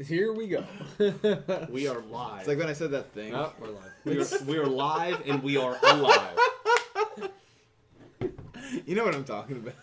Here we go. We are live. It's like when I said that thing. Oh, we're live. We are live and we are alive. You know what I'm talking about.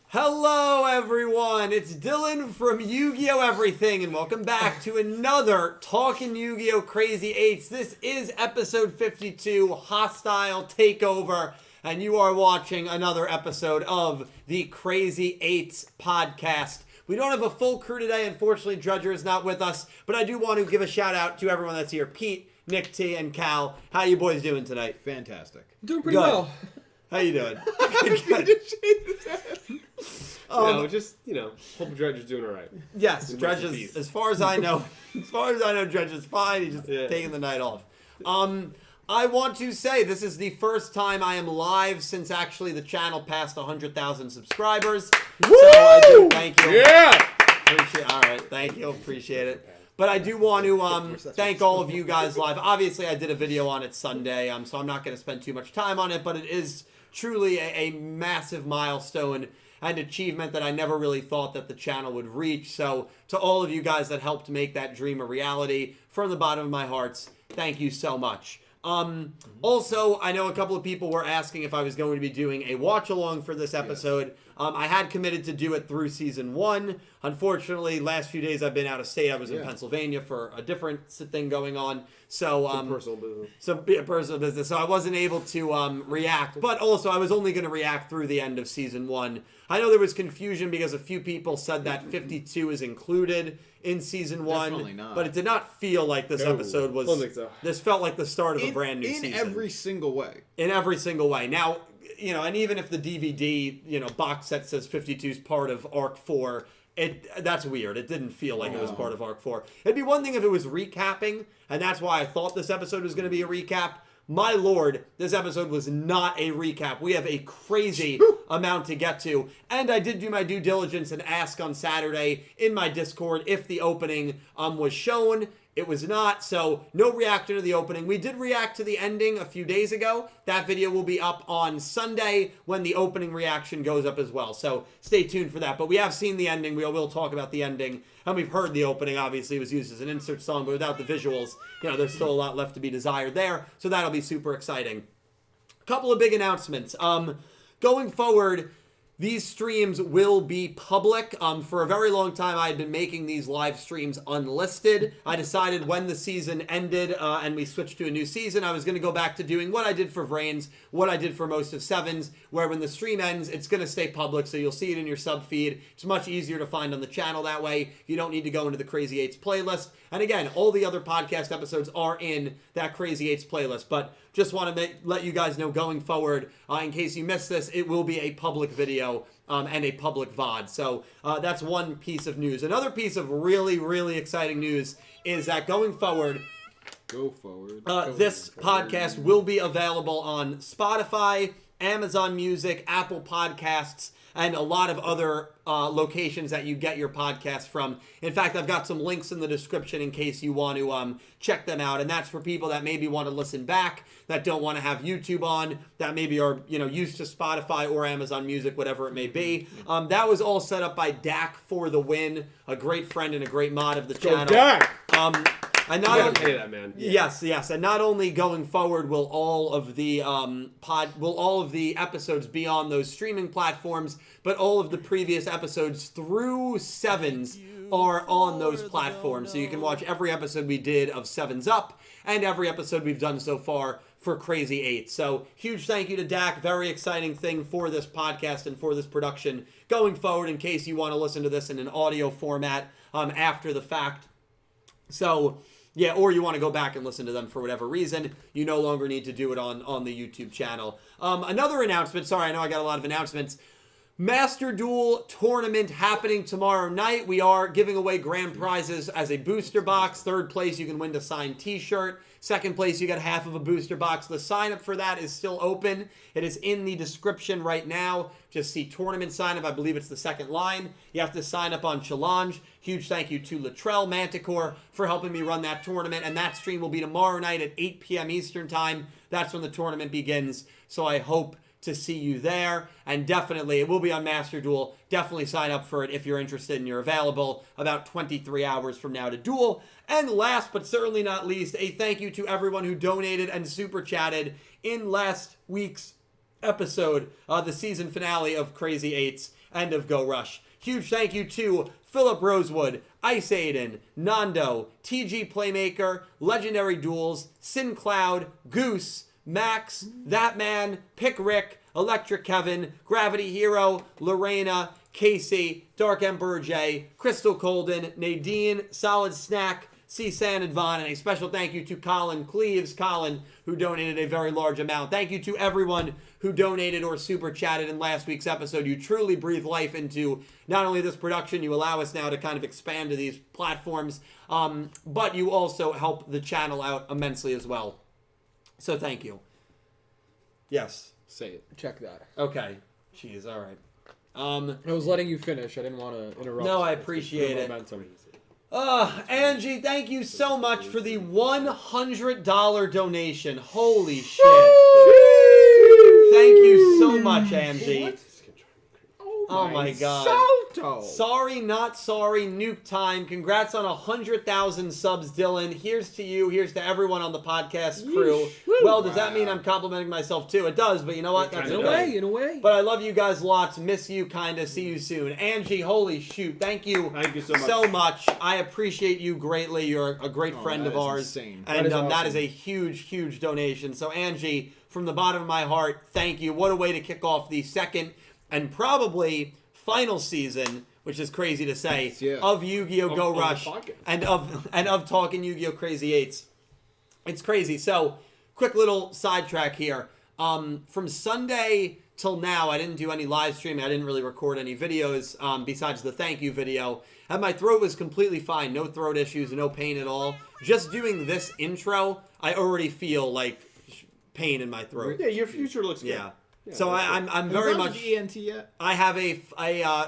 Hello, everyone. It's Dylan from Yugioh Everything, and welcome back to another Talkin' Yu-Gi-Oh! Crazy 8's. This is episode 52, Hostile Takeover, and you are watching another episode of the Crazy 8's podcast. We don't have a full crew today. Unfortunately, Drudger is not with us, but I do want to give a shout out to everyone that's here. Pete, Nick T, and Cal. How you boys doing tonight? Fantastic. Doing pretty well. How you doing? Hope Dredge is doing all right. Yes, Dredge is, as far as I know, Dredge is fine. He's just taking the night off. I want to say this is the first time I am live since actually the channel passed 100,000 subscribers. Woo! So I do thank you. Yeah! All right, thank you. Appreciate it. But I do want to thank all of you guys live. Obviously, I did a video on it Sunday, so I'm not going to spend too much time on it, but it is truly a massive milestone and achievement that I never really thought that the channel would reach. So to all of you guys that helped make that dream a reality, from the bottom of my hearts, thank you so much. Also, I know a couple of people were asking if I was going to be doing a watch-along for this episode. I had committed to do it through Season 1. Unfortunately, last few days I've been out of state. I was in Pennsylvania for a different thing going on. So, personal business. So I wasn't able to react. But also, I was only going to react through the end of Season 1. I know there was confusion because a few people said that 52 is included in Season 1. Definitely not. But it did not feel like this episode was... I don't think so. This felt like the start of a brand new season. In every single way. In every single way. Now, and even if the DVD, box set says 52 is part of Arc 4, that's weird. It didn't feel like it was part of Arc 4. It'd be one thing if it was recapping, and that's why I thought this episode was going to be a recap. My lord, this episode was not a recap. We have a crazy amount to get to. And I did do my due diligence and ask on Saturday in my Discord if the opening was shown. It was not, so no reaction to the opening. We did react to the ending a few days ago. That video will be up on Sunday when the opening reaction goes up as well. So stay tuned for that. But we have seen the ending. We will talk about the ending. And we've heard the opening. Obviously, it was used as an insert song, but without the visuals, there's still a lot left to be desired there. So that'll be super exciting. A couple of big announcements. Going forward, these streams will be public. For a very long time, I had been making these live streams unlisted. I decided when the season ended and we switched to a new season, I was going to go back to doing what I did for Vrains, what I did for most of 7's, where when the stream ends, it's going to stay public, so you'll see it in your sub feed. It's much easier to find on the channel that way. You don't need to go into the Crazy 8's playlist. And again, all the other podcast episodes are in that Crazy 8's playlist, but just want to let you guys know going forward, in case you missed this, it will be a public video and a public VOD. So that's one piece of news. Another piece of really, really exciting news is that going forward, this podcast will be available on Spotify, Amazon Music, Apple Podcasts, and a lot of other locations that you get your podcast from. In fact, I've got some links in the description in case you want to check them out. And that's for people that maybe want to listen back, that don't want to have YouTube on, that maybe are used to Spotify or Amazon Music, whatever it may be. That was all set up by Dak for the win, a great friend and a great mod of the channel. Dak! And not only, pay that man. Yes, and not only going forward will all of the episodes be on those streaming platforms, but all of the previous episodes through 7's are on those platforms. So you can watch every episode we did of 7's Up and every episode we've done so far for Crazy 8. So huge thank you to Dak. Very exciting thing for this podcast and for this production going forward in case you want to listen to this in an audio format after the fact. So, or you want to go back and listen to them for whatever reason, you no longer need to do it on the YouTube channel. Another announcement, sorry, I know I got a lot of announcements. Master Duel tournament happening tomorrow night. We are giving away grand prizes as a booster box. Third place, you can win the signed t-shirt. Second place, you get half of a booster box. The sign up for that is still open. It is in the description right now. Just see tournament sign up. I believe it's the second line. You have to sign up on Challenge. Huge thank you to Latrell Manticore for helping me run that tournament. And that stream will be tomorrow night at 8 p.m. Eastern time. That's when the tournament begins. So I hope to see you there. And definitely, it will be on Master Duel. Definitely sign up for it if you're interested and you're available about 23 hours from now to Duel. And last but certainly not least, a thank you to everyone who donated and super chatted in last week's episode, the season finale of Crazy 8's and of Go Rush. Huge thank you to Philip Rosewood, Ice Aiden, Nando, TG Playmaker, Legendary Duels, Sin Cloud, Goose, Max, That Man, Pick Rick, Electric Kevin, Gravity Hero, Lorena, Casey, Dark Emperor J, Crystal Colden, Nadine, Solid Snack, C-San and Vaughn, and a special thank you to Colin Cleaves, who donated a very large amount. Thank you to everyone who donated or super chatted in last week's episode. You truly breathe life into not only this production, you allow us now to kind of expand to these platforms, but you also help the channel out immensely as well. So thank you. Yes. Say it. Check that. Okay. Jeez, all right. I was letting you finish. I didn't want to interrupt. No, I appreciate it. Angie, thank you so much for the $100 donation. Holy shit. Thank you so much, Angie. Oh my god. Salto. Sorry, not sorry. Nuke time. Congrats on 100,000 subs, Dylan. Here's to you. Here's to everyone on the podcast crew. Well, does that mean I'm complimenting myself too? It does, but you know what? That's In okay. a way. But I love you guys lots. Miss you, kinda. See you soon. Angie, holy shoot. Thank you so much. I appreciate you greatly. You're a great friend of ours. Insane. And That is that awesome. is a huge, huge donation. So Angie, from the bottom of my heart, thank you. What a way to kick off the second and probably final season, which is crazy to say, Yeah. of Yu-Gi-Oh! Go Of the Rush podcast. and of talking Yu-Gi-Oh! Crazy 8's. It's crazy. So, quick little sidetrack here. From Sunday till now, I didn't do any live streaming. I didn't really record any videos besides the thank you video. And my throat was completely fine. No throat issues, no pain at all. Just doing this intro, I already feel like pain in my throat. Yeah, your future looks good. Yeah. So I'm very much. ENT yet? I have a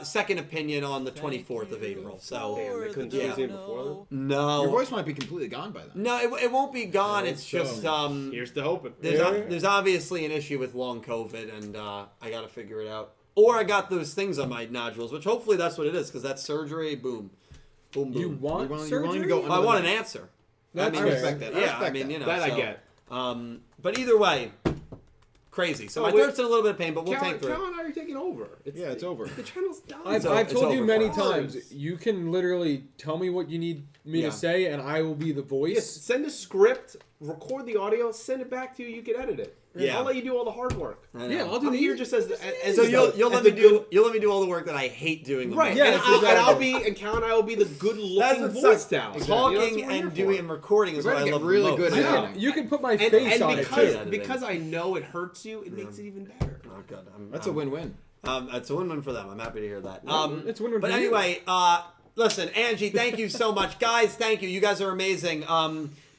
second opinion on the 24th of April. So Damn, they couldn't Yeah. do it before then? no, Your voice might be completely gone by then. no, it won't be gone. I It's hope just so. Here's to hoping. there's obviously an issue with long COVID, and I got to figure it out. Or I got those things on my nodules, which hopefully that's what it is, because that's surgery. Boom, boom, boom. You want You're surgery? willing to go I want an answer. That's I fair. respect that. I Yeah, respect I mean, that. you know, That I so, get. But either way, crazy. So Oh, my wait. throat's in a little bit of pain, but we'll take through it. Cal and I are taking over. Yeah, it's over. The channel's done. I've So it's told you over many for us. times, you can literally tell me what you need me Yeah. to say, and I will be the Yes, voice. send a script, record the audio, send it back to you. You can edit it. Yeah. I'll let you do all the hard work. I know. Yeah, I'll do I'm the here just as So you'll as let the me good- do all the work that I hate doing. the right. most. Yeah, and, that's I'll, exactly- and I'll be and Cal and I will be the good That's looking what voice sucks. talent. Talking You know, and doing and recording is You what better I get love really the most. good at Yeah, editing. you can put my And, face on it because too. because I know it hurts you, it makes it even better. Oh, good. That's a win-win. It's a win-win for them. I'm happy to hear that. It's a win-win But for you. anyway, listen, Angie, thank you so much. Guys, thank you. You guys are amazing.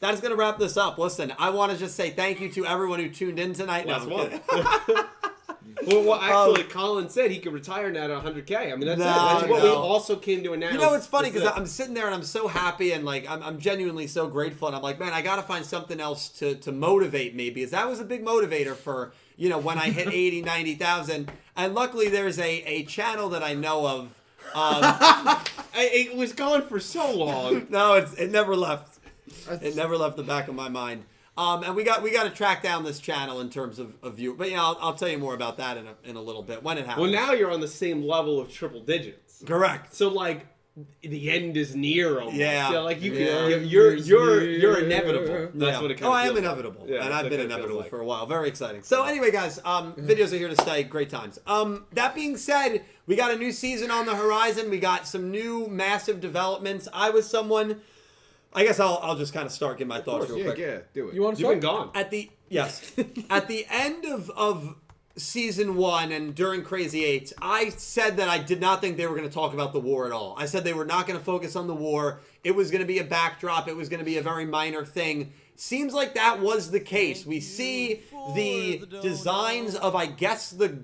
That is going to wrap this up. Listen, I want to just say thank you to everyone who tuned in tonight. Last I'm one. kidding. Well, actually, Colin said he could retire now at 100K. I mean, that's No, it. That's what we no. also came to announce. You know, it's funny This is because it. I'm sitting there and I'm so happy and like I'm genuinely so grateful and I'm like, man, I got to find something else to motivate me because that was a big motivator for, you know, when I hit 80, 90,000. And luckily there's a channel that I know of. It was gone for so long. No, it never left. It never left the back of my mind. And we got to track down this channel in terms of view. But yeah, I'll tell you more about that in a little bit when it happens. Well, now you're on the same level of triple digits. Correct. So like, the end is near almost. Yeah. So, like you Yeah. can, you're inevitable. That's Yeah. what it kind Oh, of I am feels inevitable, like. Yeah, and that's I've what been it feels inevitable like. for a while. Very exciting. So anyway, guys, videos are here to stay. Great times. That being said, we got a new season on the horizon. We got some new massive developments. I was someone. I guess I'll just kind of start giving my thoughts real Yeah, quick. yeah, do it. You want to You've been start? gone. At the end of season 1 and during Crazy 8, I said that I did not think they were going to talk about the war at all. I said they were not going to focus on the war. It was going to be a backdrop. It was going to be a very minor thing. Seems like that was the case. We see the designs of, I guess, the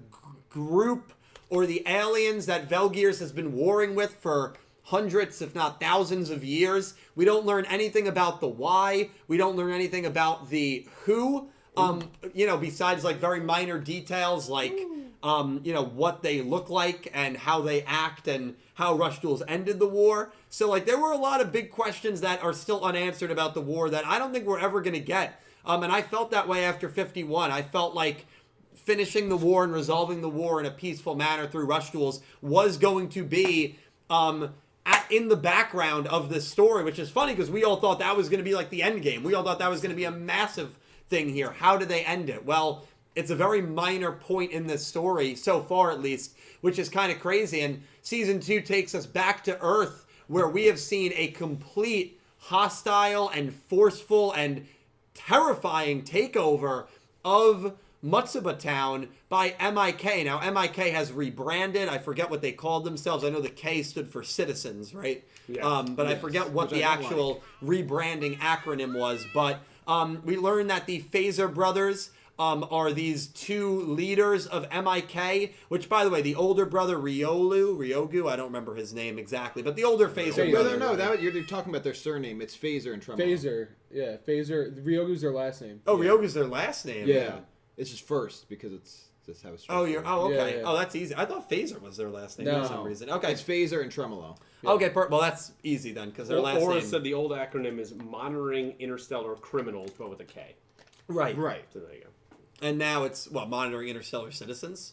group or the aliens that Velgears has been warring with for hundreds, if not thousands of years. We don't learn anything about the why. We don't learn anything about the who. Besides like very minor details like what they look like and how they act and how Rush Duels ended the war. So like there were a lot of big questions that are still unanswered about the war that I don't think we're ever going to get. And I felt that way after 51. I felt like finishing the war and resolving the war in a peaceful manner through Rush Duels was going to be in the background of this story, which is funny because we all thought that was going to be like the end game. We all thought that was going to be a massive thing here. How did they end it? Well, it's a very minor point in this story, so far at least, which is kind of crazy. And Season 2 takes us back to Earth, where we have seen a complete hostile and forceful and terrifying takeover of Matsuba Town by MIK. Now, MIK has rebranded. I forget what they called themselves. I know the K stood for citizens, right? Yes. But I forget what the actual rebranding acronym was. But we learned that the Phaser brothers are these two leaders of MIK, which, by the way, the older brother, Ryogu, I don't remember his name exactly, but the older Phaser brother. No, you're talking about their surname. It's Phaser and Tremolo. Phaser. Yeah, Phaser. Ryogu's their last name. Oh, Ryogu's their last name. Yeah. It's just first because it's just how it's structured. Okay. Yeah. Oh, that's easy. I thought Phaser was their last name No. for some reason. Okay. It's Phaser and Tremolo. Yeah. Okay, well, that's easy then because their last Aura name. said the old acronym is Monitoring Interstellar Criminals, but with a K. Right. So there you go. And now it's, Monitoring Interstellar Citizens?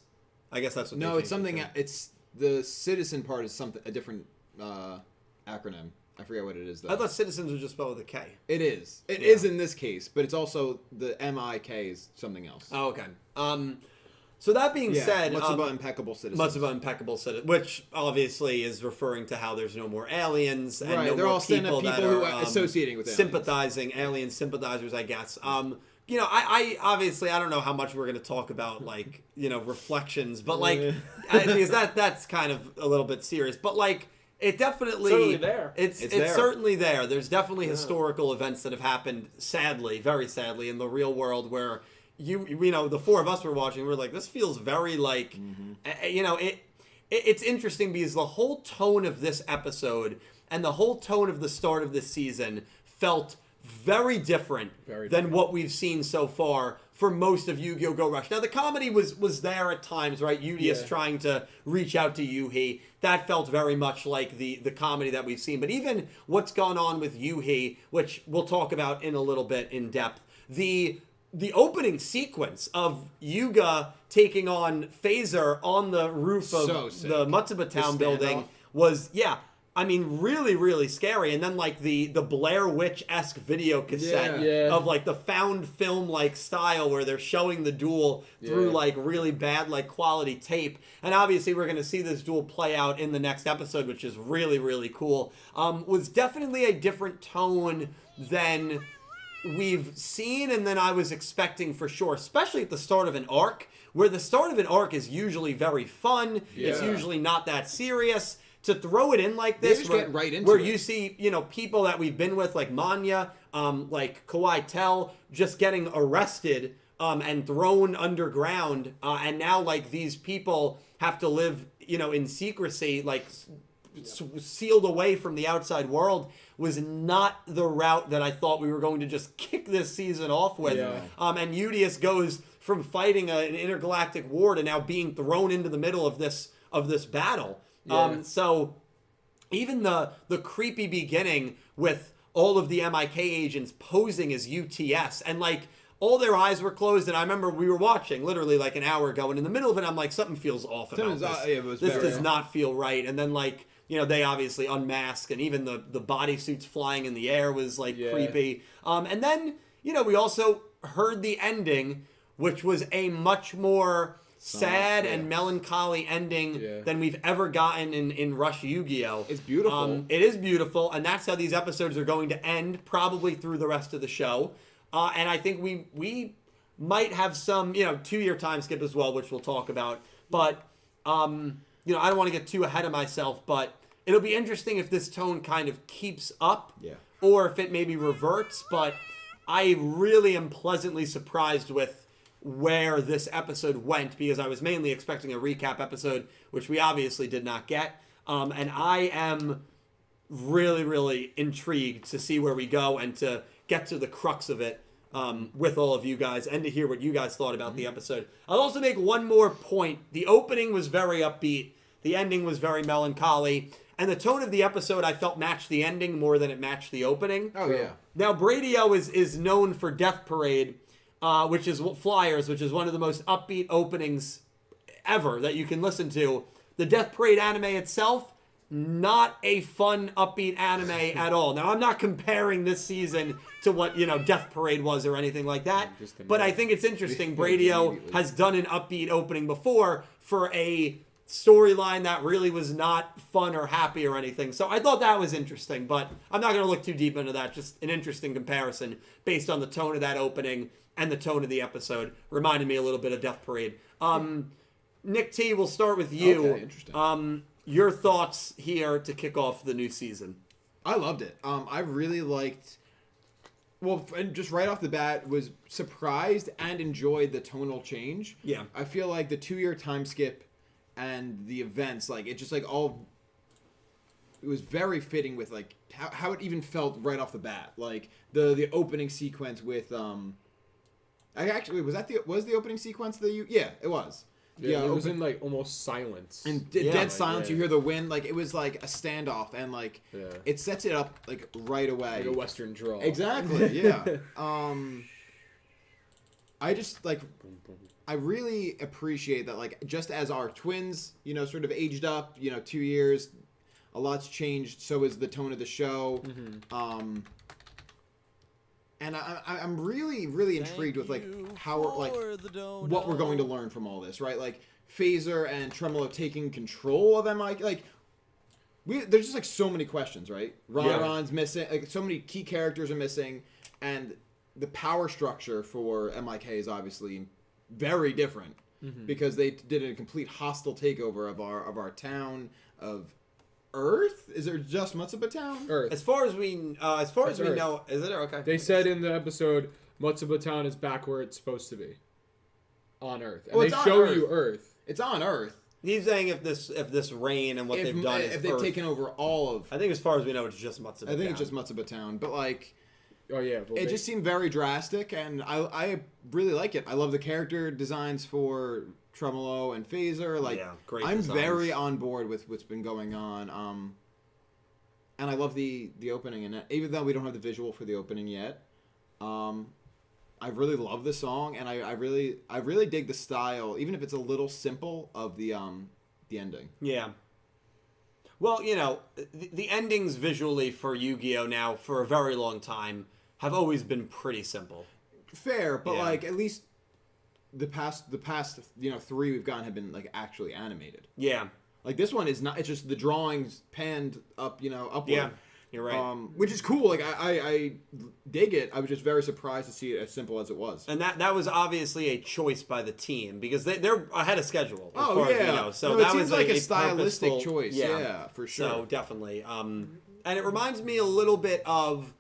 I guess that's what No, they it's changed it something. to. It's the citizen part is a different acronym. I forget what it is though. I thought Citizens was just spelled with a K. It is. It is in this case, but it's also the MIK is something else. Oh, okay. So that being said, Matsuba Impeccable Citizens. Matsuba Impeccable Citizen, which obviously is referring to how there's no more aliens and Right, no they're more all stand-up people that people who are are associating with aliens. sympathizing, alien sympathizers, I guess. I obviously I don't know how much we're going to talk about like reflections, but like because that's kind of a little bit serious, but like it definitely Certainly there. It's there. certainly there. There's definitely historical events that have happened, sadly, very sadly, in the real world where the four of us were watching. We were like, this feels very like, it's interesting because the whole tone of this episode and the whole tone of the start of this season felt very different than what we've seen so far for most of Yu-Gi-Oh! Go Rush. Now, the comedy was there at times, right? Yugioh trying to reach out to Yuhi. That felt very much like the comedy that we've seen. But even what's gone on with Yuhi, which we'll talk about in a little bit in depth, the opening sequence of Yuga taking on Phaser on the roof of the Matsuba Town building was, really, really scary. And then, like, the Blair Witch-esque video cassette of, like, the found film-like style where they're showing the duel through, like, really bad, like, quality tape. And obviously we're going to see this duel play out in the next episode, which is really, really cool. Was definitely a different tone than we've seen and then I was expecting for sure, especially at the start of an arc, where the start of an arc is usually very fun. It's usually not that serious. To throw it in like this, where you see, people that we've been with, like Manya, like Kawhi Tell, just getting arrested and thrown underground, and now like these people have to live, in secrecy, like sealed away from the outside world, was not the route that I thought we were going to just kick this season off with. And Yugioh goes from fighting an intergalactic war to now being thrown into the middle of this battle. So even the creepy beginning with all of the MIK agents posing as UTS and like all their eyes were closed, and I remember we were watching literally like an hour ago, and in the middle of it I'm like, something feels off about this. This does not feel right. And then like they obviously unmask, and even the bodysuits flying in the air was like creepy. And then we also heard the ending, which was a much more sad and melancholy ending than we've ever gotten in Rush Yu-Gi-Oh! It's beautiful. It is beautiful, and that's how these episodes are going to end, probably through the rest of the show. And I think we might have some, 2-year time skip as well, which we'll talk about. But, I don't want to get too ahead of myself, but it'll be interesting if this tone kind of keeps up or if it maybe reverts. But I really am pleasantly surprised with where this episode went, because I was mainly expecting a recap episode, which we obviously did not get. And I am really, really intrigued to see where we go and to get to the crux of it with all of you guys and to hear what you guys thought about the episode. I'll also make one more point. The opening was very upbeat. The ending was very melancholy. And the tone of the episode, I felt, matched the ending more than it matched the opening. Oh, yeah. Now, Bradio is known for Death Parade, which is Flyers, which is one of the most upbeat openings ever that you can listen to. The Death Parade anime itself, not a fun, upbeat anime at all. Now, I'm not comparing this season to what, Death Parade was or anything like that, but I think it's interesting. Bradio has done an upbeat opening before for a storyline that really was not fun or happy or anything. So I thought that was interesting, but I'm not going to look too deep into that. Just an interesting comparison based on the tone of that opening and the tone of the episode. Reminded me a little bit of Death Parade. Nick T, we'll start with you. Okay, interesting. Your thoughts here to kick off the new season. I loved it. I really liked... Well, and just right off the bat, was surprised and enjoyed the tonal change. Yeah. I feel like the 2-year time skip and the events, like, it just, like, all... It was very fitting with, like, how it even felt right off the bat. Like, the opening sequence with, was the opening sequence yeah, it was. Yeah, it was in, like, almost silence. And Yeah, dead like, silence, yeah. you hear the wind, like, it was, like, a standoff, and, like, Yeah. it sets it up, like, right away. Like a Western draw. Exactly, yeah. I just, like, I really appreciate that, like, just as our twins, sort of aged up, 2 years, a lot's changed, so is the tone of the show. Mm-hmm. And I'm really, really intrigued with, like, how we're, like, what we're going to learn from all this, right? Like, Phaser and Tremolo taking control of MIK, like, there's just, like, so many questions, right? Ronron's missing, like, so many key characters are missing, and the power structure for MIK is obviously very different, because they did a complete hostile takeover of our town, of Earth? Is there just Matsuba Town? Earth. As far as we Earth. know, is it okay? They said in the episode, Matsuba Town is back where it's supposed to be. On Earth. And Well, they it's on show Earth. you Earth. It's on Earth. He's saying if this rain and what they've done is if they've Earth. taken over all of... I think as far as we know, it's just Matsuba. I think it's just Matsuba Town. But, like... Oh, yeah. Well, It just seemed very drastic, and I really like it. I love the character designs for Tremolo and Phaser. Like, Yeah, great I'm designs. very on board with what's been going on. And I love the opening, and even though we don't have the visual for the opening yet, I really love the song, and I really dig the style, even if it's a little simple, of the ending. Yeah. Well, the endings visually for Yu-Gi-Oh! Now for a very long time have always been pretty simple. Fair, but Yeah. like at least the past 3 we've gotten have been like actually animated. Yeah. Like this one is not. It's just the drawings panned up, upward. Yeah. You're right. Which is cool. Like I dig it. I was just very surprised to see it as simple as it was. And that was obviously a choice by the team because they're ahead of schedule. As Oh far yeah. as we know. So no, that it seems was like a stylistic stylistic choice. Yeah, for sure. So definitely. And it reminds me a little bit of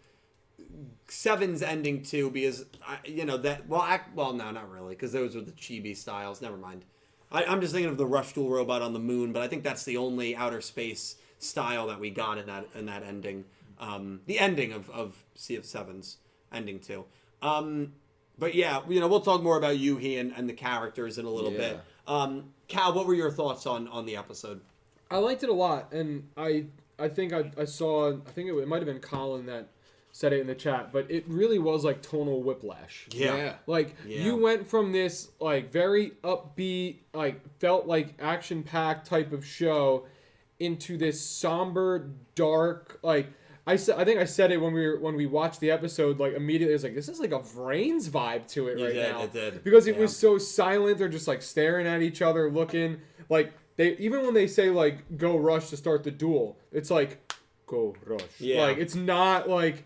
Seven's ending too, because no, not really, because those were the chibi styles. Never mind. I'm just thinking of the Rush Duel robot on the moon, but I think that's the only outer space style that we got in that ending. The ending of Sea of Sevens ending too. But yeah, we'll talk more about Yuhi and the characters in a little bit. Cal, what were your thoughts on the episode? I liked it a lot, and I think I saw, I think it might have been Colin that said it in the chat, but it really was like tonal whiplash. Yeah. Like, you went from this, like, very upbeat, like, felt like action-packed type of show into this somber, dark, like, I think I said it when we watched the episode, like, immediately, I was like, this is like a Vrains vibe to it now. It did. Because it was so silent, they're just, like, staring at each other, looking, like, even when they say, like, go rush to start the duel, it's like, go rush. Yeah. Like, it's not, like,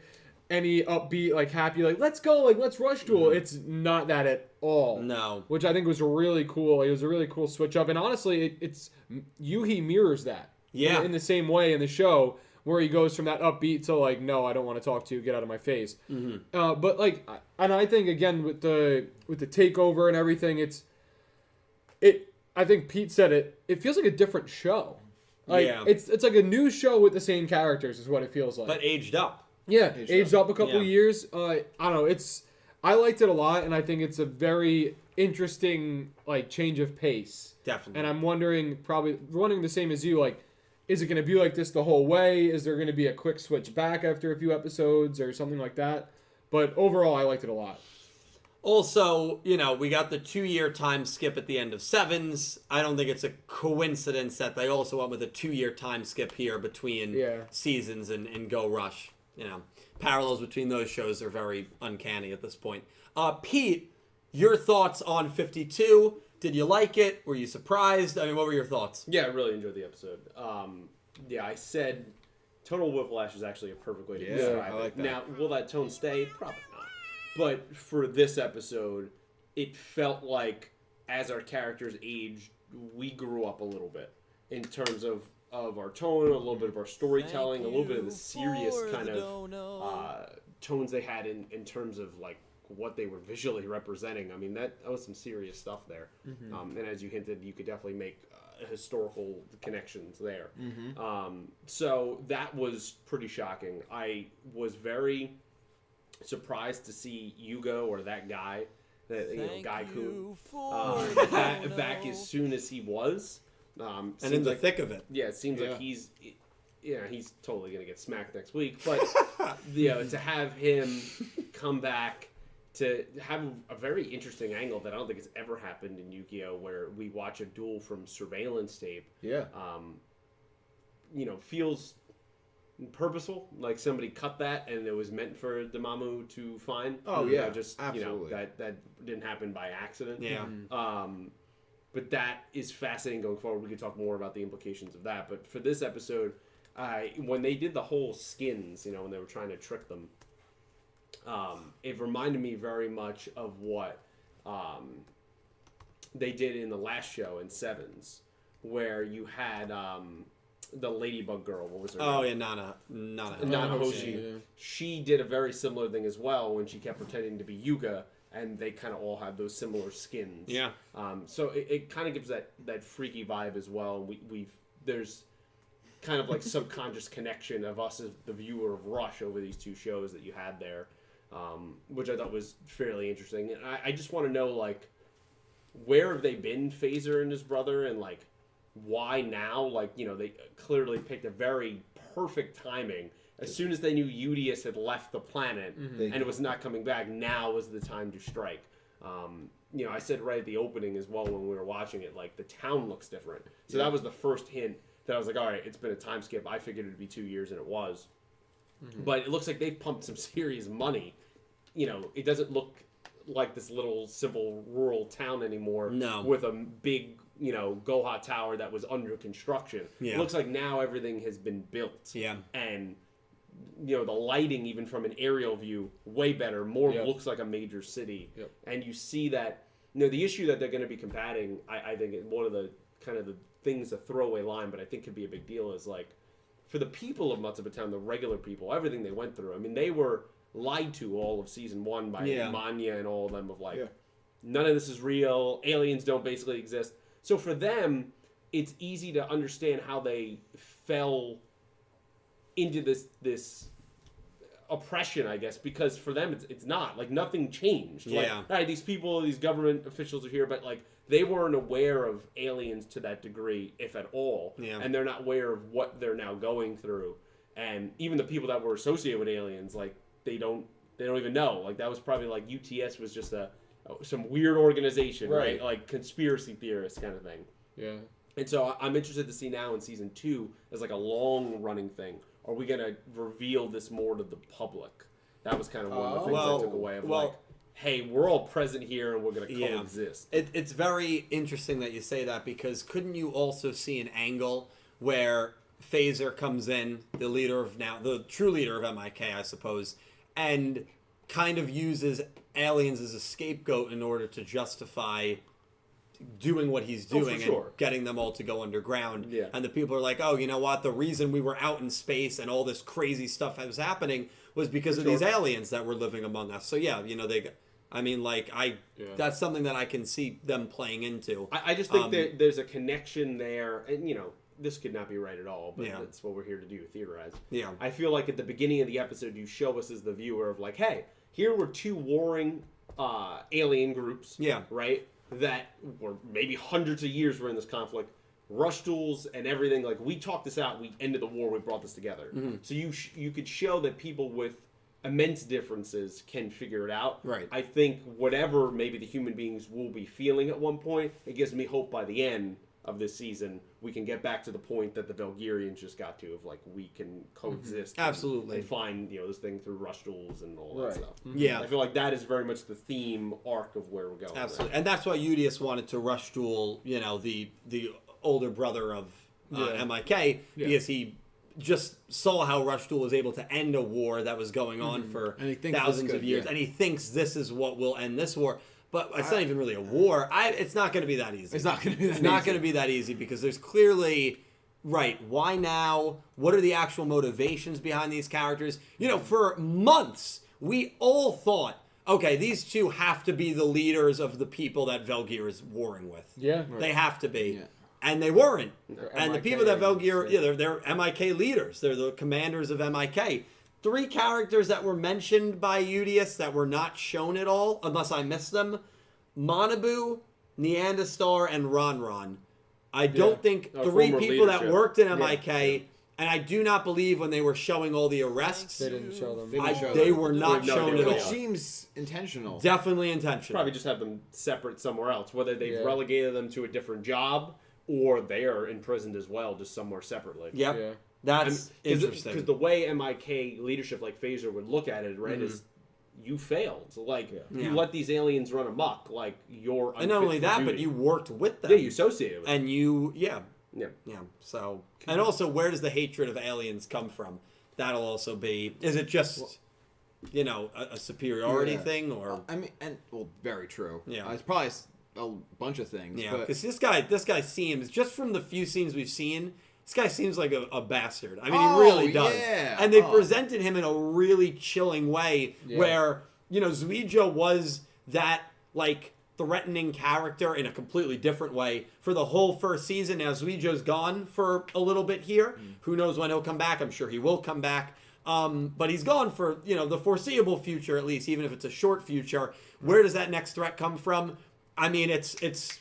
any upbeat, like, happy, like, let's go, like, let's rush duel. It's not that at all. No. Which I think was really cool. It was a really cool switch up. And honestly, it's Yuhi mirrors that. Yeah. In the same way in the show, where he goes from that upbeat to, like, no, I don't want to talk to you, get out of my face. Mm-hmm. But, like, and I think, again, with the takeover and everything, I think Pete said it feels like a different show. Like, Yeah. It's like a new show with the same characters is what it feels like. But aged up. Yeah, aged up a couple Yeah. years. I don't know. I liked it a lot, and I think it's a very interesting like change of pace. Definitely. And I'm wondering the same as you, like, is it going to be like this the whole way? Is there going to be a quick switch back after a few episodes or something like that? But overall, I liked it a lot. Also, we got the 2-year time skip at the end of 7's. I don't think it's a coincidence that they also went with a 2-year time skip here between seasons and Go Rush. Parallels between those shows are very uncanny at this point. Pete, your thoughts on 52? Did you like it? Were you surprised? I mean, what were your thoughts? Yeah, I really enjoyed the episode. I said Tonal Whiplash is actually a perfect way to describe I like it. that. Now, will that tone stay? Probably not. But for this episode, it felt like as our characters aged, we grew up a little bit in terms of our tone, a little bit of our storytelling, a little bit of the serious kind of tones they had in terms of like what they were visually representing. I mean, that was some serious stuff there. And as you hinted, you could definitely make historical connections there. So that was pretty shocking. I was very surprised to see Yugioh, or that guy, Gaiku, back as soon as he was. And in the thick of it. Yeah, it seems like he's totally going to get smacked next week. But, to have him come back, to have a very interesting angle that I don't think has ever happened in Yugioh, where we watch a duel from surveillance tape. Yeah. Feels purposeful, like somebody cut that and it was meant for Damamu to find. Oh yeah, absolutely. That didn't happen by accident. Yeah. But that is fascinating going forward. We could talk more about the implications of that. But for this episode, when they did the whole skins, when they were trying to trick them, it reminded me very much of what they did in the last show in 7's, where you had the ladybug girl. What was her name? Oh, yeah, Nana Hoshi. Yeah. She did a very similar thing as well when she kept pretending to be Yuga, and they kind of all had those similar skins. Yeah. So it kind of gives that freaky vibe as well. There's kind of like subconscious connection of us as the viewer of Rush over these two shows that you had there, which I thought was fairly interesting. And I just want to know, like, where have they been, Phaser and his brother, and like why now? Like, they clearly picked a very perfect timing. As soon as they knew Udius had left the planet and it was not coming back, now was the time to strike. I said right at the opening as well when we were watching it, like, the town looks different. So that was the first hint that I was like, all right, it's been a time skip. I figured it would be 2 years, and it was. But it looks like they've pumped some serious money. It doesn't look like this little simple rural town anymore. No. With a big, Goha tower that was under construction. Yeah. It looks like now everything has been built. Yeah. And the lighting, even from an aerial view, way better. More looks like a major city. Yep. And you see that, the issue that they're going to be combating, I think one of the kind of the things, a throwaway line, but I think could be a big deal, is like, for the people of Matsubatown, the regular people, everything they went through. I mean, they were lied to all of season 1 by Manya and all of them, of like, none of this is real. Aliens don't basically exist. So for them, it's easy to understand how they fell into this oppression, I guess, because for them it's not like nothing changed. Like, all right, these people, these government officials are here, but like they weren't aware of aliens to that degree, if at all, and they're not aware of what they're now going through. And even the people that were associated with aliens, like they don't even know. Like that was probably like UTS was just some weird organization, right? Like conspiracy theorist kind of thing. Yeah. And so I'm interested to see now in season 2 as like a long running thing. Are we gonna reveal this more to the public? That was kind of one of the things I took away of like, hey, we're all present here and we're gonna coexist. It's very interesting that you say that, because couldn't you also see an angle where Phaser comes in, the true leader of MIK, I suppose, and kind of uses aliens as a scapegoat in order to justify doing what he's doing and getting them all to go underground. Yeah. And the people are like, oh, you know what? The reason we were out in space and all this crazy stuff was happening was because of these aliens that were living among us. So that's something that I can see them playing into. I just think that there's a connection there, and this could not be right at all, but that's what we're here to do, theorize. Yeah. I feel like at the beginning of the episode, you show us as the viewer of like, hey, here were two warring alien groups. Yeah. Right? That were maybe hundreds of years were in this conflict. Rush duels and everything. Like, we talked this out. We ended the war. We brought this together. Mm-hmm. So you could show that people with immense differences can figure it out. Right. I think whatever maybe the human beings will be feeling at one point, it gives me hope by the end of this season we can get back to the point that the Valgyrians just got to, of like, we can coexist. Absolutely. And find, this thing through rush duels and all that Right. stuff. Yeah. I feel like that is very much the theme arc of where we're going. Absolutely. And that's why Yugioh wanted to rush duel, the older brother of MIK, because he just saw how Rush Duel was able to end a war that was going on for And he thinks thousands this of could- years, yeah. and he thinks this is what will end this war. But it's not even really a war. It's not going to be that easy. It's not going to be that It's not easy. going to be that easy because there's clearly, right, why now? What are the actual motivations behind these characters? For months, we all thought, okay, these two have to be the leaders of the people that Velgear is warring with. Yeah. They have to be. Yeah. And they weren't. They're And the MIK people that Velgear, agents, they're MIK leaders. They're the commanders of MIK. 3 characters that were mentioned by Yugioh that were not shown at all, unless I missed them. Manabu, Neanderstar, and Ron. I don't think 3 former people that leadership. worked in MIK, and I do not believe when they were showing all the arrests, They didn't show them. they were not They have no shown idea at what all. they Which seems intentional. Definitely intentional. Probably just have them separate somewhere else, whether they've Yeah. relegated them to a different job or they are imprisoned as well, just somewhere separately. Yep. Yeah. That's interesting. Because the way MIK leadership, like Phaser, would look at it, right, is you failed. Like, Yeah. you let these aliens run amok. Like, you're And not unfit only for that, but duty. you worked with them. Yeah, you associated with And you, them. yeah. So, and also, where does the hatred of aliens come from? That'll also be, is it just, a superiority Yeah. thing, or? I mean, very true. Yeah. It's probably a bunch of things. Yeah, but because this guy seems, just from the few scenes we've seen, this guy seems like a bastard. I mean, he really does. Yeah. And they presented him in a really chilling way where, Yugioh was that, threatening character in a completely different way for the whole first season. Now, Yugioh's gone for a little bit here. Who knows when he'll come back? I'm sure he will come back. But he's gone for, the foreseeable future, at least, even if it's a short future. Where does that next threat come from? I mean, it's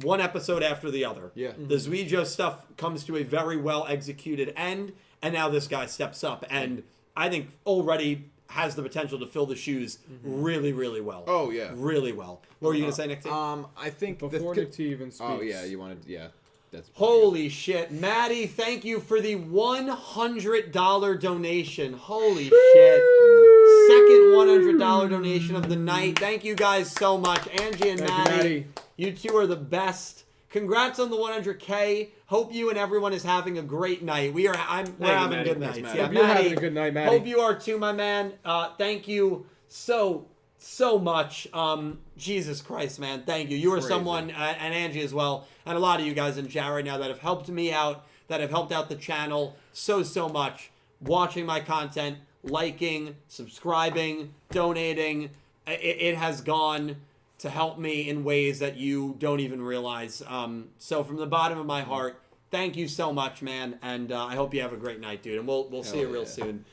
one episode after the other. Yeah. The Yugioh stuff comes to a very well executed end, and now this guy steps up, and I think already has the potential to fill the shoes really, really well. Oh, yeah. Really well. What were you going to say, Nick T? I think Before Nick T even speaks. Oh yeah, you wanted that's Holy shit. Maddie, thank you for the $100 donation. Holy shit. Second $100 donation of the night. Thank you guys so much. Angie and Thank you, Maddie. Maddie. You two are the best. Congrats on the 100K. Hope you and everyone is having a great night. We're having Maddie. good Thanks, nights. Maddie. Yeah, Hope you're having a good night, Maddie. Hope you are too, my man. Thank you so much. Jesus Christ, man. Thank you. You are Crazy. someone, and Angie as well, and a lot of you guys in chat right now that have helped me out, that have helped out the channel so much. Watching my content, liking, subscribing, donating. It has gone to help me in ways that you don't even realize. So from the bottom of my heart, thank you so much, man, and I hope you have a great night, dude. And we'll see you real soon.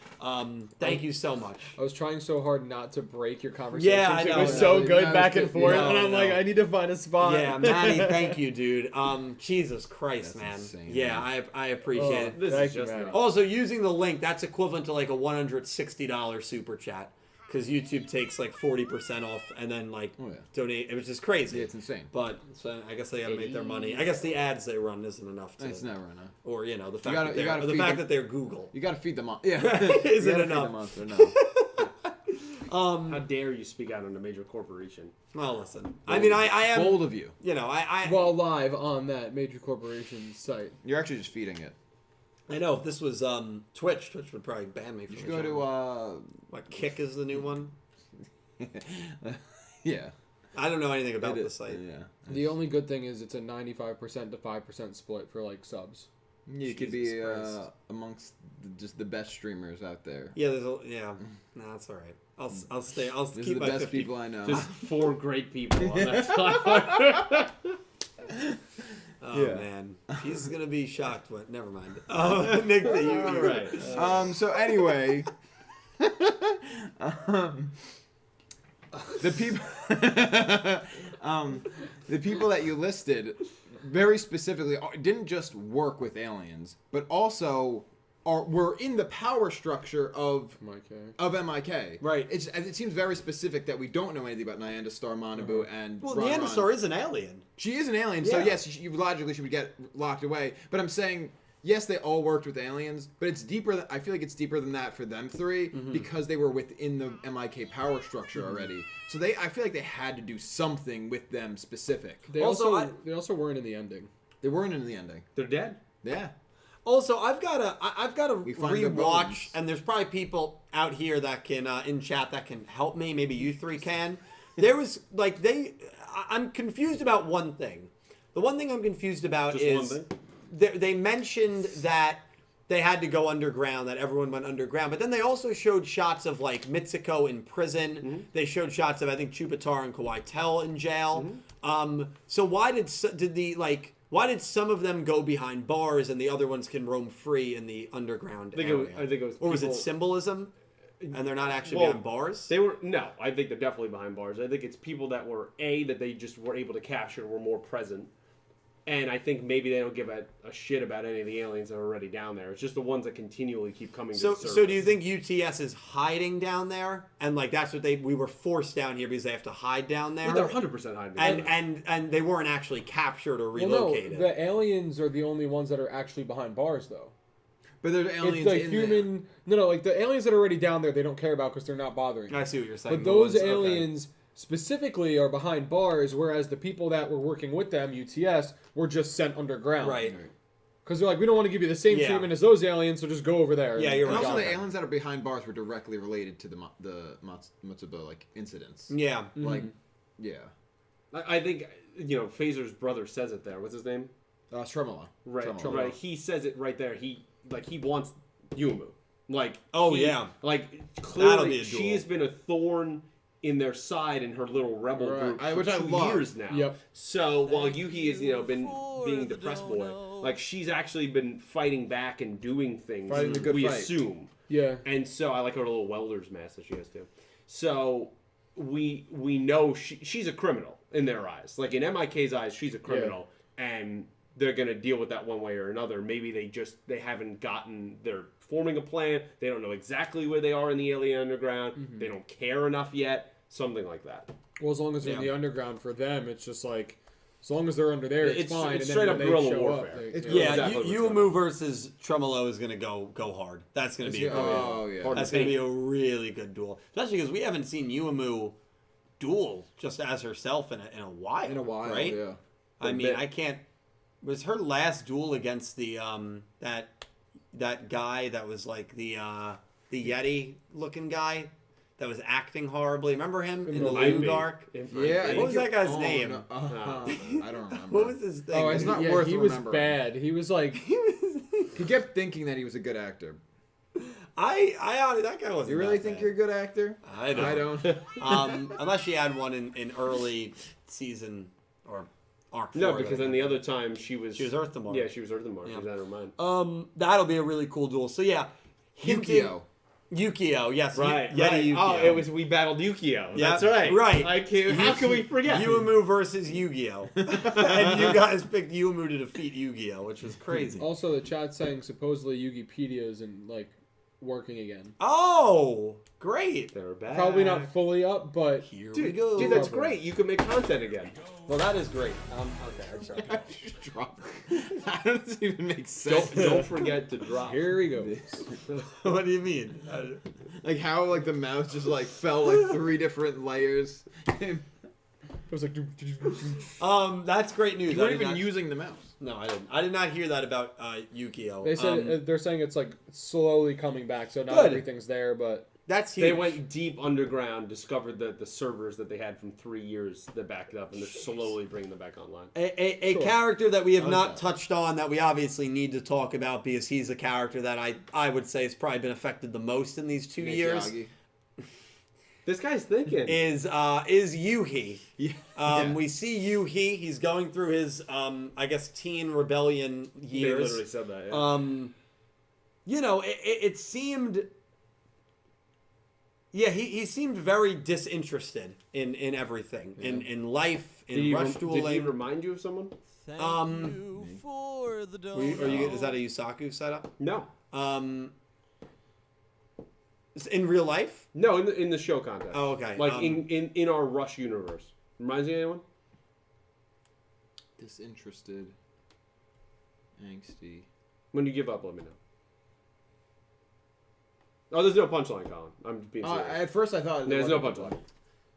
Thank you so much. I was trying so hard not to break your conversation. Yeah, I It know. was so No, good that back was and good. forth, No, and I'm like, no. I need to find a spot. Yeah, Maddie, thank you, dude. Jesus Christ, That's man. insane, Yeah, man. I appreciate it. This Thank is you, just Maddie. Also, using the link, that's equivalent to like a $160 super chat. Because YouTube takes like 40% off and then donate. It was just crazy. Yeah, it's insane. But so I guess they gotta make their money. I guess the ads they run isn't enough to. It's never enough. Or the fact gotta- that you they're gotta the feed fact them. that they're Google. You got to feed them on. Yeah. Is You it gotta feed enough? them on, so no. How dare you speak out on a major corporation? Well, listen. I mean, I am. Bold of you. I While live on that major corporation site. You're actually just feeding it. I know if this was Twitch would probably ban me from You the should go channel. What, Kick is the new one? yeah. I don't know anything about It the is, site. Yeah. The only good thing is it's a 95% to 5% split for subs. You could Jesus be Christ. amongst just the best streamers out there. Yeah, no, that's all right. I'll stay. I'll This is keep the my best 50. people I know. Just 4 great people on that side. Oh man, he's gonna be shocked. But never mind. Oh, Nick, you All right. So anyway, the people, the people that you listed, very specifically, didn't just work with aliens, but also were in the power structure of MIK. Right. It seems very specific that we don't know anything about Nyanda Star, Manabu, and Well, Ron Nyanda Ron. Star is an alien. She is an alien, so Yeah. yes, you logically should get locked away. But I'm saying, yes, they all worked with aliens, but it's deeper. I feel like it's deeper than that for them three because they were within the MIK power structure already. So I feel like they had to do something with them specific. They Also, they also weren't in the ending. They weren't in the ending. They're dead. Yeah. Also, I've got to We find the bones. rewatch, and there's probably people out here that can in chat that can help me. Maybe you three can. There was like I'm confused about one thing. The one thing I'm confused about Just is one thing? they mentioned that they had to go underground, that everyone went underground, but then they also showed shots of like Mitsuko in prison. Mm-hmm. They showed shots of I think Chupitar and Kawaitel in jail. So why did some of them go behind bars and the other ones can roam free in the underground area? I think it was. Or was it people- symbolism? And they're not actually Well, behind bars? No, I think they're definitely behind bars. I think it's people that were that they just were able to capture, were more present. And I think maybe they don't give a shit about any of the aliens that are already down there. It's just the ones that continually keep coming to the surface. So do you think UTS is hiding down there? And like that's what we were forced down here because they have to hide down there? Well, they're 100% hiding. And they weren't actually captured or Well, no, relocated. the aliens are the only ones that are actually behind bars, though. But there's aliens It's like in human. No, like the aliens that are already down there, they don't care about because they're not bothering. I see what you're saying. But The those ones- okay. aliens specifically are behind bars, whereas the people that were working with them, UTS, were just sent underground. Right. Because they're like, we don't want to give you the same Yeah. treatment as those aliens, so just go over there. Yeah, you're And right. also, Okay. the aliens that are behind bars were directly related to the Matsubo incidents. Yeah. Like, yeah. I think, Phaser's brother says it there. What's his name? Tremolo. Right. Tremolo. Right. He says it right there. He wants Yumu. Like, Oh, yeah. Like, That'll clearly, be a duel. she has been a thorn in their side in her little rebel Right. group for Which I 2 love. years now. Yep. So while Yuhi has been being depressed boy, like she's actually been fighting back and doing things. Fighting the good we fight. assume. Yeah. And so I like her little welder's mask that she has too. So we know she's a criminal in their eyes. Like in MIK's eyes, she's a criminal, and they're gonna deal with that one way or another. Maybe they haven't gotten. They're forming a plan. They don't know exactly where they are in the alien underground. They don't care enough yet. Something like that. Well, as long as they're in Yeah. the underground, for them, it's just like, as long as they're under there, it's fine. It's and straight then up when guerrilla they show warfare. Up, they, It's- Yeah, exactly what's Yumu going on. versus Tremolo is going to go hard. That's going to be a good duel. Oh, yeah. Hard That's to going to take. be a really good duel. Especially because we haven't seen Yumu duel just as herself in a while. In a while, right? yeah. I mean, bit. I can't. Was her last duel against the that guy that was like the Yeti looking guy that was acting horribly? Remember him in the Might Luke be. arc? It might Yeah. be. What was that guy's Oh, name? no. I don't remember. What was his thing? Oh, It's not yeah, worth he was remembering. bad. He was like, He kept thinking that he was a good actor. I that guy wasn't. You really that think bad. you're a good actor? I don't. I don't. Unless she had one in early season or arc. No, 4 because then the other time she was Earth the Mark. Yeah, she was Earth the Mark. Yeah. She was out of her mind. That'll be a really cool duel. So yeah, Yukio, yes, Right. Yeti right. Yukio. Oh, it was we battled Yugioh. Yeah, That's right. right. How can we forget? Yuumu versus Yu-Gi-Oh, and you guys picked Yuumu to defeat Yu-Gi-Oh, which was crazy. also the chat saying supposedly Yugipedia isn't like working again. Oh, great! They're back. Probably not fully up, but Here we Dude, go. dude, that's great. You can make content again. Well, that is great. Okay, I'm sorry. Drop. That doesn't even make sense. Don't forget to drop. here we go. What do you mean? Like how the mouse just fell like 3 different layers. You It was like, That's great news. I weren't did even not- using the mouse. No, I didn't. I did not hear that about Yu-Gi-Oh. they said they're saying it's like slowly coming back, so not Good. everything's there, but that's huge. They went deep underground, discovered the servers that they had from 3 years that backed up, and they're slowly bringing them back online. A Sure. character that we have How's not that? touched on that we obviously need to talk about because he's a character that I would say has probably been affected the most in these 2 years Miyagi. This guy's thinking. is Yuhi. Yeah. We see Yuhi. He's going through his I guess teen rebellion They years. literally said that. Yeah. It seemed Yeah, he seemed very disinterested in everything, in life, in rush dueling. Did he remind you of someone? Thank you for the donut. Is that a Yusaku setup? No. In real life? No, in the show context. Oh, okay. Like in our Rush universe. Reminds you of anyone? Disinterested. Angsty. When you give up, let me know. Oh, there's no punchline, Colin. I'm being serious. At first I thought There's no punchline.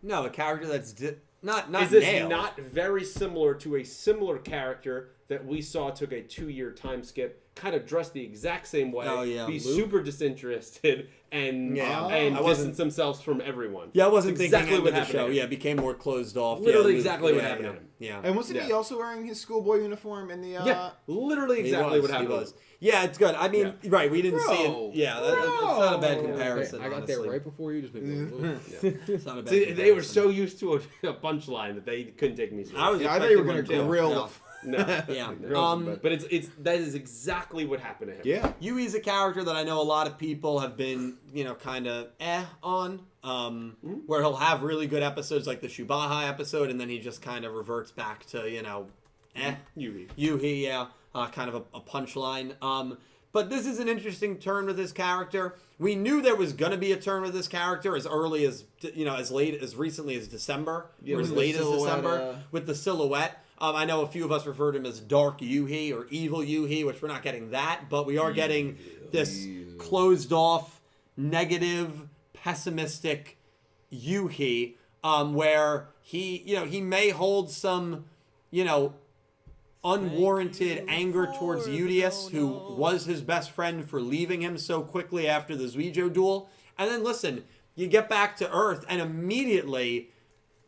No, a character that's not Is this nailed. not very similar to a similar character that we saw took a 2-year time skip, kind of dressed the exact same way, be super disinterested, and distance themselves from everyone? Yeah, I wasn't exactly thinking what of the happened show. to him. Yeah, became more closed off. Literally exactly what happened to him. Yeah. And wasn't he also wearing his schoolboy uniform in the... Yeah, literally exactly what happened to him. Yeah, it's good. I mean, right, we didn't see it. Yeah, that's not a bad comparison, I got there right before you. Just It's not a bad See, comparison. they were so used to a punchline that they couldn't take me seriously. I thought you were going to grill No. No. Yeah. But that is exactly what happened to him. Yeah. Yui's a character that I know a lot of people have been, kind of on, where he'll have really good episodes like the Shubaha episode, and then he just kind of reverts back to, Yuhi, yeah, kind of a punchline. But this is an interesting turn with this character. We knew there was going to be a turn with this character as early as, as recently as December, or as late as December, with the silhouette. I know a few of us refer to him as Dark Yuhi or Evil Yuhi, which we're not getting that, but we are getting this closed off, negative, pessimistic Yuhi, where he may hold some, unwarranted anger towards Yugioh, who was his best friend for leaving him so quickly after the Yugioh duel. And then listen, you get back to Earth and immediately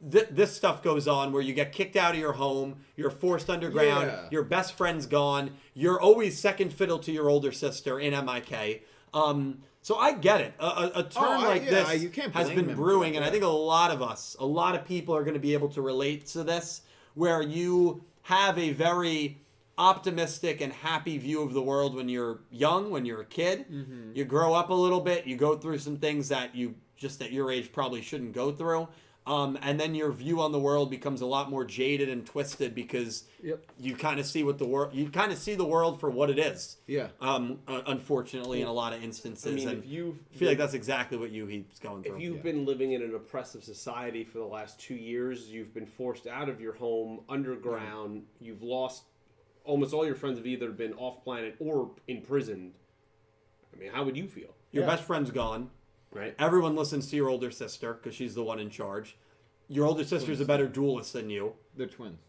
this stuff goes on where you get kicked out of your home, you're forced underground, your best friend's gone, you're always second fiddle to your older sister in MIK. So I get it. A turn like this has been brewing, and I think a lot of people are going to be able to relate to this, where you have a very optimistic and happy view of the world when you're young, when you're a kid. Mm-hmm. You grow up a little bit, you go through some things that you just at your age probably shouldn't go through. And then your view on the world becomes a lot more jaded and twisted because you kind of see the world for what it is. Yeah. Unfortunately, in a lot of instances, I mean, and I feel like that's exactly what Yuhi's going through. If you've been living in an oppressive society for the last 2 years, you've been forced out of your home, underground. You've lost almost all your friends have either been off planet or imprisoned. I mean, how would you feel? Your best friend's gone. Right. Everyone listens to your older sister because she's the one in charge. Your older sister's a better duelist than you. They're twins.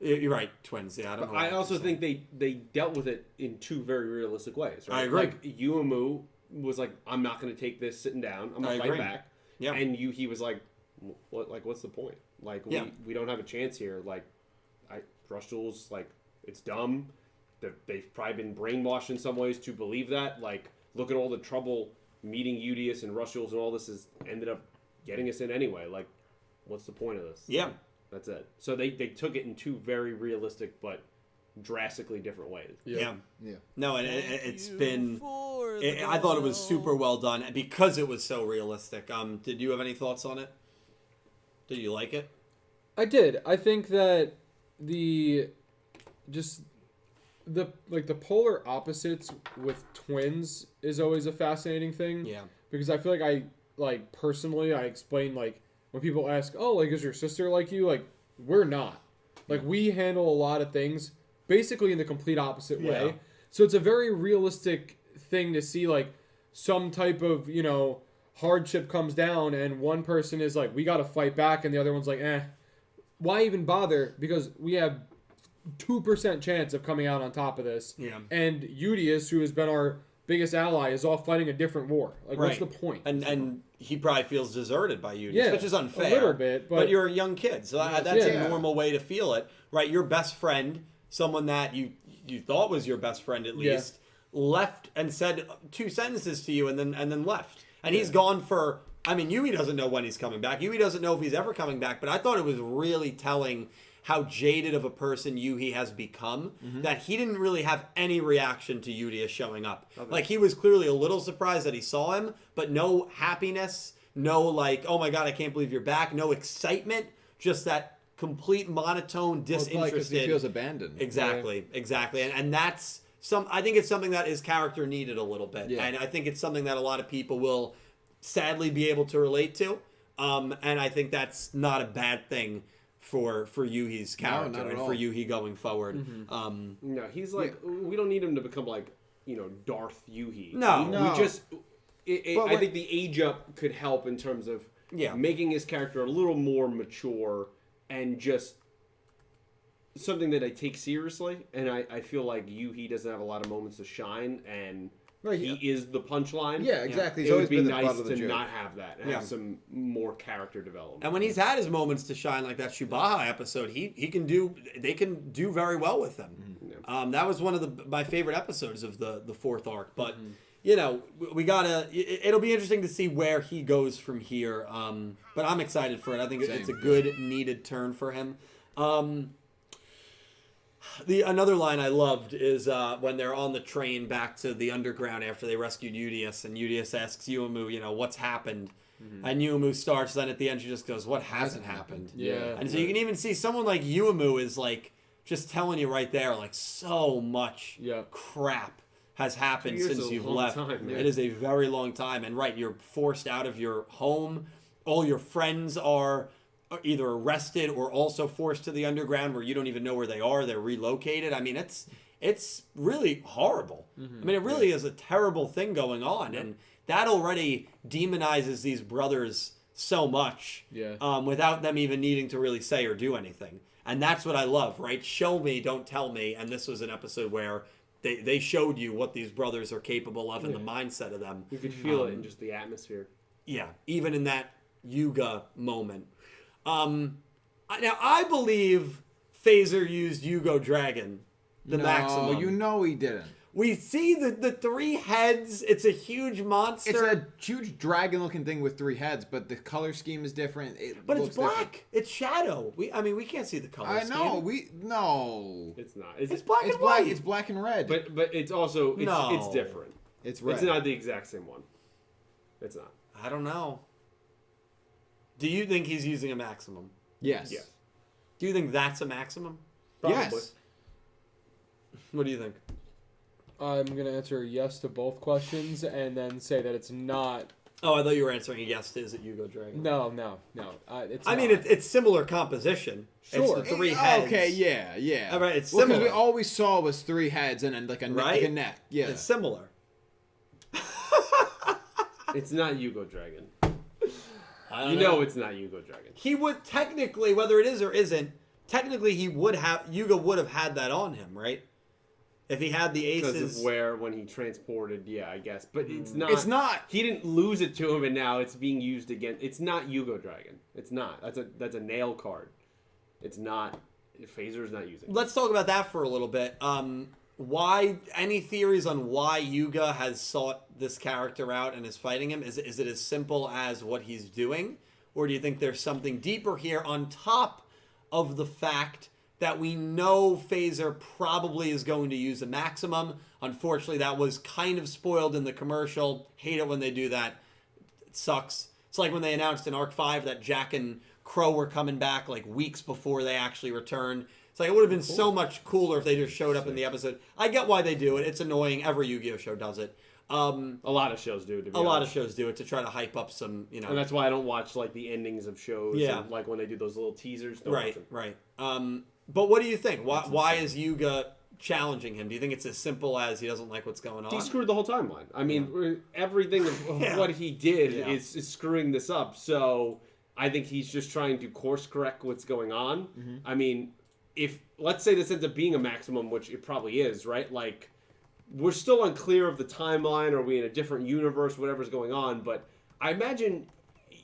You're right, twins. Yeah, I don't know. I also think they dealt with it in 2 very realistic ways. Right? I agree. Like Yuamu was like, "I'm not going to take this sitting down. I'm going to fight back." Yeah. And Yuhi was like, "What? Like, what's the point? Like, we don't have a chance here. Like, Rush Duel's like it's dumb. They've probably been brainwashed in some ways to believe that. Like, look at all the trouble." Meeting Yugioh and Rush Duels and all this has ended up getting us in anyway. Like, what's the point of this? Yeah. That's it. So they took it in 2 very realistic but drastically different ways. Yeah. No, and it's been... I thought it was super well done because it was so realistic. Did you have any thoughts on it? Did you like it? I did. I think that the polar opposites with twins is always a fascinating thing. Yeah. Because I feel like personally I explain like when people ask, "Oh, like is your sister like you?" Like we're not. Like we handle a lot of things basically in the complete opposite way. So it's a very realistic thing to see like some type of, hardship comes down and one person is like, "We got to fight back," and the other one's like, why even bother? Because we have 2% chance of coming out on top of this. Yeah. And Yugioh, who has been our biggest ally, is off fighting a different war. Like, what's the point? And he probably feels deserted by Yugioh, which is unfair. A little bit. But you're a young kid, so that's a normal way to feel it. Right? Your best friend, someone that you thought was your best friend at least, left and said 2 sentences to you and then left. And he's gone for... I mean, Yuhi doesn't know when he's coming back. Yuhi doesn't know if he's ever coming back, but I thought it was really telling how jaded of a person Yuhi has become, that he didn't really have any reaction to Yugioh showing up. Okay. Like, he was clearly a little surprised that he saw him, but no happiness, No, like, oh my god, I can't believe you're back. No excitement. Just that complete monotone, disinterested. Because he feels abandoned. Exactly. And that's I think it's something that is character needed a little bit. Yeah. And I think it's something that a lot of people will sadly be able to relate to. And I think that's not a bad thing for Yuhi's character and for Yuhi going forward. Mm-hmm. No, he's like, we don't need him to become like, Darth Yuhi. No. We just, I think the age up could help in terms of making his character a little more mature and just something that I take seriously. And I feel like Yuhi doesn't have a lot of moments to shine, and he is the punchline. Yeah, exactly. He's It always would be been the nice butt of the to joke. not have that and have some more character development. And when he's had his moments to shine, like that Shubaha episode, they can do very well with him. Mm-hmm. That was one of my favorite episodes of the fourth arc. But we gotta. It'll be interesting to see where he goes from here. But I'm excited for it. I think it's a good needed turn for him. Another line I loved is when they're on the train back to the underground after they rescued Yugioh, and Yugioh asks Yuumu, what's happened? Mm-hmm. And Yuumu starts, then at the end she just goes, what hasn't happened? Yeah. And so you can even see someone like Yuumu is like just telling you right there, like so much crap has happened since you've left. It is a very long time. And you're forced out of your home. All your friends are either arrested or also forced to the underground where you don't even know where they are. They're relocated. I mean, it's really horrible. I mean, it really is a terrible thing going on. And that already demonizes these brothers so much without them even needing to really say or do anything. And that's what I love, right? Show me, don't tell me. And this was an episode where they showed you what these brothers are capable of and the mindset of them. You could feel it in just the atmosphere. Yeah, even in that Yuga moment. Now, I believe Phaser used Yugioh Dragon, maximum. He didn't. We see the three heads. It's a huge monster. It's a huge dragon-looking thing with three heads, but the color scheme is different. But it's black. Different. It's shadow. We can't see the color scheme. I know. No. It's not. It's black and white. It's black and red. But it's also it's different. It's red. It's not the exact same one. It's not. I don't know. Do you think he's using a maximum? Yes. Yes. Do you think that's a maximum? Probably. Yes. What do you think? I'm going to answer yes to both questions and then say that it's not. Oh, I thought you were answering a yes to is it Yugioh Dragon. No. It's I not. mean, it's similar composition. Sure. It's the three heads. Okay, yeah. All right, it's because similar. all we saw was three heads and then like a neck. Yeah. It's similar. It's not Yugioh Dragon. You know it's not Yugioh Dragon. He would technically, whether it is or isn't, technically Yuga would have had that on him, right? If he had the aces. Because of when he transported, I guess. But it's not. It's not. He didn't lose it to him, and now it's being used again. It's not Yugioh Dragon. It's not. That's a nail card. It's not. Phaser's not using it. Let's talk about that for a little bit. Why? Any theories on why Yuga has sought this character out and is fighting him? Is it as simple as what he's doing, or do you think there's something deeper here on top of the fact that we know Phaser probably is going to use a maximum? Unfortunately, that was kind of spoiled in the commercial. Hate it when they do that. It sucks. It's like when they announced in Arc 5 that Jack and Crow were coming back like weeks before they actually returned. It's like it would have been so much cooler if they just showed up in the episode. I get why they do it. It's annoying. Every Yu-Gi-Oh show does it. A lot of shows do. A lot of shows do it to try to hype up some, And that's why I don't watch like the endings of shows. Yeah. And, like when they do those little teasers. Right. But what do you think? Why is Yuga challenging him? Do you think it's as simple as he doesn't like what's going on? He screwed the whole timeline. I mean, everything of what he did is screwing this up. So I think he's just trying to course correct what's going on. Mm-hmm. I mean, if let's say this ends up being a maximum, which it probably is, right? Like, we're still unclear of the timeline. Are we in a different universe? Whatever's going on, but I imagine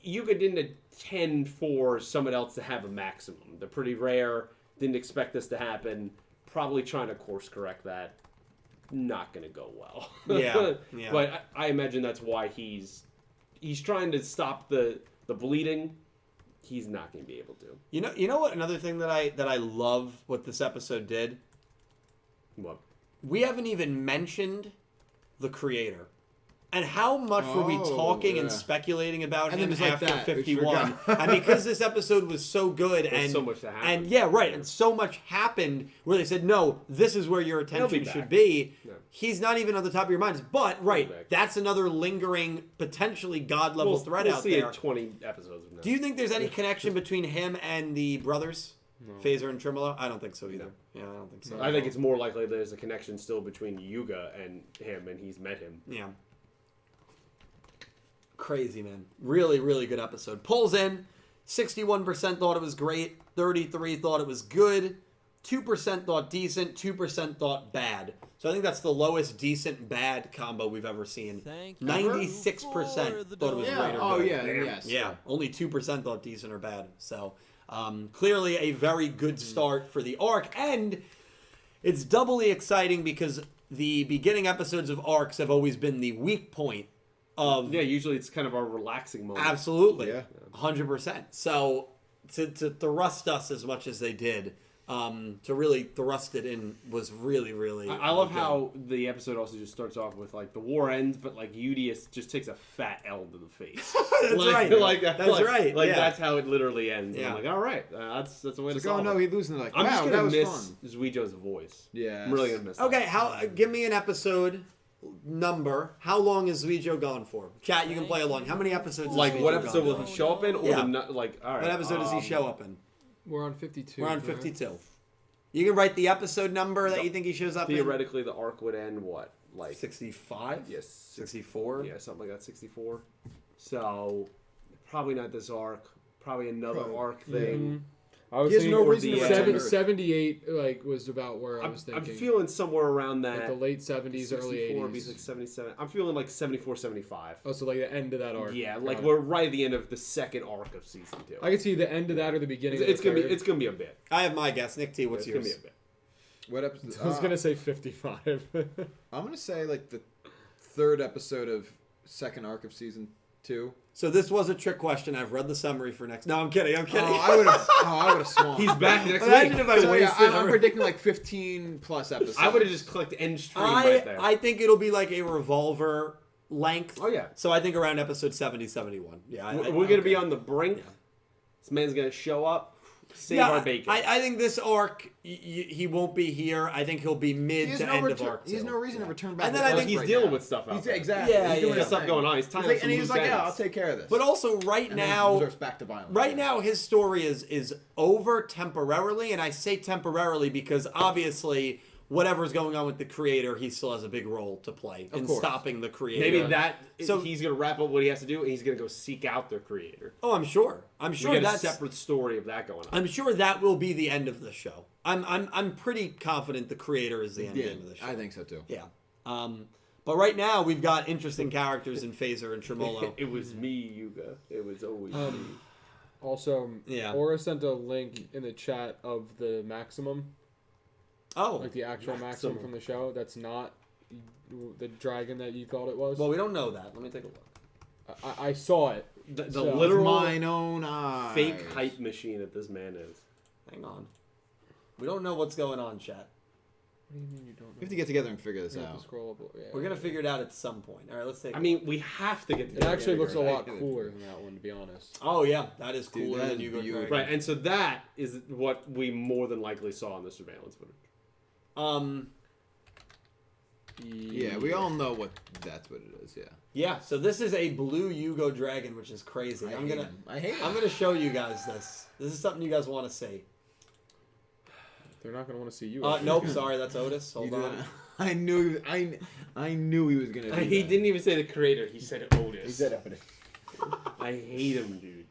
Yuga didn't intend for someone else to have a maximum. They're pretty rare. Didn't expect this to happen. Probably trying to course correct that. Not going to go well. Yeah. But I imagine that's why he's trying to stop the bleeding. He's not going to be able to. You know what? Another thing that I love what this episode did. What? We haven't even mentioned the creator. And how much were we talking and yeah. speculating about And him then just like after that, we 51? forgot. And because this episode was so good and so much that happened. And yeah, right, and so much happened where they said, no, this is where your attention back. should be. Yeah. He's not even on the top of your minds. But He'll right, be back. that's another lingering, potentially god level threat we'll out see there. it 20 episodes from now. Do you think there's any connection between him and the brothers? No. Phaser and Tremolo? I don't think so either. Yeah, I don't think so. I think it's more likely there's a connection still between Yuga and him, and he's met him. Yeah. Crazy, man. Really, really good episode. Pulls in. 61% thought it was great. 33% thought it was good. 2% thought decent. 2% thought bad. So I think that's the lowest decent bad combo we've ever seen. 96% thought it was Yeah. great or Oh good. yeah. Yes. Yeah, only 2% thought decent or bad. So clearly a very good start for the arc. And it's doubly exciting because the beginning episodes of arcs have always been the weak point of... Yeah, usually it's kind of our relaxing moment. Absolutely. Yeah. 100%. So to thrust us as much as they did, to really thrust it in was really, really I love good. how the episode also just starts off with like the war ends, but like Yugioh just takes a fat L to the face. That's like, right. Like, That's right. Like yeah. that's how it literally ends. And Yeah. I'm like, all right, that's a way to It's like, oh solve no, it. he losing. Like, I'm just wow, gonna that was miss fun. Zuijo's voice. Yeah. I'm really gonna miss. That. Okay, give me an episode number. How long is Yugioh gone for? Chat, you can play along. How many episodes? Like is what Yugioh episode will gone he for? show up in? Or Yeah. like all right. What episode does he show up in? We're on 52. We're on right? 52. You can write the episode number that you think he shows up Theoretically, the arc would end what? in. Like 65? yes, 64? Yeah, something like that. 64. So probably not this arc. Probably another Probably. arc thing. I was He has thinking no or reason the to seven- return. 78 like was about where I I'm was thinking. feeling somewhere around that. like the late 70s, early 64, 80s. be like 77. I'm feeling like 74, 75. Oh, so like the end of that arc. Yeah, Got like it. we're right at the end of the second arc of season 2. I could see the end of that or the beginning. It's of gonna the be third. it's gonna be a bit. I have my guess. Nick T, what's It's yours? gonna be a bit. What episode? I was gonna say 55. I'm gonna say like the third episode of second arc of season 2. So this was a trick question. I've read the summary for next. No, I'm kidding. I'm kidding. I would have sworn. He's back next Imagine week. if I So, yeah, wasted. I'm predicting like 15 plus episodes. I would have just clicked end stream right there. I think it'll be like a revolver length. Oh, yeah. So I think around episode 70, 71. Yeah. We're gonna be on the brink. Yeah. This man's gonna show up, save our bacon. I think this arc, he won't be here. I think he'll be He mid has to no end of return. arc. He has two. no reason to return back. And to then I Earth think he's right dealing now. with stuff out He's there. exactly. Yeah, he's doing yeah. his stuff thing. going on. He's tying He's like, up and some he's like, loose yeah, ends. I'll take care of this. But also right And then now, reverts back to violence. right now his story is over temporarily, and I say temporarily because obviously whatever's going on with the creator, he still has a big role to play in course. stopping the creator. Maybe that. So- He's gonna wrap up what he has to do, and he's gonna go seek out their creator. Oh, I'm sure. I'm We sure get a that's separate story of that going on. I'm sure that will be the end of the show. I'm pretty confident the creator is the end Yeah, game of the show. I think so too. Yeah. But right now we've got interesting characters in Phaser and Tremolo. It was me, Yuga. It was always me. Also, Yeah. Aura sent a link in the chat of the Maximum, Oh. like the actual Maximum Maximum. from the show. That's not the dragon that you thought it was. Well, we don't know that. Let me take a look. I saw it. The So- literal Mine own eyes. fake hype machine that this man is. Hang on. We don't know what's going on, chat. What do you mean you don't know? We have to get together and figure this You have to out. scroll up. Yeah. We're gonna figure it out at some point. All right, let's take. I mean, we have to get It together. actually looks a lot Right. cooler than that one, to be honest. Oh yeah, that is Dude, cooler that than is Yuga. beautiful. Right, and so that is what we more than likely saw in the surveillance footage. Yeah, we all know what that's what it is. Yeah. Yeah. So this is a blue Yugo dragon, which is crazy. I hate him. I'm gonna show you guys this. This is something you guys want to see. They're not going to want to see you. Nope, sorry, that's Otis. Hold You on. did- I knew. I knew he was gonna. Do He that. didn't even say the creator. He said Otis. He said Otis. I hate him, dude.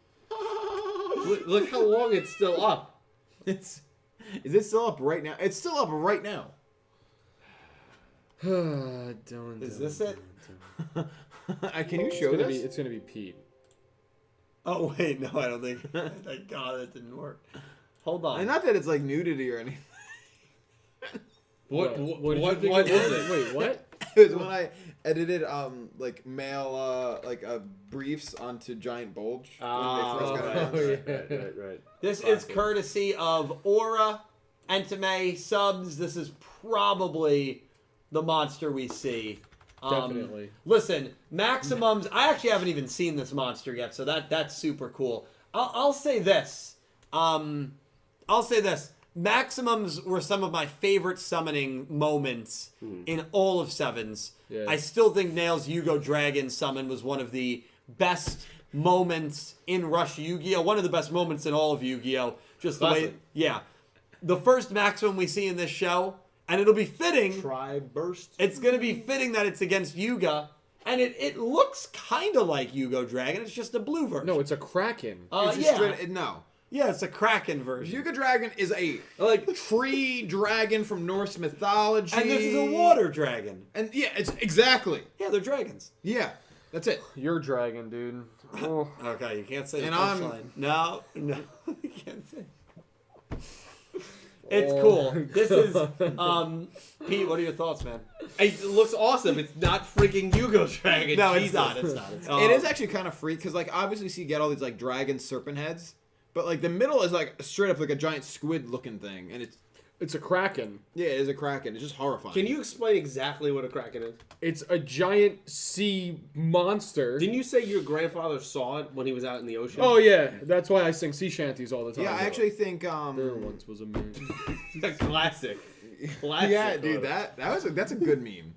Look how long it's still up. Is it still up right now? It's still up right now. Is this it? Can you It's show gonna this? It's going to be Pete. Oh wait, no, I don't think. Thank God it didn't work. Hold on. And not that it's like nudity or anything. What did you what think was it was? it? Wait, what? It was when I edited like mail briefs onto Giant Bulge when they first got right, announced. right. This is courtesy of Aura, Entame, Subs. This is probably the monster we see Definitely. Listen, Maximums. I actually haven't even seen this monster yet, so that's super cool. I'll say this. Maximums were some of my favorite summoning moments in all of Sevens. Yeah. I still think Nail's Yugioh Dragon summon was one of the best moments in Rush Yu-Gi-Oh! One of the best moments in all of Yu-Gi-Oh! Just the way, yeah. The first Maximum we see in this show, and it'll be fitting. Tri-burst. It's going to be fitting that it's against Yuga, and it looks kind of like Yugioh Dragon. It's just a blue version. No, it's a Kraken. It's just straight, no. Yeah, it's a Kraken version. Yuga Dragon is a tree dragon from Norse mythology. And this is a water dragon. And yeah, it's exactly. Yeah, they're dragons. Yeah, that's it. You're dragon, dude. Oh. Okay, you can't say the And punchline. No, you can't say. It's cool. This is, Pete, what are your thoughts, man? It looks awesome. It's not freaking Yugioh Dragon. No, Jesus. it's not. It is actually kind of freak because like obviously you get all these like dragon serpent heads, but like the middle is like straight up like a giant squid looking thing, and It's a Kraken. yeah, it is a kraken. It's just horrifying. Can you explain exactly what a Kraken is? It's a giant sea monster. Didn't you say your grandfather saw it when he was out in the ocean? Oh yeah, that's why I sing sea shanties all the time. Yeah, I actually think There once was a man. Classic. Classic. yeah, dude, that's a good meme.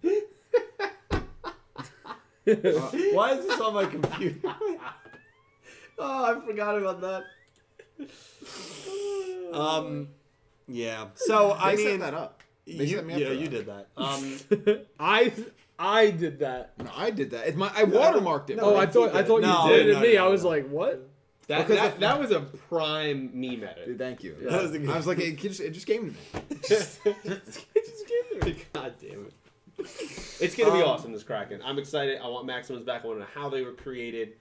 Why is this on my computer? Oh, I forgot about that. Yeah. So, I They mean... set that up. They You, set me up yeah, for you that. did that. I did that. No, I did that. I watermarked it. Oh, I thought No, you did it no, me. no, I was no. like, what? That was a prime meme edit. Dude, thank you. That was a good- I was like, it just came to me. God damn it. It's going to be awesome, this Kraken. I'm excited. I want Maximums back. I want to know how they were created.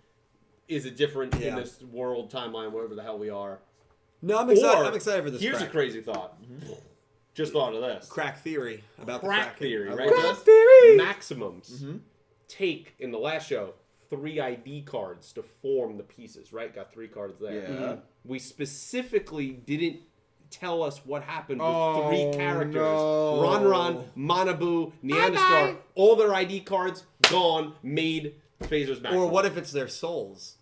Is it different in this world timeline, wherever the hell we are? No, I'm excited. Or, I'm excited for this. Here's crack. a crazy thought. Just thought of this. Crack theory about Crack the theory, Kraken. right? Crack Just theory! Maximums take, in the last show, 3 ID cards to form the pieces, right? Got 3 cards there. Yeah. We specifically didn't tell us what happened with 3 characters. no. Ron, Manabu, Neanderstar, all their ID cards gone, made Phasers Maximum. Or what if it's their souls?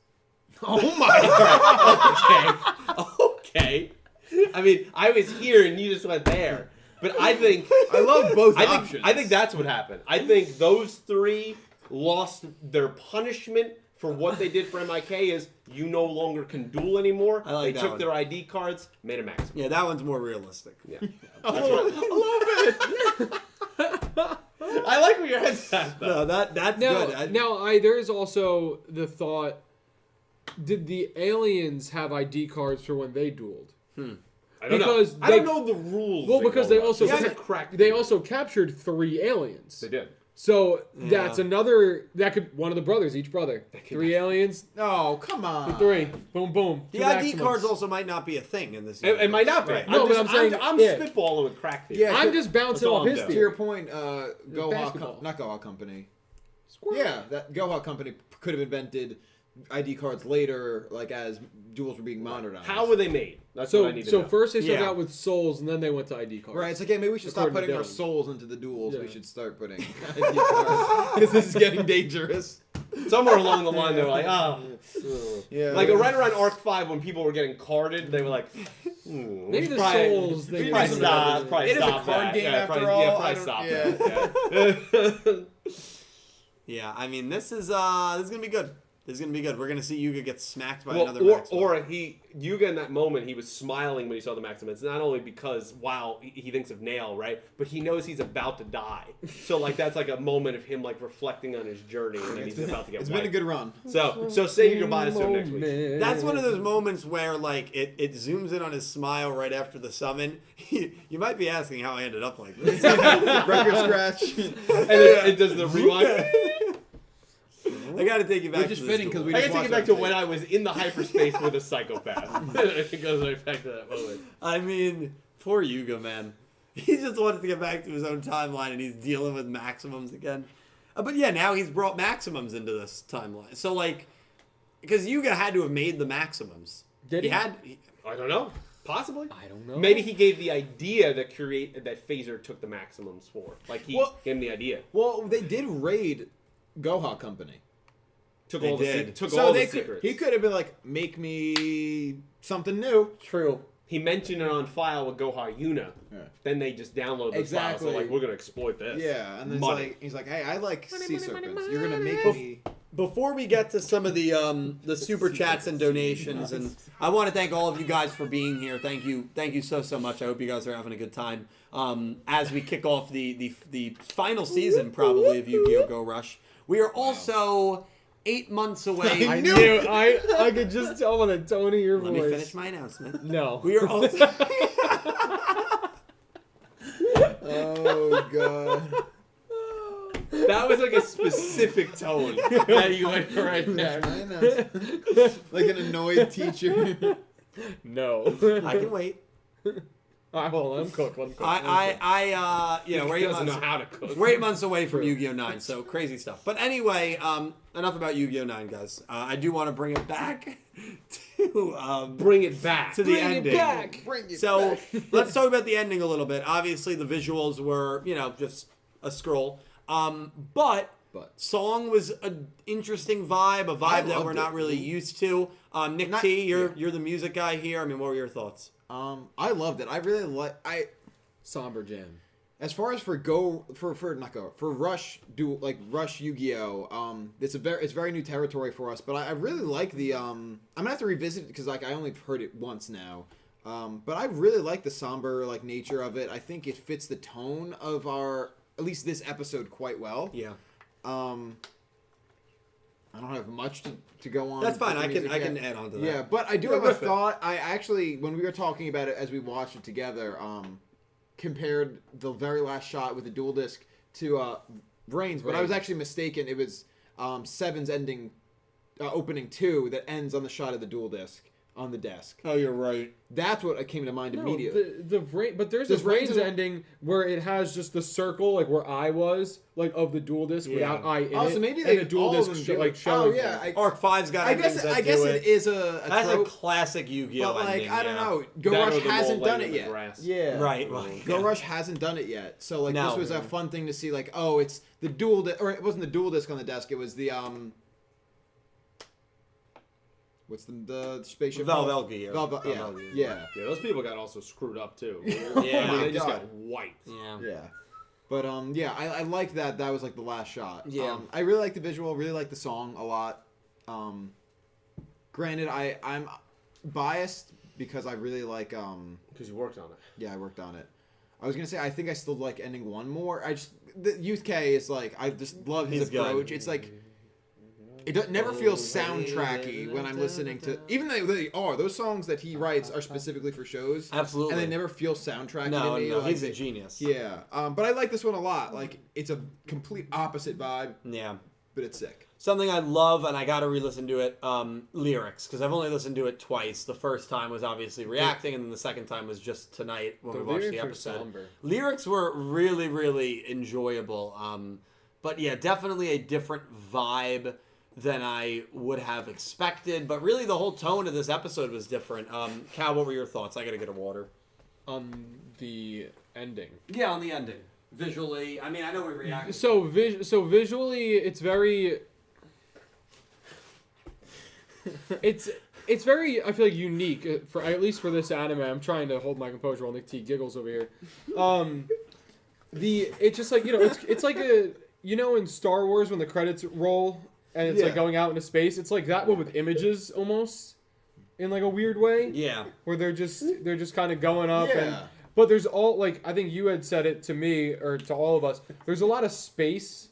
Oh my god. Okay. I mean, I was here and you just went there. But I think... I love both options. I think that's what happened. I think those 3 lost their punishment for what they did for MIK is you no longer can duel anymore. I like they that took one. their ID cards, made a maximum. Yeah, that one's more realistic. Yeah. I love it. I like where your head's at, though. No, that's Now, good. there is also the thought: did the aliens have ID cards for when they dueled? I don't because know. I don't know the rules. Well, because they also This is a crack. they also captured 3 aliens. They did. So Yeah. that's another. That could one of the brothers, each brother. 3 aliens, Oh, come on. 3. Boom, boom. The 2 ID maximums. cards also might not be a thing in this. It might not be. Right. No, but I'm saying- I'm yeah. spitballing with crack theory. Yeah. I'm just bouncing That's all off I'm his doing. To theory. your point, Go basketball. Hawk, not Go Hawk Company. Squirrel. Yeah, that Go Hawk Company could have invented ID cards later, like as duels were being modernized. How were they made? That's what I So need to know. first they started Yeah. out with souls, and then they went to ID cards. Right, it's like, hey, maybe we should stop According to putting our Dylan. souls into the duels. Yeah. We should start putting ID cards. Because this is getting dangerous. Somewhere along the line, they were like, oh. Yeah. Like right around Arc 5 when people were getting carded, they were like, Maybe the souls. We They probably stop. Probably It is a stop card that. game yeah, after probably, all. Yeah, I probably don't- stop yeah. that. Yeah. Yeah, I mean, this is gonna be good. This is gonna be good. We're gonna see Yuga get smacked by another Well, Maximum. or Yuga in that moment, he was smiling when he saw the Maximum. It's not only because, wow, he thinks of Nail, right? But he knows he's about to die. So, like, that's like a moment of him, like, reflecting on his journey, and then he's about to get It's wiped. been a good run. So say your goodbyes to him next week. That's one of those moments where, like, it zooms in on his smile right after the summon. You might be asking how I ended up like this. Record scratch. And it does the rewind. I gotta take you back. Which is to fitting this because we duel. I just can take it watched back to that when thing. I was in the hyperspace with a psychopath. It goes right back to that moment. I mean, poor Yuga, man. He just wants to get back to his own timeline, and he's dealing with Maximums again. But yeah, now he's brought Maximums into this timeline. So, like, because Yuga had to have made the Maximums. Did he? I don't know. Possibly. I don't know. Maybe he gave the idea that Phaser took the maximums for. Like he gave him the idea. Well, they did raid Goha Company. Took They all did. the secrets. He could have been like, make me something new. True. He mentioned it on file with Goha Yuna. Yeah. Then they just download the files. So like, we're gonna exploit this. Yeah, and then he's like, hey, I like sea serpents. You're gonna make money. me. Before we get to some of the super chats and donations, and I want to thank all of you guys for being here. Thank you so much. I hope you guys are having a good time as we kick off the final season probably of Yu-Gi-Oh! Go Rush. We are also 8 months away. I knew. I could just tell by the tone of your Let voice. me finish my announcement. No. We are also. Oh god. That was like a specific tone that you went for right there. Like an annoyed teacher. No. I can wait. Well, let him cook. We're 8 Doesn't know months. how to cook. We're 8 months away from Yu-Gi-Oh! 9, so crazy stuff. But anyway, enough about Yu-Gi-Oh! 9, guys. I do want to bring it back to Bring it back. to the ending. Bring it So back. let's talk about the ending a little bit. Obviously, the visuals were, just a scroll. But song was an interesting vibe, a vibe that we're not really used to. Nick T, you're the music guy here. I mean, what were your thoughts? I loved it. I really Somber Jam. as far as for Rush Rush Yu-Gi-Oh! It's very new territory for us, but I really like the I'm gonna have to revisit it because I only heard it once now. But I really like the somber nature of it. I think it fits the tone of at least this episode quite well. Yeah. I don't have much to go on. That's fine. with the I music can yet. add on to that. Yeah, but I do have a thought. I actually, when we were talking about it as we watched it together, compared the very last shot with the dual disc to Brains, but I was actually mistaken. It was Seven's opening 2 that ends on the shot of the dual disc on the desk. Oh, you're right. That's what came to mind immediately. But there's a Brains ending where it has just the circle, like where I was, of the dual disc without I in it. So maybe and the dual disc showing. Oh yeah, Arc 5's got I guess endings that it do it. is a That's trope, a classic Yu-Gi-Oh! but ending. I don't yeah. know. Go That Rush or the hasn't mole done laying it in the yet. grass. Yeah, Right. Go yeah. Rush hasn't done it yet, so No. this was a fun thing to see. It's the dual, or it wasn't the dual disc on the desk. It was the what's the spaceship? Velvelgi. Yeah. Yeah, those people got also screwed up too. Yeah. I mean, they just God. got wiped. Yeah. But I like that. That was the last shot. Yeah. I really like the visual. Really like the song a lot. Granted, I'm biased because I really like Because you worked on it. Yeah, I worked on it. I was gonna say I think I still like ending one more. The Youth K is I just love his He's good. approach. It's it never feels soundtracky when I'm listening to, even though they are those songs that he writes are specifically for shows. Absolutely. And they never feel soundtracky No, to me. no, he's a genius. Yeah, but I like this one a lot. It's a complete opposite vibe, Yeah. but it's sick. Something I love, and I got to re-listen to it, lyrics, because I've only listened to it twice. The first time was obviously reacting, and then the second time was just tonight when we watched the episode. Lyrics were really, really enjoyable. But yeah, definitely a different vibe than I would have expected. But really, the whole tone of this episode was different. Cal, what were your thoughts? I got to get a water. On the ending. Yeah, on the ending. Visually, I mean, I know we reacted. So visually, it's very. It's very, I feel unique for at least for this anime. I'm trying to hold my composure while Nick T giggles over here. It's just it's like a in Star Wars when the credits roll and it's going out into space. It's like that, but with images almost in a weird way. Yeah. Where they're just kind of going up and. Yeah. But there's I think you had said it to me or to all of us. There's a lot of space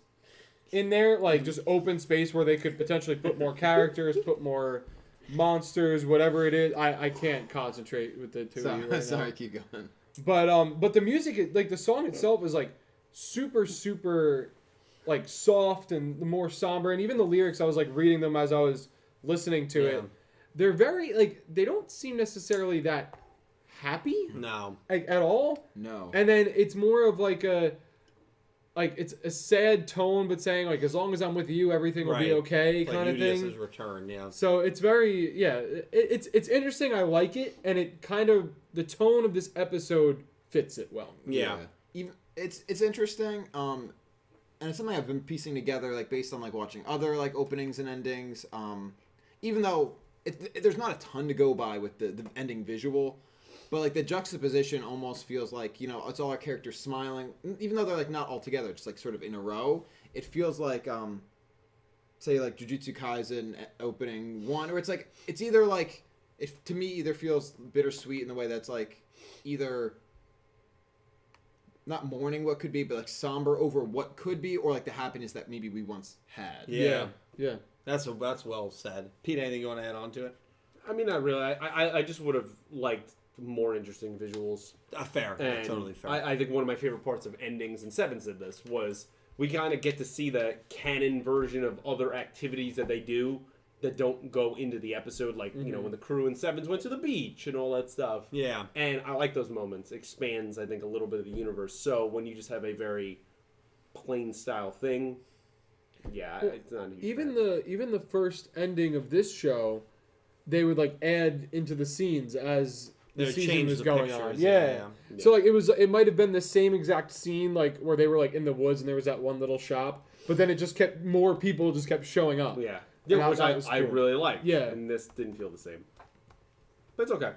in there, just open space where they could potentially put more characters, put more monsters, whatever it is. I can't concentrate with the two of you right Sorry, now. keep going. But the music, the song itself is super soft and more somber, and even the lyrics I was reading them as I was listening to it. They're very they don't seem necessarily that happy. No. At all. No. And then it's more of like it's a sad tone, but saying like as long as I'm with you, everything will be okay, like kind of thing. Yugioh's return, yeah. So it's very it's interesting. I like it, and it kind of the tone of this episode fits it well. Yeah. Even it's interesting. And it's something I've been piecing together, like based on like watching other like openings and endings. Even though there's not a ton to go by with the ending visual, but like the juxtaposition almost feels like, you know, it's all our characters smiling, even though they're like not all together, just like sort of in a row. It feels like say like Jujutsu Kaisen opening 1, or it's like it's either like it to me either feels bittersweet in the way that's like either not mourning what could be, but like somber over what could be, or like the happiness that maybe we once had. Yeah. That's well said. Pete, anything you want to add on to it? I mean, not really. I just would have liked more interesting visuals. Fair. And Totally fair. I think one of my favorite parts of endings and Sevens in this was we kind of get to see the canon version of other activities that they do that don't go into the episode, like, you know, when the crew in Sevens went to the beach and all that stuff. Yeah. And I like those moments. It expands, I think, a little bit of the universe. So when you just have a very plain style thing, yeah, it's not a huge fan. Even the first ending of this show, they would like add into the scenes as the season was going on. Yeah. So like it might have been the same exact scene, like where they were like in the woods and there was that one little shop, but then it just kept more people just kept showing up. Yeah. And Which was I cool. really liked. Yeah. And this didn't feel the same. But it's okay.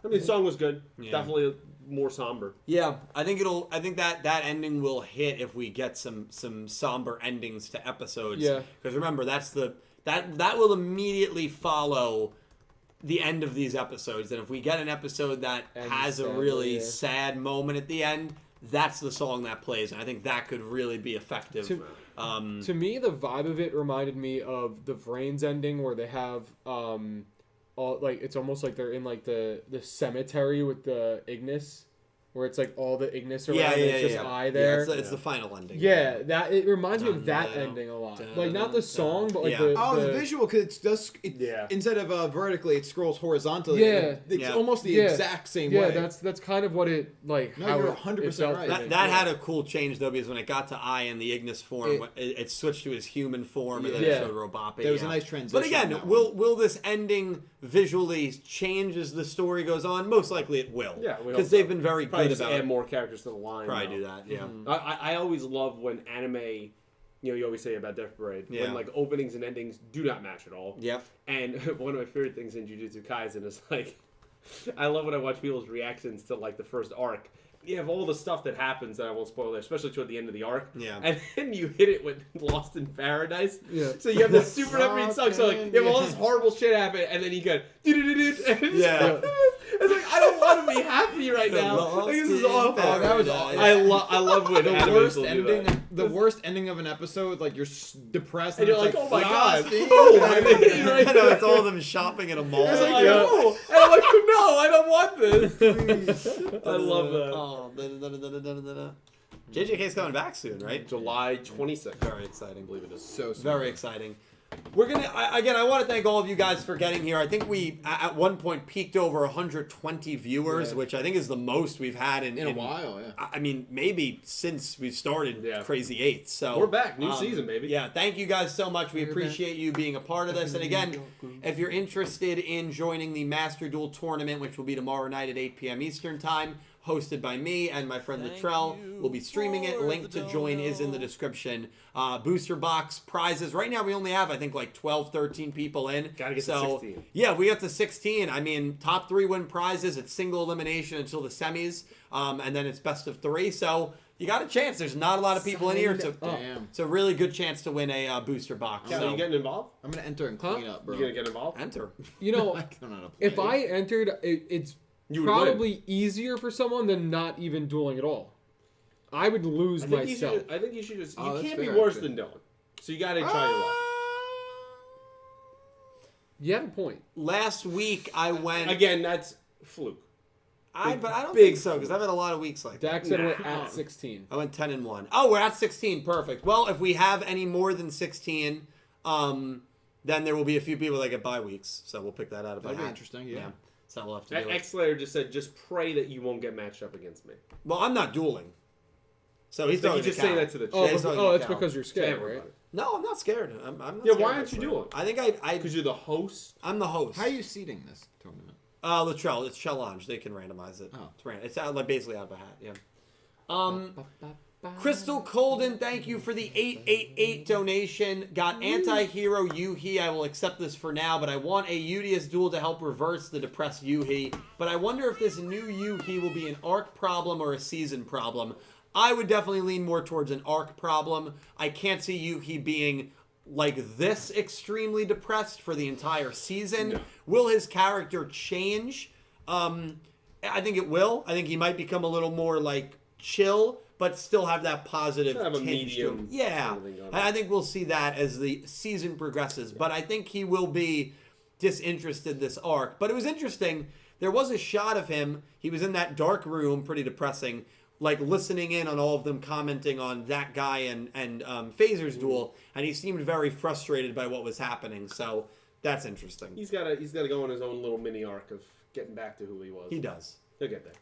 I mean, the song was good. Yeah. Definitely more somber. Yeah, I think that ending will hit if we get some somber endings to episodes. Yeah. Because remember, that will immediately follow the end of these episodes. And if we get an episode that has a really sad moment at the end, that's the song that plays, and I think that could really be effective. To me, the vibe of it reminded me of the Vrains ending, where they have all like it's almost like they're in like the cemetery with the Ignis, where it's like all the Ignis around. And it's just I there. Yeah, it's the final ending. Yeah, that it reminds me of that ending a lot. Like not the song, but like the visual, because instead of vertically, it scrolls horizontally. Yeah, it's almost the exact same way. Yeah, that's kind of what it like. No, how you're it 100% right. That had a cool change though, because when it got to I in the Ignis form, it switched to his human form, and then it showed Robope. There was a nice transition. But again, will this ending visually change as the story goes on? Most likely it will. Yeah, because they've been very Probably good just about add more characters to the line. Probably do that. Yeah. I always love when anime, you know, you always say about Death Parade, when like openings and endings do not match at all. Yep. And one of my favorite things in Jujutsu Kaisen is like, I love when I watch people's reactions to like the first arc. You have all the stuff that happens that I won't spoil there, especially toward the end of the arc. Yeah. And then you hit it with Lost in Paradise. Yeah. So you have this super upbeat song, so like you have all this horrible shit happen, and then you go, it's like, I don't want to be happy right now. Like, this is awful. Oh, that was awful. I love when the worst ending. The worst ending of an episode, like you're depressed, and you're like, oh my god, I know, it's all of them shopping at a mall. It's like, oh, and I'm like, no, I don't want this. I love that. Oh, JJK's coming back soon, right? July 26th. Very exciting. I believe it is. So very exciting. We're gonna I want to thank all of you guys for getting here. I think we at one point peaked over 120 viewers, which I think is the most we've had in a while. Yeah. I mean, maybe since we started Crazy 8's. So we're back, new season, baby. Yeah, thank you guys so much. We appreciate you being a part of this. And again, if you're interested in joining the Master Duel tournament, which will be tomorrow night at 8 p.m. Eastern Time, hosted by me and my friend Latrell. We'll be streaming it. Link to join is in the description. Booster box prizes. Right now we only have, I think, like 12, 13 people in. Gotta get to 16. Yeah, we got to 16. I mean, top 3 win prizes. It's single elimination until the semis. And then it's best of 3. So you got a chance. There's not a lot of people in here. It's a really good chance to win a booster box. Are you getting involved? I'm going to enter and clean up, bro. You going to get involved? Enter. You know, if I entered, it's probably easier for someone than not even dueling at all. I would lose myself. I think you should just. Oh, you can't fair, be worse actually. than Dylan. So you got to try your luck. You have a point. Last week I went Again, that's fluke. but I don't think so, because I've had a lot of weeks like that. Dak said we're at 16. I went 10-1. Oh, we're at 16. Perfect. Well, if we have any more than 16, then there will be a few people that get bye weeks. So we'll pick that out of That'd be interesting, yeah. So we'll have to do it. X-Slayer just said, just pray that you won't get matched up against me. Well, I'm not dueling. So he's Like, throwing you just the say cow. that to the Oh, chat. he's throwing the it's cow. because you're To scared, everybody. right? No, I'm not scared. I'm not Yeah, scared why of aren't you swearing. doing it? I think I Because you're the host. I'm the host. How are you seeding this tournament? Latrell, it's challenge. They can randomize it. Oh. It's out, like basically out of a hat. Yeah. Crystal Colden, thank you for the 888 donation. Got anti-hero Yuhi. I will accept this for now, but I want a Udius duel to help reverse the depressed Yuhi. But I wonder if this new Yuhi will be an arc problem or a season problem. I would definitely lean more towards an arc problem. I can't see Yuhi being like this extremely depressed for the entire season. No. Will his character change? I think it will. I think he might become a little more like chill, but still have that positive Should have a tinge to medium him. Yeah, kind of thing going on. I think we'll see that as the season progresses. But I think he will be disinterested this arc. But it was interesting. There was a shot of him. He was in that dark room, pretty depressing, like listening in on all of them commenting on that guy and Phaser's duel, and he seemed very frustrated by what was happening. So that's interesting. He's got to go on his own little mini arc of getting back to who he was. He does. He'll get there.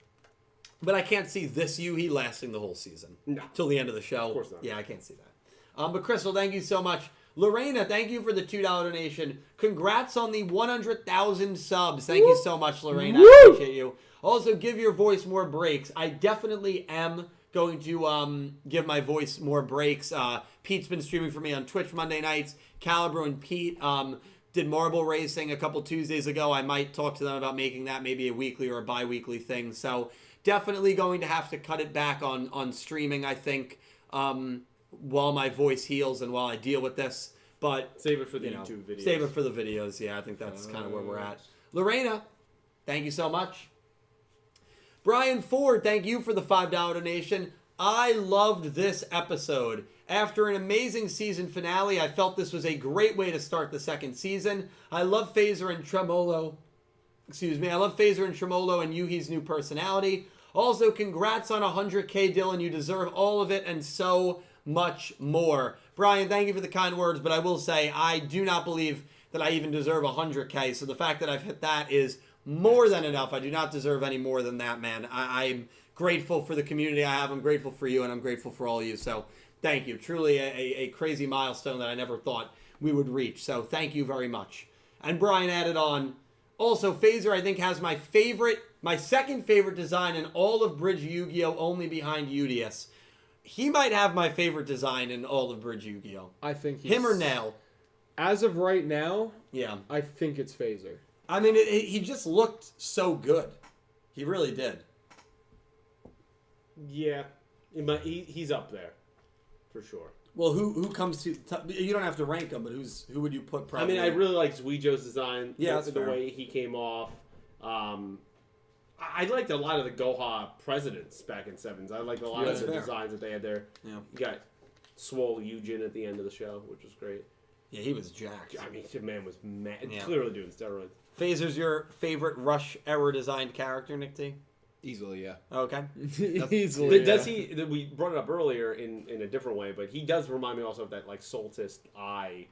But I can't see this Yuhi lasting the whole season. No. Till the end of the show. Of course not. Yeah, I can't see that. But Crystal, thank you so much. Lorena, thank you for the $2 donation. Congrats on the 100,000 subs. Thank you so much, Lorena. I appreciate you. Also, give your voice more breaks. I definitely am going to give my voice more breaks. Pete's been streaming for me on Twitch Monday nights. Calibro and Pete did marble racing a couple Tuesdays ago. I might talk to them about making that maybe a weekly or a bi-weekly thing. So definitely going to have to cut it back on streaming, I think, while my voice heals and while I deal with this. But Save it for the you know, YouTube videos. save it for the videos. Yeah, I think that's kind of where we're at. Lorena, thank you so much. Brian Ford, thank you for the $5 donation. I loved this episode. After an amazing season finale, I felt this was a great way to start the second season. I love Phaser and Tremolo. I love Phaser and Tremolo and Yuhi's new personality. Also, congrats on 100K, Dylan. You deserve all of it and so much more. Brian, thank you for the kind words, but I will say I do not believe that I even deserve 100K. So the fact that I've hit that is more than enough. I do not deserve any more than that, man. I'm grateful for the community I have. I'm grateful for you, and I'm grateful for all of you. So thank you. Truly a crazy milestone that I never thought we would reach. So thank you very much. And Brian added on, also, Phaser, I think, has my second favorite design in all of Bridge Yu-Gi-Oh! Only behind Udius. He might have my favorite design in all of Bridge Yu-Gi-Oh! I think Him or Nail? As of right now, Yeah. I think it's Phaser. I mean, he just looked so good. He really did. Yeah. He's up there. For sure. Well, who comes to... You don't have to rank him, but who would you put probably? I mean, I really liked Yugioh's design. Yeah, that's the fair. way he came off. I liked a lot of the Goha presidents back in Sevens. I liked a lot Yeah, of the that's fair. designs that they had there. Yeah. You got Swole Yujin at the end of the show, which was great. Yeah, he was jacked. I mean, the man was mad. Yeah. Clearly doing steroids. Phaser's your favorite Rush era designed character, Nick T? Easily, yeah. Okay. Easily. Does he? We brought it up earlier in a different way, but he does remind me also of that like Solstice eye.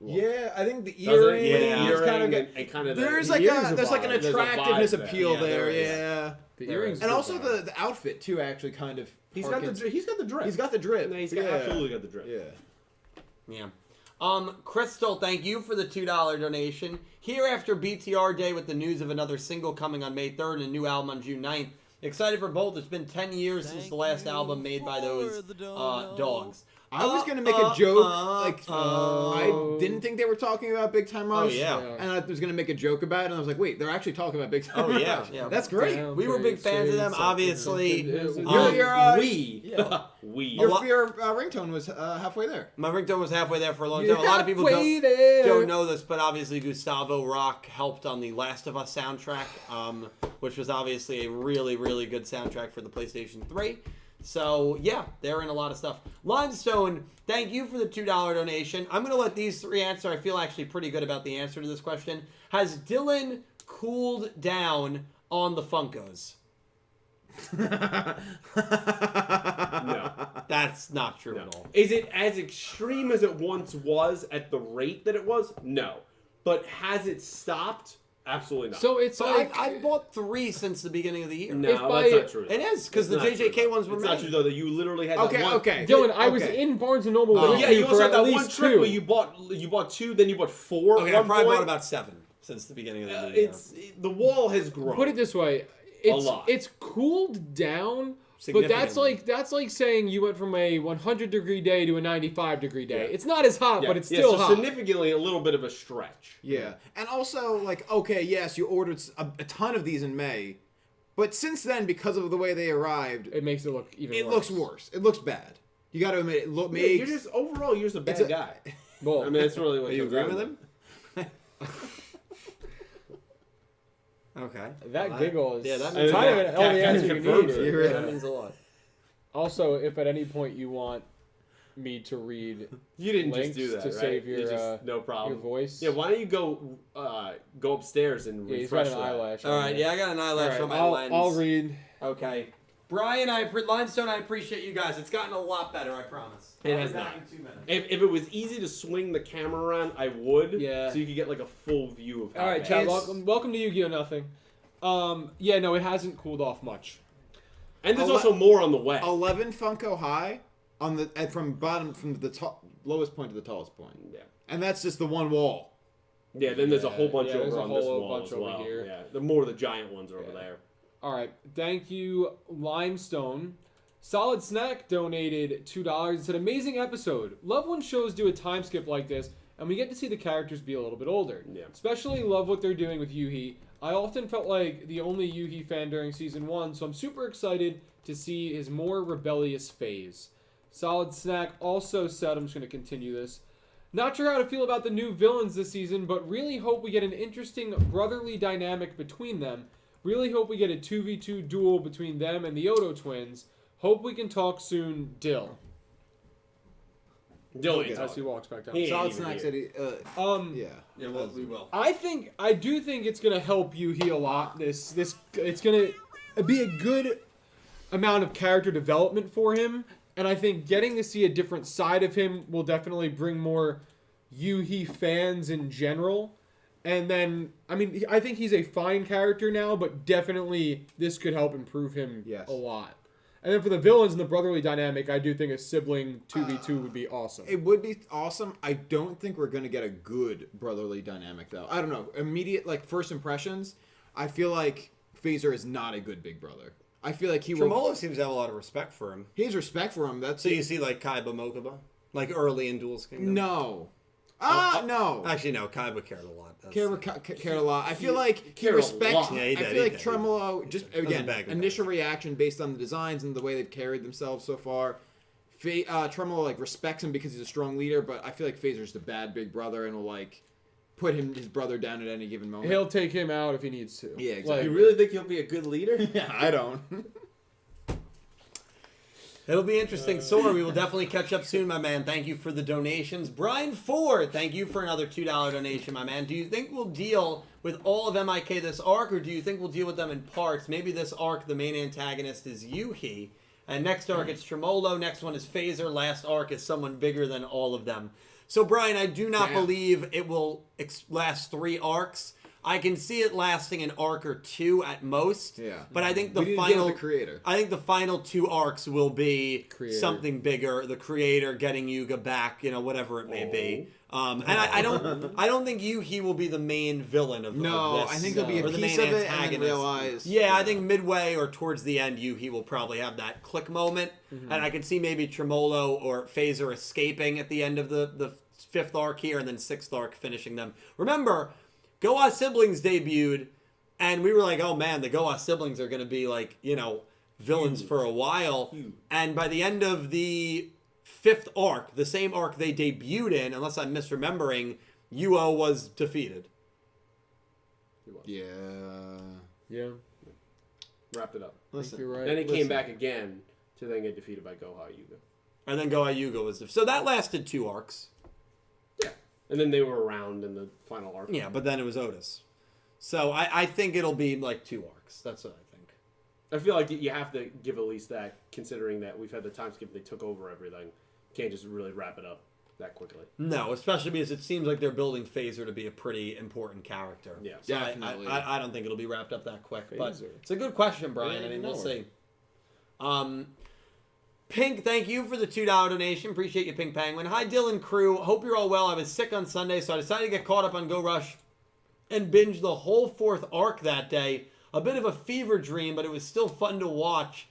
Look. Yeah, I think the Doesn't earring, it? Yeah. is kind of and kind of there's the like earrings there's like an vibe. There's a attractiveness vibe there. appeal Yeah, there, there is. yeah. The There earrings. is. And are also vibe. the outfit too actually kind of he's got the drip. He's got the drip. No, he's yeah. absolutely got the drip. Yeah. Yeah. Crystal, thank you for the $2 donation. Here after BTR Day with the news of another single coming on May 3rd and a new album on June 9th. Excited for both. It's been 10 years since the last album made by those dogs. I was gonna make a joke, I didn't think they were talking about Big Time Rush. Oh, yeah. And I was gonna make a joke about it, and I was like, wait, they're actually talking about Big Time Oh, Rush. yeah, yeah. That's great. Damn. We were big fans of them, obviously. Your We. ringtone was halfway there. My ringtone was halfway there for a long time. A lot of people don't know this, but obviously Gustavo Rock helped on the Last of Us soundtrack, which was obviously a really, really good soundtrack for the PlayStation 3. So, yeah, they're in a lot of stuff. Limestone, thank you for the $2 donation. I'm going to let these three answer. I feel actually pretty good about the answer to this question. Has Dylan cooled down on the Funkos? No. That's not true No. at all. Is it as extreme as it once was at the rate that it was? No. But has it stopped? Absolutely not. So it's But like I've bought 3 since the beginning of the year. no, if that's by- not true. It is, because It's the not true, JJK though. ones were It's made. not true though that you literally had Okay, that one. okay. Dylan, I was Okay. in Barnes and Noble. Oh. looking Yeah, you for also at had that one least trick 2. where you bought 2, then you bought 4. Okay, at I've probably one bought point. about 7 since the beginning of the year. It's the wall has grown. Put it this way, lot. it's cooled down, but that's Significantly. like saying you went from a 100-degree day to a 95-degree day. It's not as hot, Yeah. but it's Yeah, still so hot. significantly a little bit of a stretch. Yeah, and also like okay, yes, you ordered a ton of these in May, but since then, because of the way they arrived, It makes it look even it worse. looks worse. It looks bad. You got to admit, it Yeah, makes. you're just overall you're just a bad It's a- guy. Well, I mean, that's really what Are you comes agree down with to. him? Okay. that giggle is Yeah, that kind means of a an lot. only Cat answer you confirms need. it. You're That right. means a lot. Also, if at any point you want me to read You didn't links just do that, to right? save You your just, no problem. your voice, Yeah, why don't you go upstairs and yeah, he's refresh got an that? eyelash. All on right, there. yeah, I got an eyelash All on right, my lens. I'll read. Okay. Brian, Limestone, I appreciate you guys. It's gotten a lot better, I promise. It I'll has be back not. in 2 minutes. If it was easy to swing the camera around, I would. Yeah. So you could get like a full view of how All right, bad Chad. it is. Welcome to Yu-Gi-Oh! Nothing. Yeah, no, it hasn't cooled off much. And there's Ele- also more on the way. 11 Funko high on the from the lowest point to the tallest point, Yeah. and that's just the one wall. Yeah, then there's a whole bunch Yeah, there's over a on this whole wall bunch as over well. here. Yeah, the more of the giant ones are over Yeah. there. All right, thank you, Limestone. Solid Snack donated $2 and said, "Amazing episode. Love when shows do a time skip like this, and we get to see the characters be a little bit older. Yeah. Especially love what they're doing with Yuhi. I often felt like the only Yuhi fan during season 1, so I'm super excited to see his more rebellious phase." Solid Snack also said, I'm just going to continue this. "Not sure how to feel about the new villains this season, but really hope we get an interesting brotherly dynamic between them. Really hope we get a 2v2 duel between them and the Odo twins. Hope we can talk soon, Dill." Dylan, As he walks back down. He ain't Solid even Snack here. said he. Yeah. Yeah, well, we will. I do think it's gonna help Yuhi a lot. It's gonna be a good amount of character development for him, and I think getting to see a different side of him will definitely bring more Yuhi fans in general. And then, I mean, I think he's a fine character now, but definitely this could help improve him Yes. a lot. And then for the villains and the brotherly dynamic, I do think a sibling 2v2 would be awesome. It would be awesome. I don't think we're gonna get a good brotherly dynamic though. I don't know. Immediate first impressions, I feel like Phaser is not a good big brother. I feel like he will. Tremolo seems to have a lot of respect for him. He has respect for him. That's So you see, like, Kaiba Mokuba? Like, early in Duel's Kingdom? no. No. Actually, no. Kaiba cared a lot. Cared a lot. I feel like he cared a respects. lot. Yeah, he I did, feel he like did. Tremolo just again bad guy. initial reaction based on the designs and the way they've carried themselves so far. Tremolo respects him because he's a strong leader, but I feel like Phaser's the bad big brother and will put his brother down at any given moment. He'll take him out if he needs to. Yeah, exactly. You really think he'll be a good leader? Yeah, I don't. It'll be interesting. Sora, we will definitely catch up soon, my man. Thank you for the donations. Brian Ford, thank you for another $2 donation, my man. Do you think we'll deal with all of MIK this arc, or do you think we'll deal with them in parts? Maybe this arc, the main antagonist is Yuhi, and next arc it's Tremolo, next one is Phaser, last arc is someone bigger than all of them. So, Brian, I do not Damn. believe it will last 3 arcs. I can see it lasting an arc or 2 at most. Yeah. But I think We the need to deal final with the creator. I think the final 2 arcs will be Creator. something bigger. The creator getting Yuga back, whatever it may be. And I don't think Yuhi will be the main villain of No, of this, I think there'll be a or the piece main of it and then antagonist. realize. Yeah, I think midway or towards the end, Yuhi will probably have that click moment, and I can see maybe Tremolo or Phaser escaping at the end of the 5th arc here, and then 6th arc finishing them. Remember, Goa siblings debuted, and we were like, oh man, the Goa siblings are going to be villains for a while. And by the end of the 5th arc, the same arc they debuted in, unless I'm misremembering, Yugioh was defeated. Yeah. Yeah, Wrapped it up. I think you're right. Then he came back again to then get defeated by Goha Yuga. And then Goa Yuga was defeated. So that lasted 2 arcs. Yeah. And then they were around in the final arc. Yeah, but then it was Otis. So I think it'll be 2 arcs. That's what I think. I feel like you have to give at least that, considering that we've had the time skip, they took over everything. Can't just really wrap it up. that quickly. No, especially because it seems like they're building Phaser to be a pretty important character. Yeah, so definitely. I don't think it'll be wrapped up that quick. But Phaser. it's a good question, Brian. Yeah, I mean, no we'll see. Pink, thank you for the $2 donation. Appreciate you, Pink Penguin. Hi, Dylan crew. Hope you're all well. I was sick on Sunday, so I decided to get caught up on Go Rush and binge the whole 4th arc that day. A bit of a fever dream, but it was still fun to watch.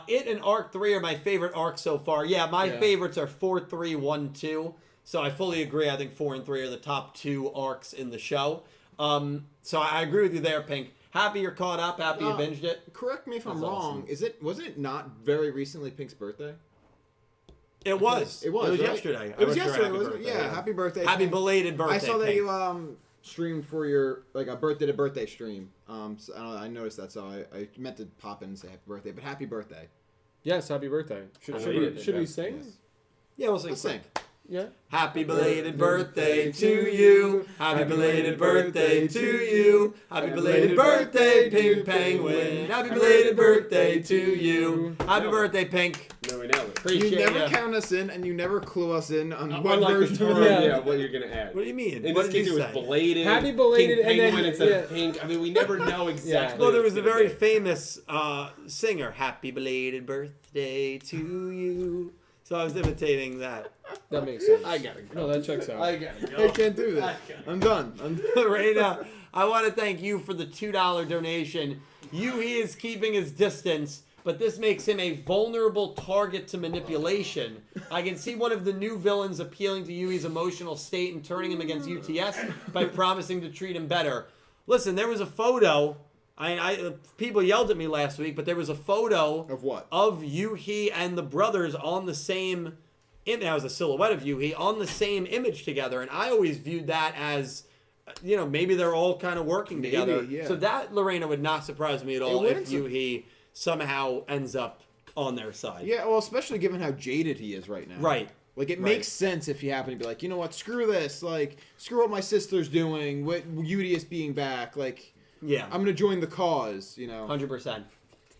It and Arc 3 are my favorite arcs so far. Yeah, my favorites are 4, 3, 1, 2. So I fully agree. I think 4 and 3 are the top 2 arcs in the show. So I agree with you there, Pink. Happy you're caught up. Happy you binged it. Correct me if I'm That's wrong. awesome. Was it not very recently Pink's birthday? It was. It was right? yesterday. I It was wish her yesterday, happy wasn't it? birthday, Yeah, happy birthday. Happy Pink. belated birthday. I saw that Pink. you streamed for your a birthday to birthday stream. So I noticed that, so I meant to pop in and say happy birthday. But happy birthday. Yes, happy birthday. Should we sing? Yes. Yeah, we'll sing. Let's sing. Yeah. Happy belated birthday to you. Happy belated birthday to you. Happy belated birthday, Pink Penguin. Happy belated birthday to you. Happy birthday, Pink. No, we nailed it. Appreciate You never ya. count us in, and you never clue us in on what Unlike the version. term, Yeah. what you're gonna add. What do you mean? In What this did case, it you was say? belated. Happy belated, Pink and then- penguin instead of yeah. pink. I mean, we never know exactly. Well, there what was it's a gonna very be. famous singer. Happy belated birthday to you. So I was imitating that. That makes sense. I gotta go. No, that checks out. I can't do that. I'm done. Right now, I want to thank you for the $2 donation. Yuhi is keeping his distance, but this makes him a vulnerable target to manipulation. I can see one of the new villains appealing to Yuhi's emotional state and turning him against UTS by promising to treat him better. Listen, there was a photo. People yelled at me last week, but there was a photo Of what? of Yuhi and the brothers on the same. That was a silhouette of Yuhi on the same image together, and I always viewed that as, maybe they're all kind of working together. yeah. So that, Lorena, would not surprise me at all wouldn't if Yuhi somehow ends up on their side. Yeah, well, especially given how jaded he is right now. Right. Like, it Right. makes sense if you happen to be like, you know what, screw this. Like, screw what my sister's doing, what Udius being back. Like, Yeah. I'm going to join the cause, 100%.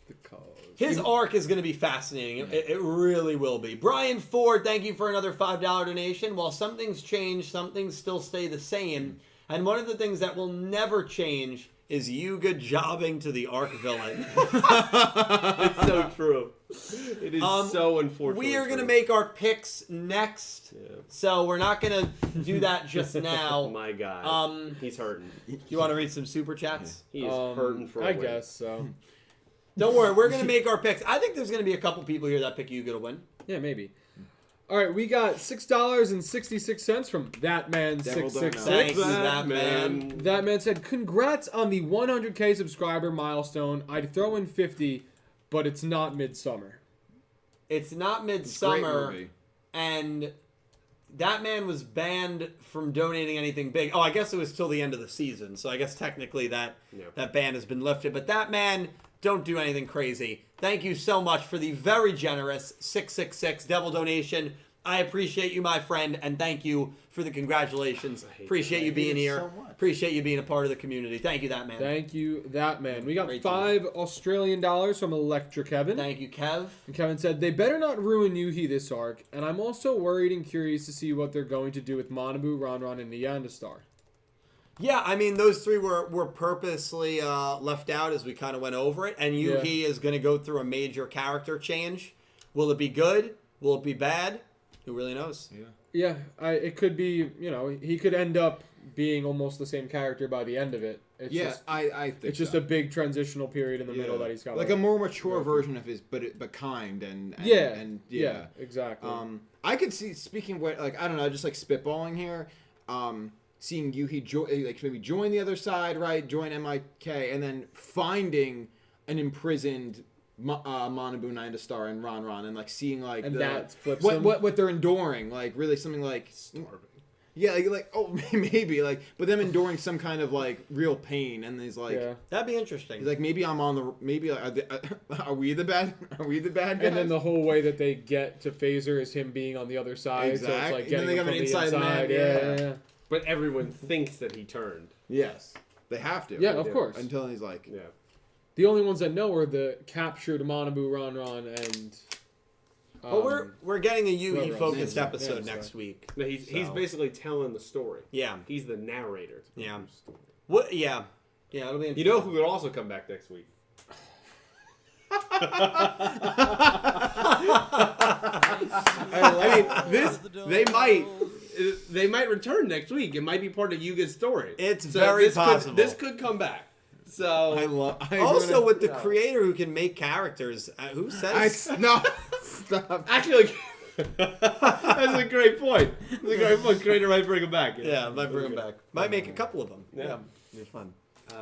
The cause. His arc is going to be fascinating. It really will be. Brian Ford, thank you for another $5 donation. While some things change, some things still stay the same. And one of the things that will never change is Yuga jobbing to the arc villain. It's so true. It is so unfortunate. We are going to make our picks next. Yeah. So we're not going to do that just Oh now. my God. He's hurting. You want to read some super chats? He is hurting for a I win. guess so. Don't worry, we're going to make our picks. I think there's going to be a couple people here that pick Yuga to win. Yeah, maybe. All right, we got $6.66 from That Man Devil don't know. 666. Thanks, that man. That man said, "Congrats on the 100K subscriber milestone. I'd throw in 50, but it's not Midsummer." It's not Great Midsummer, movie. and that man was banned from donating anything big. Oh, I guess it was till the end of the season, so I guess technically that ban has been lifted. But that man, don't do anything crazy. Thank you so much for the very generous 666 Devil donation. I appreciate you, my friend, and thank you for the congratulations. Appreciate you being here. so much. Appreciate you being a part of the community. Thank you, that man. Thank you, That Man. We got Great $5 Australian from Electra Kevin. Thank you, Kev. And Kevin said, "They better not ruin Yuhi this arc, and I'm also worried and curious to see what they're going to do with Manabu, Ron, and Neanderstar." Yeah, I mean, those three were purposely left out as we kind of went over it. And Yuhi is going to go through a major character change. Will it be good? Will it be bad? Who really knows? Yeah, it could be, he could end up being almost the same character by the end of it. It's just, I think it's just a big transitional period in the middle that he's got. like a more mature version of his, but kind and yeah, exactly. I could see, speaking of what, I don't know, just like spitballing here, seeing Yuhi maybe join the other side, right? Join MIK, and then finding an imprisoned Manabu, Neanderstar, and Ron, and seeing and that flips what him. what they're enduring, really something like Starving. yeah, maybe but them enduring some kind of real pain, and he's yeah. That'd be interesting. he's like, maybe I'm on the are we the bad guys? And then the whole way that they get to Phaser is him being on the other side. So it's Exactly. like And getting then they him got from an the inside man, inside. Yeah. But everyone thinks that he turned. yes, they have to. Yeah, of course. Until he's like, Yeah. The only ones that know are the captured Manabu, Ron, and Well, we're getting a whoever Yuhi else. focused Yeah, episode yeah, next week. No, he's basically telling the story. Yeah. He's the narrator. Yeah. What? Yeah. Yeah. It'll be You know who would also come back next week? I mean, they might return next week. It might be part of Yuga's story. It's very possible. This could come back. So Also, with the creator who can make characters, who says? No, stop. actually, that's a great point. That's a great point. Creator might bring him back. Yeah, might bring them back. Might make a couple of them. Yeah, it'd be fun.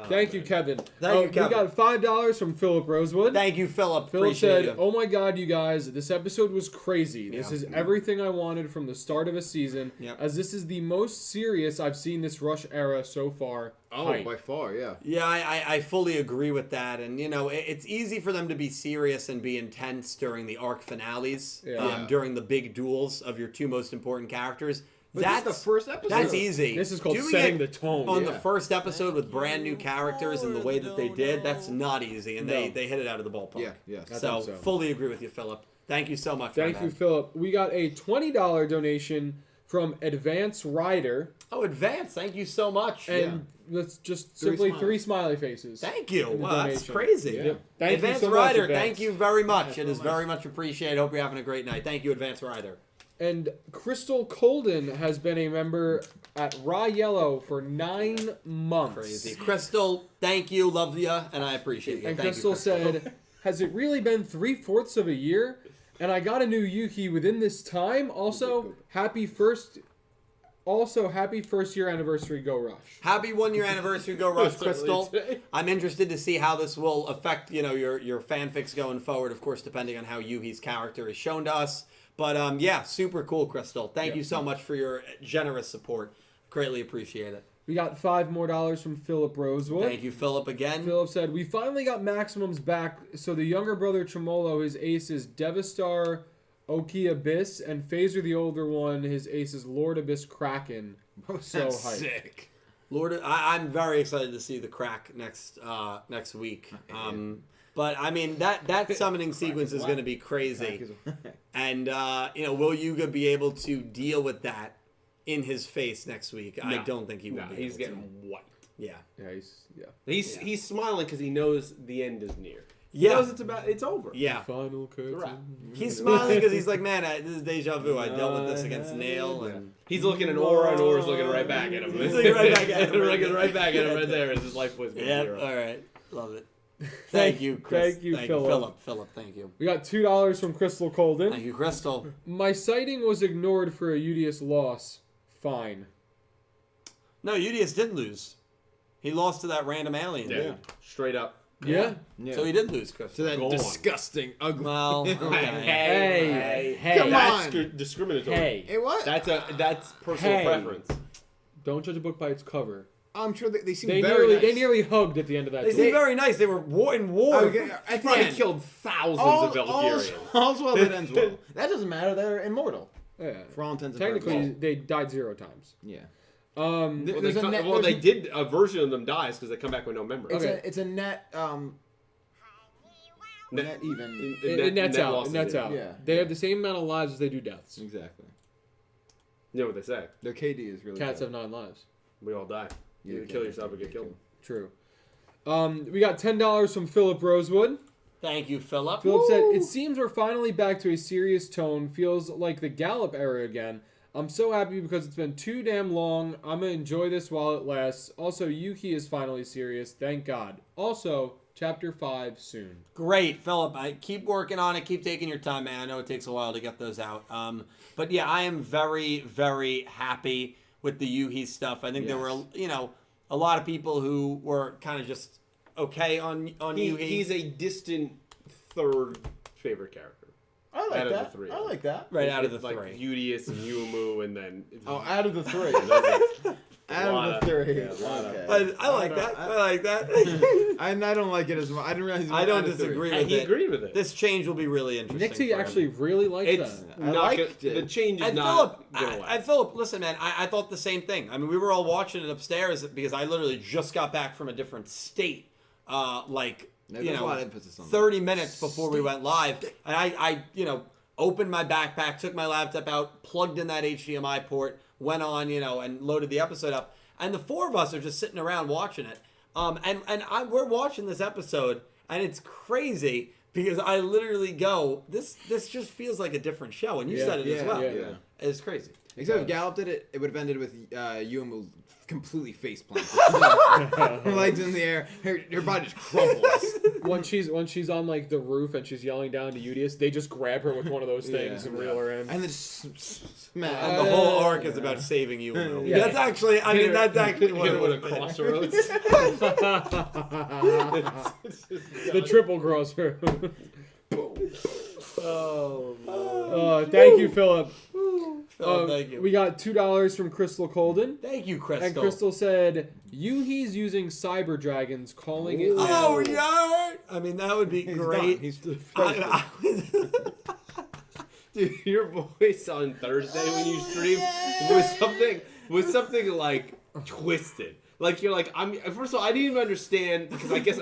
Thank you, Kevin. Thank you, Kevin. We got $5 from Philip Rosewood. Thank you, Philip. Philip Appreciate said, you. "Oh my God, you guys! This episode was crazy. This is everything I wanted from the start of a season. Yep. As this is the most serious I've seen this Rush era so far. Oh, Hype. by far, yeah. Yeah, I fully agree with that. And, you know, it's easy for them to be serious and be intense during the arc finales, Yeah. during the big duels of your two most important characters. But that's the first episode. That's easy. This is called Doing setting it the tone. on Yeah. the first episode with brand new characters and the way that they did, that's not easy. And No. they hit it out of the ballpark. Yeah, yeah. I So, think so. fully agree with you, Philip. Thank you so much. Thank my you, man. Philip. We got a $20 donation from Advance Rider, Oh, Advance, thank you so much. and let's just Three simply smiles. 3 smiley faces. Thank you. in the Wow, that's donation. crazy. Yeah. Thank Advance you so Rider, much, Advance. thank you very much. That's It so is much. very much appreciated. Hope you're having a great night. Thank you, Advance Rider. And Crystal Colden has been a member at Raw Yellow for 9 months. Crazy. Crystal, thank you. Love you, and I appreciate you. And Thank Crystal you, Crystal. said, "Has it really been 3/4 of a year? And I got a new Yuhi within this time. Also, happy first year anniversary, Go Rush." Happy 1 year anniversary, Go Rush, Crystal. Certainly. I'm interested to see how this will affect, your fanfics going forward, of course, depending on how Yuhi's character is shown to us. But yeah, super cool, Crystal. Thank you so much for your generous support. Greatly appreciate it. We got $5 more from Philip Rosewood. Thank you, Philip, again. Philip said, "We finally got Maximums back, so the younger brother Tremolo, his ace is Devastator, Oki Abyss, and Phaser, the older one, his ace is Lord Abyss Kraken." So That's hyped. sick. Lord, I'm very excited to see the crack next week. But I mean that summoning sequence is going to be crazy, and will Yuga be able to deal with that in his face next week? I No. don't think he will. No, be he's able to. getting white. Yeah. He's smiling because he knows the end is near. He Yeah. knows it's over. Yeah. Final curtain. Right. He's smiling because he's like, man, this is deja vu. I dealt with this against Nail, and He's looking at Aura, and Aura's looking right back at him. He's looking right back at him. looking right back at him right there as his life was going yeah, zero. all right, love it. Thank you, Chris. Thank you, Philip. Philip, thank you. We got $2 from Crystal Colden. Thank you, Crystal. My sighting was ignored for a Udius loss. Fine. No, Udius did lose. He lost to that random alien. Yeah. Straight up. Yeah. Yeah. So he did lose, Chris. To that Go on. disgusting, ugly. Well, Hey, okay. Come That's on. discriminatory. Hey. Hey, what? That's personal Hey. preference. Don't judge a book by its cover. I'm sure they seem They very nice. nearly hugged at the end of that. They duel. seem very nice. They were in war. Okay, at the Probably end. killed thousands All, of Valkyrians. all's well that ends well. That doesn't matter. They're immortal Yeah. for all intents and Technically, purposes. they died 0 times. Yeah. Well, There's a net- they there's did. A version of them dies because they come back with no memory. Okay. It's a net net even. It nets out. It losses, nets yeah. out. Yeah. They have the same amount of lives as they do deaths. Exactly. You know what they say? Their KD is really Cats good. have 9 lives. We all die. You kill yourself or get killed. True. We got $10 from Philip Rosewood. Thank you, Philip. Philip said, "It seems we're finally back to a serious tone. Feels like the Gallop era again. I'm so happy because it's been too damn long. I'm going to enjoy this while it lasts. Also, Yuki is finally serious. Thank God. Also, Chapter 5 soon." Great, Philip. I keep working on it. Keep taking your time, man. I know it takes a while to get those out. But yeah, I am very, very happy with the Yuhi stuff. I think there were, a lot of people who were kind of just okay on Yuhi. He's a distant third favorite character. I like Out of that. the three. I like that. right out of the like three. Udius and Yuumu, and then Oh, out of the three. Out lot of the of- three. yeah, a lot of- Okay. I like that. I like that. I don't like it as much. I didn't realize. it was I don't out of three. disagree Hey, with he it. agreed with it. This change will be really interesting. Nixie for him. actually really liked It's that. I not liked good. it. The change is And not gonna Philip, last. Philip, listen, man, I thought the same thing. I mean, we were all watching it upstairs because I literally just got back from a different state, There's a lot of emphasis on that. 30 minutes before we went live. And I opened my backpack, took my laptop out, plugged in that HDMI port, went on, and loaded the episode up. And the four of us are just sitting around watching it. We're watching this episode, and it's crazy because I literally go, this just feels like a different show. And you said it as well. Yeah. It's crazy. Except if Gallop did it, it would have ended with Yuga completely face planted. Her legs in the air, her body just crumbles. When she's on like the roof and she's yelling down to Yugioh, they just grab her with one of those things and reel her in. And then smash. And the whole arc is about saving you. Yeah. That's actually, that's actually what it would have been. Crossroads. The triple crossroad. Thank you, Philip. Thank you. We got $2 from Crystal Colden. Thank you, Crystal. And Crystal said, Yuhi's using cyber dragons, calling it. Oh, yeah. I mean, that would be great. He's Dude, your voice on Thursday when you streamed was something like twisted. Like you're like, first of all, I didn't even understand because I guess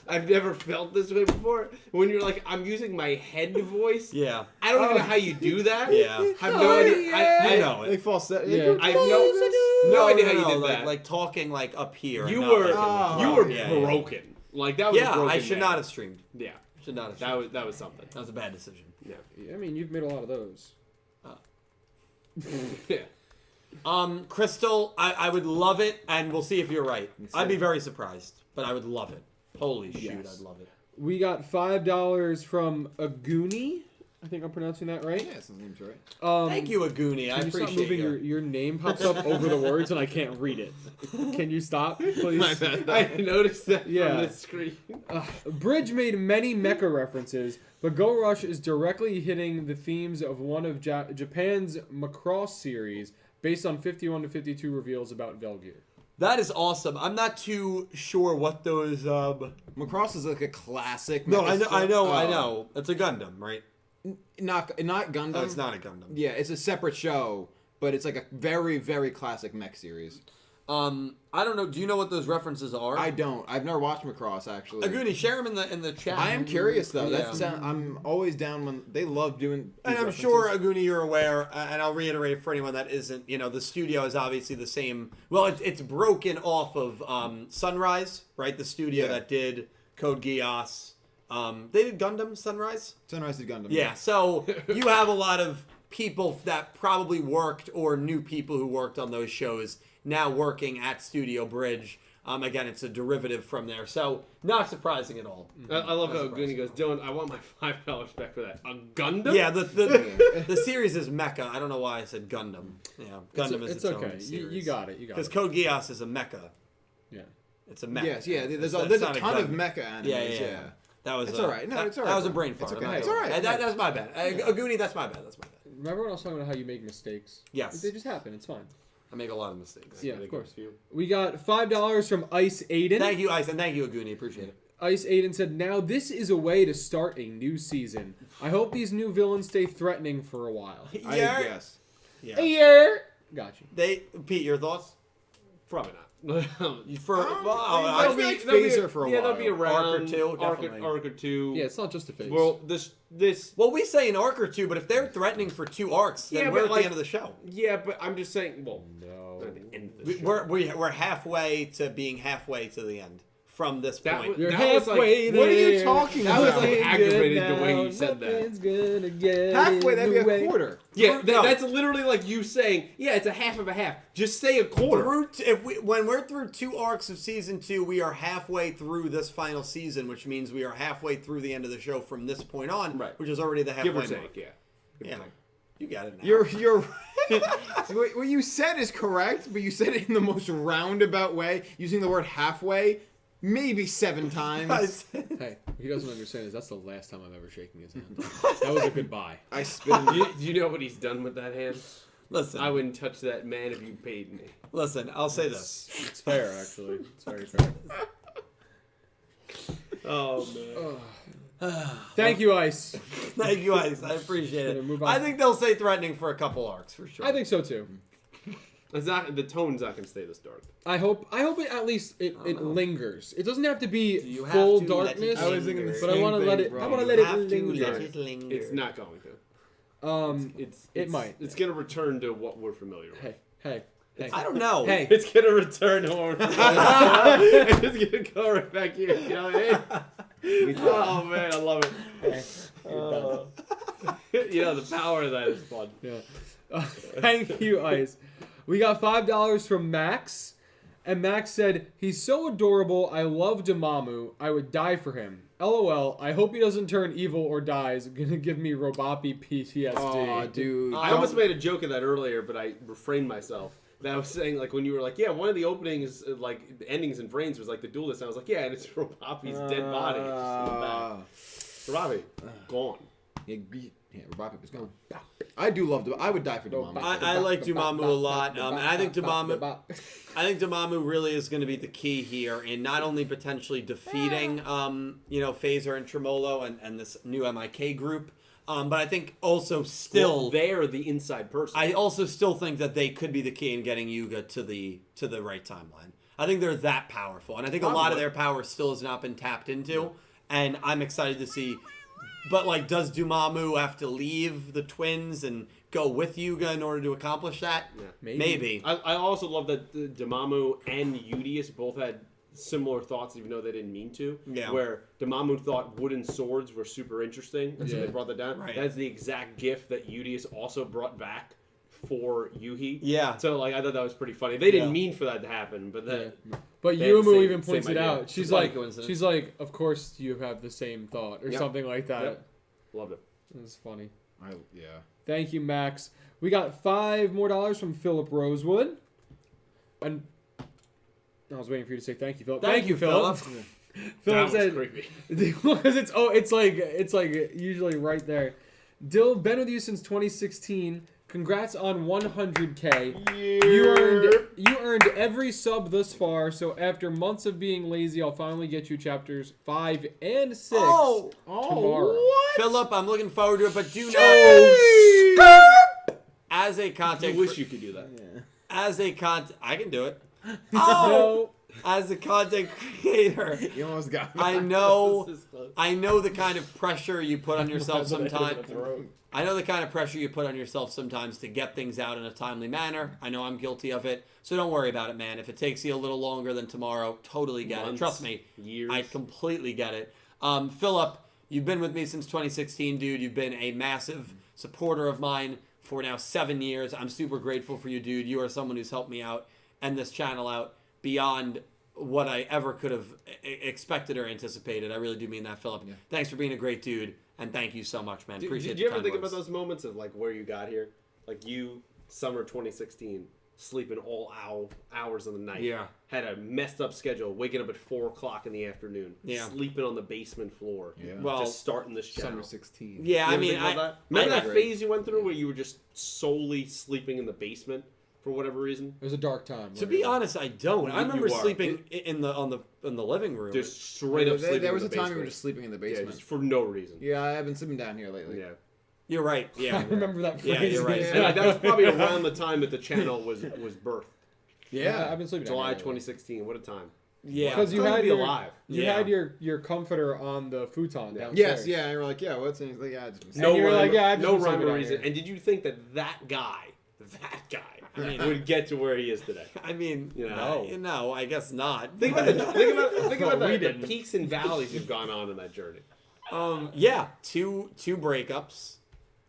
I've never felt this way before. When you're like, I'm using my head voice. Yeah. I don't even know how you do that. Yeah. I have no idea. I know it. Like falsetto. Yeah. I have no idea how you did that. Like talking like up here. You and not, were like, you were yeah, broken. Like that was a broken I should man. not have streamed. Yeah. Should not have streamed. That was something. That was a bad decision. Yeah. I mean, you've made a lot of those. Yeah. Crystal, I would love it, and we'll see if you're right. I'd be very surprised, but I would love it. Holy shoot, Yes. I'd love it. We got $5 from Aguni. I think I'm pronouncing that right. Yeah, something's right. Thank you, Aguni. I Can you stop appreciate moving you. your name pops up over the words and I can't read it. Can you stop, please? I noticed that Yeah. from the screen. Bridge made many mecha references, but Go Rush is directly hitting the themes of one of Japan's Macross series based on 51 to 52 reveals about Velgear. That is awesome. I'm not too sure what those. Macross is like a classic. No, mecha I know. stuff. It's a Gundam, right? Not Gundam. No, it's not a Gundam. Yeah, it's a separate show, but it's like a very, very classic mech series. I don't know. Do you know what those references are? I don't. I've never watched Macross actually. Aguni, share them in the chat. I am curious though. Yeah. I'm always down when they love doing. And I'm sure, Aguni, you're aware, and I'll reiterate for anyone that isn't, the studio is obviously the same. Well, it's broken off of Sunrise, right? The studio that did Code Geass. They did Gundam Sunrise? Sunrise did Gundam. Yeah, so you have a lot of people that probably worked or knew people who worked on those shows now working at Studio Bridge. Again, it's a derivative from there, so not surprising at all. I love how Goonie goes, Dylan, I want my $5 back for that. A Gundam? Yeah, the series is mecha. I don't know why I said Gundam. Yeah, Gundam is its okay. own series. You got it. Because Code Geass is a mecha. Yeah. It's a mecha. Yes, yeah. There's It's a not ton of Gundam. mecha animes. Yeah. That was It's all right. No, it's all right. That was a brain fart. It's okay. I'm not It's doing all right. it. That's my bad. Aguni, that's my bad. Remember when I was talking about how you make mistakes? Yes. They just happen. It's fine. I make a lot of mistakes. Yeah, of course. We got $5 from Ice Aiden. Thank you, Ice, and thank you, Aguni. Appreciate it. Ice Aiden said, now this is a way to start a new season. I hope these new villains stay threatening for a while. I guess. Yeah. Yeah. Got you. Pete, your thoughts? Probably not. I They'll feel like Phaser for a yeah, while. they'll be around. Arc or two, definitely. Arc or two. Yeah, it's not just a phase. Well, this. Well, we say an arc or two, but if they're threatening for 2 arcs, then Yeah, we're but at like- the end of the show. Yeah, but I'm just saying. Well, no. not at the end of the show. We're halfway to being halfway to the end from this That point. was- You're that was like- halfway there. What are you talking That was about? like aggravated the way you said Nothing's that. gonna get Halfway, that'd be in the a way. quarter. Yeah, No. that's literally like you saying, yeah, it's a half of a half. Just say a quarter. When we're through 2 arcs of season 2, we are halfway through this final season, which means we are halfway through the end of the show from this point on, Right. which is already the halfway Give or mark. take, yeah. Give or Yeah, take. you got it now. You're what you said is correct, but you said it in the most roundabout way, using the word halfway maybe 7 times. Hey, what he doesn't understand is that's the last time I'm ever shaking his hand. That was a goodbye. I spin. Do you know what he's done with that hand? Listen, I wouldn't touch that man if you paid me. listen. I'll say this. It's fair, actually. It's very fair. Oh man. Thank you, Ice. Thank you, Ice. I appreciate Gonna it. move on. I think they'll say threatening for a couple arcs for sure. I think so too. It's not, the tone's not gonna stay this dark. I hope it at least it lingers. It doesn't have to be Do you have full to let it darkness. I was thinking the but I same want to thing, let it. bro. I want to You let it have to linger. let it linger. It's not going to. It might. It's gonna return to what we're familiar with. Hey. I don't know. Hey. It's gonna return to what we're familiar with. It's gonna go right back here. You know what I mean? Oh man, I love it. You know, the power of that is fun. Yeah. Thank you, Ice. We got $5 from Max, and Max said, "He's so adorable. I love Dormammu. I would die for him. LOL. I hope he doesn't turn evil or dies. Gonna give me Roboppy PTSD." Oh, dude. I almost made a joke of that earlier, but I refrained myself. That I was saying, like, when you were like, yeah, one of the openings, like, the endings and frames was like the duelist. And I was like, yeah, and it's Roboppy's dead body. It's just in the back. Roboppy, gone. Yeah, Roboppy was gone. I do love I would die for Dormammu. I like Dormammu a lot, and I think Dormammu really is going to be the key here in not only potentially defeating, Phaser and Tremolo and this new MIK group, but I think also still they're the inside person. I also still think that they could be the key in getting Yuga to the right timeline. I think they're that powerful, and I think a lot of their power still has not been tapped into, and I'm excited to see. But, like, does Dormammu have to leave the twins and go with Yuga in order to accomplish that? Yeah. Maybe. I also love that Dormammu and Yugioh both had similar thoughts, even though they didn't mean to. Yeah. Where Dormammu thought wooden swords were super interesting, and so they brought that down. Right. That's the exact gift that Yugioh also brought back for Yuhi. Yeah. So, like, I thought that was pretty funny. They didn't mean for that to happen, but then... But They had the Yumu same- even points same it idea. out. It's She's a funny like, coincidence. of course you have the same thought or something like that. Yep. Loved it. It was funny. Yeah. Thank you, Max. We got $5 more from Philip Rosewood. And I was waiting for you to say thank you, Philip. Thank you, Philip. Philip That was said, creepy. because it's like usually right there. Dill, been with you since 2016. Congrats on 100K. You earned every sub thus far. So after months of being lazy, I'll finally get you chapters 5 and 6 tomorrow. What? Philip, I'm looking forward to it, but do not. As a I content, wish you could do that. I can do it. No. As a content creator, You almost got me. I know This is close. the kind of pressure you put on yourself sometimes. I know the kind of pressure you put on yourself sometimes to get things out in a timely manner. I know I'm guilty of it. So don't worry about it, man. If it takes you a little longer than tomorrow, totally get Months, it. Trust me. years. I completely get it. Philip, you've been with me since 2016, dude. You've been a massive supporter of mine for now 7 years. I'm super grateful for you, dude. You are someone who's helped me out and this channel out beyond what I ever could have expected or anticipated. I really do mean that, Philip. Yeah. Thanks for being a great dude, and thank you so much, man. Appreciate Did you ever the kind think words. about those moments of like where you got here? Like you, summer 2016, sleeping all hours of the night. Yeah. Had a messed up schedule, waking up at 4 o'clock in the afternoon. Yeah. Sleeping on the basement floor. Yeah. Well, just starting this channel. Summer 16. Yeah, You I ever mean, think about that? Remember that phase you went through where you were just solely sleeping in the basement for whatever reason? It was a dark time. to be honest, I don't. I You remember are. sleeping in the living room. Just straight up sleeping There was in a the time basement. you were just sleeping in the Yeah, basement. just for no reason. Yeah, I've been sleeping down here lately. Yeah. You're right. Yeah. I remember that phrase. Yeah, you're right. And that was probably around the time that the channel was birthed. Yeah, I've been sleeping. July down here lately. 2016. What a time. Yeah. Because you Time to had be your, alive. You Yeah. had your comforter on the futon downstairs. Yes, yeah, and you're like, yeah, what's in? He's like, yeah, it's just No, you were like, yeah, I've just no been rhyme sleeping or down reason. here. And did you think that guy would get to where he is today? I mean, You know. no, I guess not. Think about We the didn't. peaks and valleys you've gone on in that journey. Yeah, two breakups.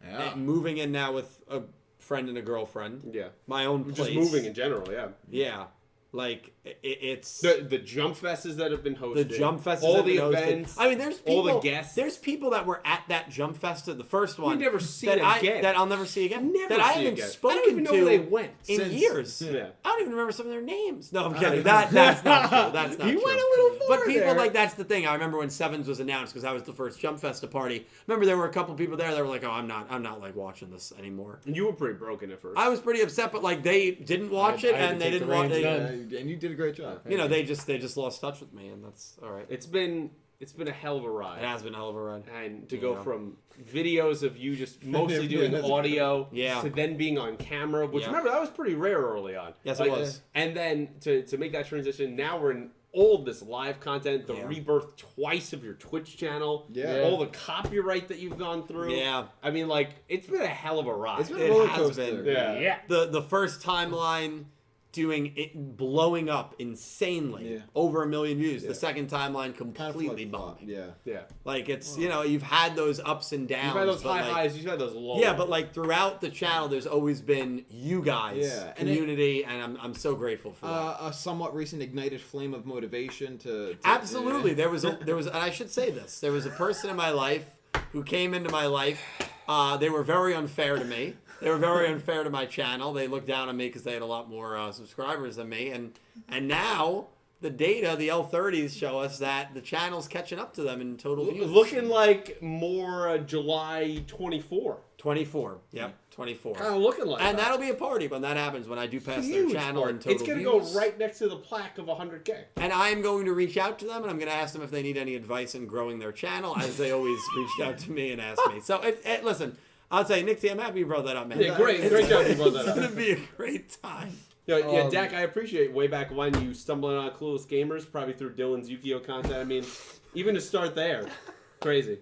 yeah. And moving in now with a friend and a girlfriend. Yeah. My own place. Just moving in general, yeah. Yeah, like it's The jump fests that have been hosted. the jump fest. all the events. I mean, there's people, all the guests. There's people that were at that jump fest at the first one. never see that again. That I'll never see again. Never that I see haven't again. spoken I don't even know to where they went in since- years. Yeah. I don't even remember some of their names. No, I'm kidding. That's not true. That's not You true. went a little far But people there. like that's the thing. I remember when Sevens was announced because I was the first Jump Festa party. Remember there were a couple people there that were like, "Oh, I'm not like watching this anymore." And you were pretty broken at first. I was pretty upset, but like they didn't watch it I had and to they take didn't the watch reins it. then. And you did a great job. You know, they just lost touch with me, and that's all right. It's been a hell of a ride. It has been a hell of a run. And to go Yeah. from videos of you just mostly Yeah, doing that's audio Yeah. to then being on camera, which Yeah. remember that was pretty rare early on. Yes, it was. And then to make that transition, now we're in all this live content, the Yeah. rebirth twice of your Twitch channel, Yeah. all the copyright that you've gone through. Yeah. I mean, like, it's been a hell of a ride. It's been a It roller has coaster. been. Yeah. The first timeline doing it, blowing up insanely, Yeah. over 1 million views. Yeah. The second timeline Kind of completely flip-flop, bombing. Yeah. Yeah. Like it's you've had those ups and downs. You've had those but, high like, highs, you've had those lows. Yeah, but like throughout the channel, there's always been you guys, Yeah, and community, and I'm so grateful for that. A somewhat recent ignited flame of motivation to Absolutely, yeah. there was, and I should say this: there was a person in my life who came into my life. They were very unfair to me. They were very unfair to my channel. They looked down on me because they had a lot more subscribers than me, and now the data, the L30s, show us that the channel's catching up to them in total views. Looking like more July 24. 24. Yep, 24. Kind of looking like And that. that'll be a party when that happens, when I do pass Huge their channel part. in total It's going to views. go right next to the plaque of 100K. And I am going to reach out to them, and I'm going to ask them if they need any advice in growing their channel, as they always reached out to me and asked me. So, listen, I'll say, Nick T, I'm happy you brought that up, man. Yeah, great job you brought that It's up. going to be a great time. Yeah, Dak, I appreciate way back when you stumbling on Clueless Gamers, probably through Dylan's Yugioh content. I mean, even to start there, crazy.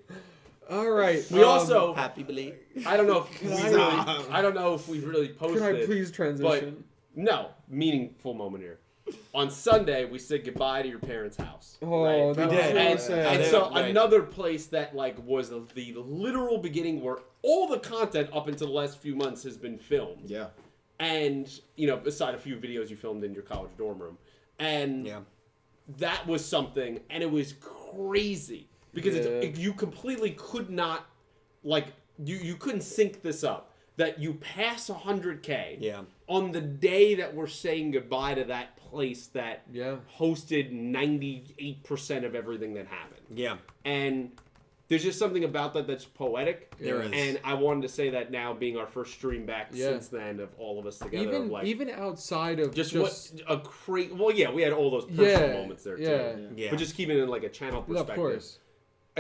All right. We also, Happy believe. I don't know if we really posted. Can I please transition? No, meaningful moment here. On Sunday, we said goodbye to your parents' house. Oh, right? that We was did. really And, sad. and so Right. another place that like was the literal beginning where all the content up until the last few months has been filmed. Yeah. And, beside a few videos you filmed in your college dorm room. And Yeah. that was something, and it was crazy. Because Yeah. you completely could not, you couldn't sync this up. That you pass 100K Yeah. on the day that we're saying goodbye to that place that Yeah. hosted 98% of everything that happened. Yeah. And there's just something about that that's poetic. There is. And I wanted to say that now, being our first stream back Yeah. since then of all of us together. Even outside of just what a crazy. Well, yeah, we had all those personal Yeah, moments there yeah. too. Yeah. But just keeping it in like a channel Yeah, perspective. of course.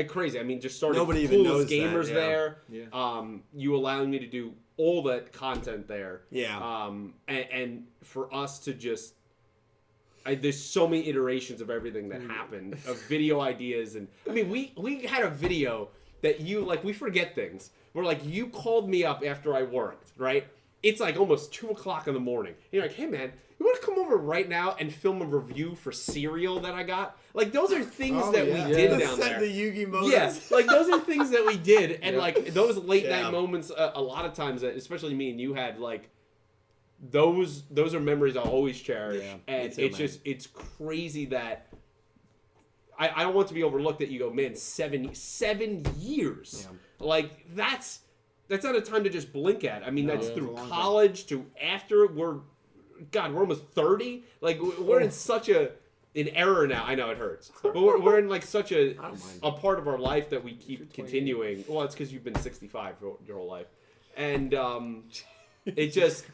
Crazy. I mean, just starting Nobody even Clueless knows that, Gamers yeah. there. Yeah. You allowing me to do all that content there. Yeah. And for us to just. There's so many iterations of everything that happened, of video ideas. And I mean, we had a video that we forget things. Where you called me up after I worked, right? It's like almost 2 o'clock in the morning. And you're like, hey man, you want to come over right now and film a review for cereal that I got? Those are things that yeah. we did Yeah. down there. The Yugi motors. Yes, those are things that we did, and Yeah. those late Yeah. night moments. A lot of times, especially me and you had those are memories I'll always cherish, Yeah, me and too, it's crazy that I don't want to be overlooked that you go, man, 7 years, that's not a time to just blink at. I mean, that's it's a through long time. college to after we're almost 30. We're in such an era now. I know it hurts, but we're in such a part of our life that we keep continuing. Well, it's because you've been 65 for your whole life, and it just.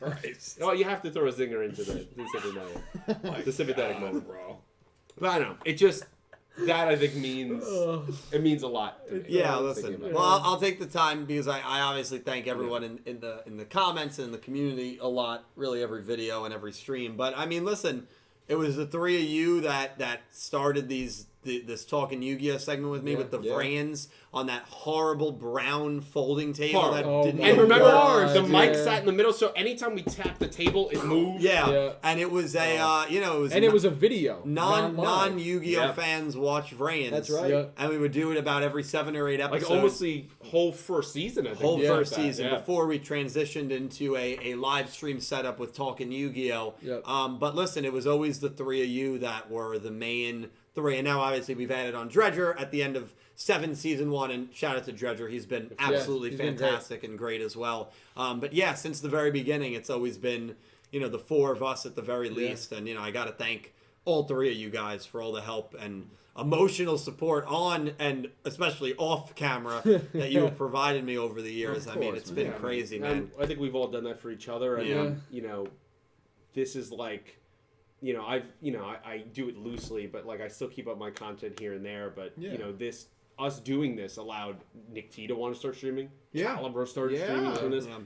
Well, you have to throw a zinger into the sympathetic moment, bro. But I don't know. It just that I think means it means a lot to me. Yeah, Thinking listen. about it. Well, I'll take the time because I obviously thank everyone in the comments and in the community a lot, really every video and every stream. But I mean, listen, it was the three of you that started this Talking Yu-Gi-Oh segment with me with the Vrans on that horrible brown folding table Horrible. that didn't And even remember, work. the mic yeah. sat in the middle, so anytime we tapped the table, it moved. Yeah. And it was It was a video. non Yu-Gi-Oh Yeah. fans watch Vrans. That's right. Yeah. And we would do it about every 7 or 8 episodes. Almost the whole first season, I think. Whole Yeah. first season Yeah. before we transitioned into a live stream setup with Talking Yu-Gi-Oh. Yep. But listen, it was always the three of you that were the main three, and now obviously we've added on Dredger at the end of 7 season 1, and shout out to Dredger, he's been absolutely he's been fantastic and great as well. But yeah, since the very beginning, it's always been the 4 of us at the very least, and I got to thank all 3 of you guys for all the help and emotional support on and especially off camera that you have provided me over the years. Of I mean, course, it's been crazy, man. And I think we've all done that for each other, and this is I do it loosely, but I still keep up my content here and there. But us doing this allowed Nick T to want to start streaming. Yeah. Caliber started Yeah. streaming, doing this. Yeah.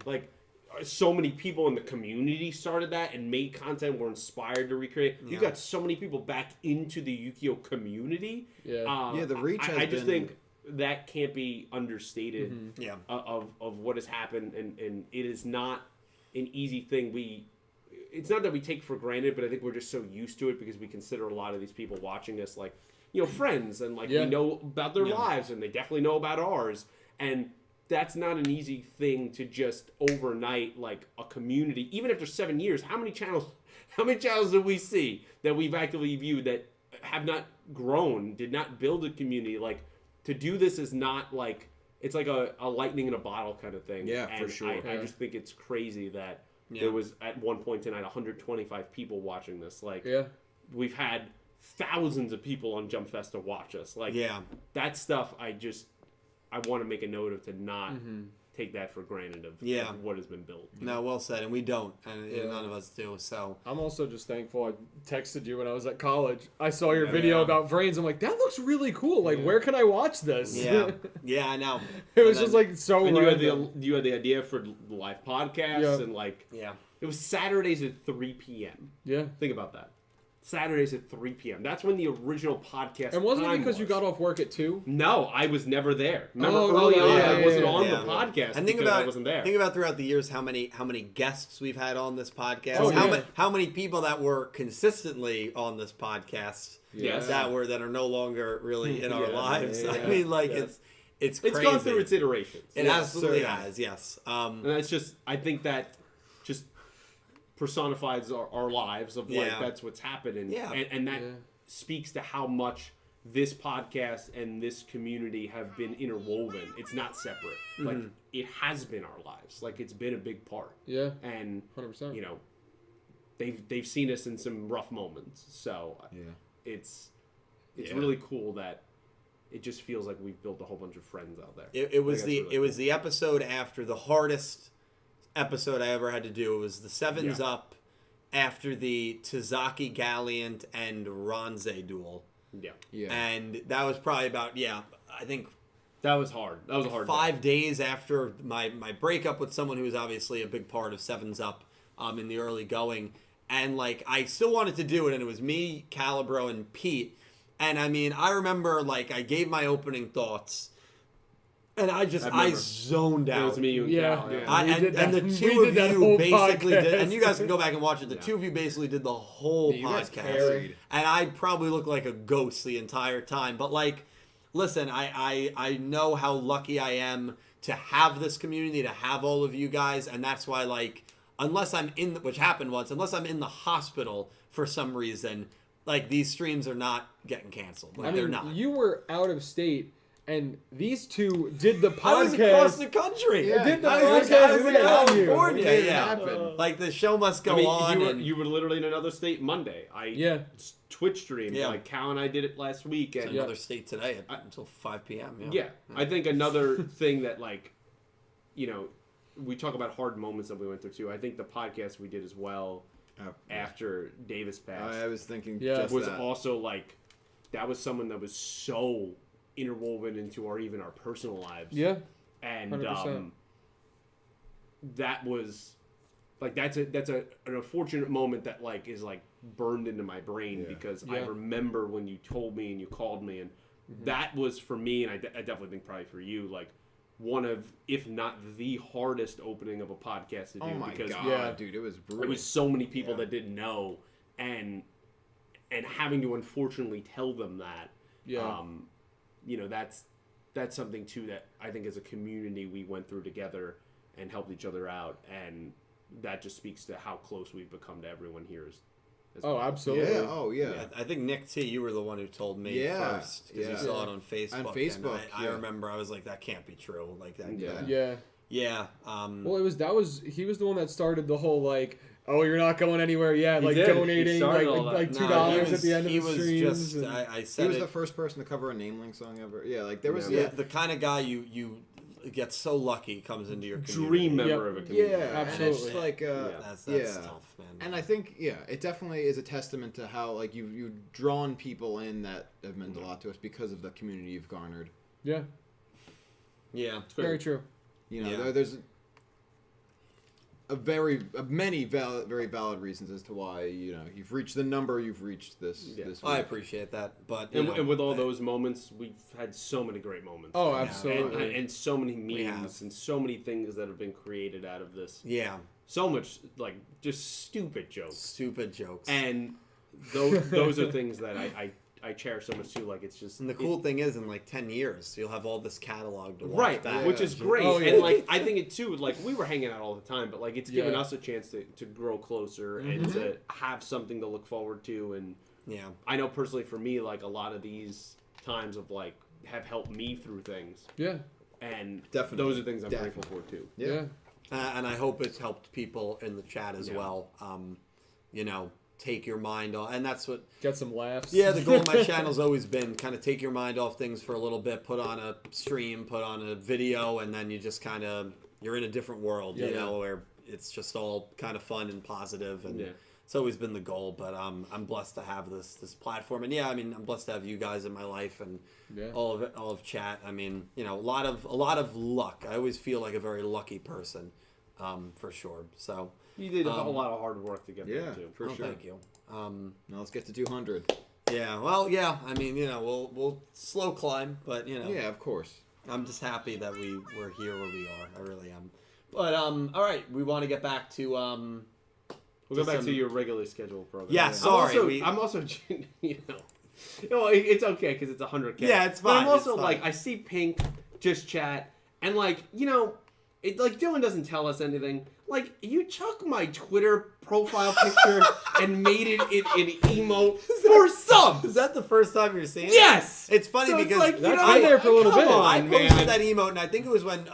so many people in the community started that and made content, were inspired to recreate. You got so many people back into the Yugioh community. Yeah. The reach has I just been... think that can't be understated of what has happened, and it is not an easy thing. It's not that we take for granted, but I think we're just so used to it because we consider a lot of these people watching us like, friends, and like we know about their lives, and they definitely know about ours, and that's not an easy thing to just overnight, like a community. Even after 7 years, how many channels do we see that we've actively viewed that have not grown, did not build a community? Like, to do this is not like, it's like a lightning in a bottle kind of thing. Yeah, and for sure. I just think it's crazy that there was at one point tonight 125 people watching this. Like, we've had thousands of people on Jump Fest to watch us. Like, that stuff I want to make a note of, to not take that for granted of what has been built. No, well said, and we don't, and none of us do. So I'm also just thankful. I texted you when I was at college. I saw your video about Vrains. I'm like, that looks really cool. Like, where can I watch this? Yeah, I know. It was just like so. And random. you had the idea for the live podcasts and like it was Saturdays at 3 p.m. Yeah, think about that. Saturdays at 3 p.m. That's when the original podcast. And wasn't it because you got off work at 2? No, I was never there. Remember early on, I wasn't on the podcast and because I wasn't there. Think about throughout the years how many guests we've had on this podcast. Oh, how many people that were consistently on this podcast that are no longer really in our lives. I mean, like it's crazy. It's gone through its iterations. It absolutely has. Yes. And that's just, I think that just personifies our lives of like that's what's happening, and that speaks to how much this podcast and this community have been interwoven. It's not separate. Like, it has been our lives. Like, it's been a big part. Yeah, and 100%. They've seen us in some rough moments. So it's really cool that it just feels like we've built a whole bunch of friends out there. It was the episode after the hardest episode I ever had to do. It was the 7's Up after the Tazaki Galliant and Ronze duel. Yeah. And that was probably about, I think that was hard. That was a hard 5 days after my breakup with someone who was obviously a big part of 7's Up in the early going. And like, I still wanted to do it, and it was me, Calibro, and Pete. And I mean, I remember like I gave my opening thoughts, and I zoned out. It was me, you, and Cal. And the two of you basically did, and you guys can go back and watch it. The two of you basically did the whole podcast, and I probably looked like a ghost the entire time. But like, listen, I know how lucky I am to have this community, to have all of you guys, and that's why, like, unless I'm which happened once, unless I'm in the hospital for some reason, like, these streams are not getting canceled. Like, they're not. You were out of state. And these two did the podcast. I was across the country. Yeah, did the I was podcast in California. Like, the show must go on. You were literally in another state Monday. Twitch streamed. Like, Cal and I did it last week. And another state today until 5 p.m. I think another thing that, like, we talk about hard moments that we went through too. I think the podcast we did as well after Davis passed. I was thinking was also like, that was someone that was so interwoven into our personal lives. And 100%. That was like, that's an unfortunate moment that like is like burned into my brain because I remember when you told me and you called me, and that was for me, and I definitely think probably for you, like one of, if not the hardest opening of a podcast to do. Oh my because god, dude, it was brutal. It was so many people that didn't know, and having to unfortunately tell them that. That's something too that I think as a community we went through together and helped each other out, and that just speaks to how close we've become to everyone here. Absolutely. I think Nick T, you were the one who told me first because you saw it on Facebook. On Facebook, I remember I was like, that can't be true. Like that. Well, he was the one that started the whole like, oh, you're not going anywhere yet, like donating like $2 at the end of the streams. I said he was the first person to cover a Namelink song ever. Yeah, like there was the kind of guy you get so lucky comes into your community. Dream member of a community. Yeah, absolutely. And it's like that's tough, man. And I think it definitely is a testament to how like you've drawn people in that have meant a lot to us because of the community you've garnered. Yeah, it's very true. There's many very valid reasons as to why you've reached the number you've reached this week. I appreciate that, but and with all those moments, we've had so many great moments. Oh, absolutely. And so many memes and so many things that have been created out of this. Yeah. So much, like, just stupid jokes. Stupid jokes. And those are things that I cherish so much too. Like, it's just. And the cool thing is, in like 10 years, you'll have all this catalog to watch right, back. which is great. Oh, yeah. And like, I think it too. Like, we were hanging out all the time, but like, it's given us a chance to grow closer and to have something to look forward to. And I know personally for me, like, a lot of these times of like have helped me through things. Yeah, and definitely those are things I'm grateful for too. Yeah. And I hope it's helped people in the chat as well. Take your mind off, and that's what get some laughs. Yeah, the goal of my channel's always been kind of take your mind off things for a little bit, put on a stream, put on a video, and then you just you're in a different world, where it's just all kind of fun and positive, and it's always been the goal. But I'm blessed to have this platform, and I'm blessed to have you guys in my life, and all of chat. I mean, a lot of luck. I always feel like a very lucky person, for sure. So. You did a lot of hard work to get there too. For sure. Thank you. Now let's get to 200. Yeah. Well, yeah. I mean, we'll slow climb, but Yeah, of course. I'm just happy that we're here where we are. I really am. But all right, we want to get back to We'll go back to your regularly scheduled program. Yeah, sorry. I'm also it's okay because it's 100K. Yeah, it's fine. But I'm also it's fine. like, I see Pink just chat, and like, it like Dylan doesn't tell us anything. Like, you took my Twitter profile picture and made it an emote for subs. Is that the first time you're seeing it? Yes. It's funny So because it's like, I'm there for a little bit. I posted man. that emote, and I think it was when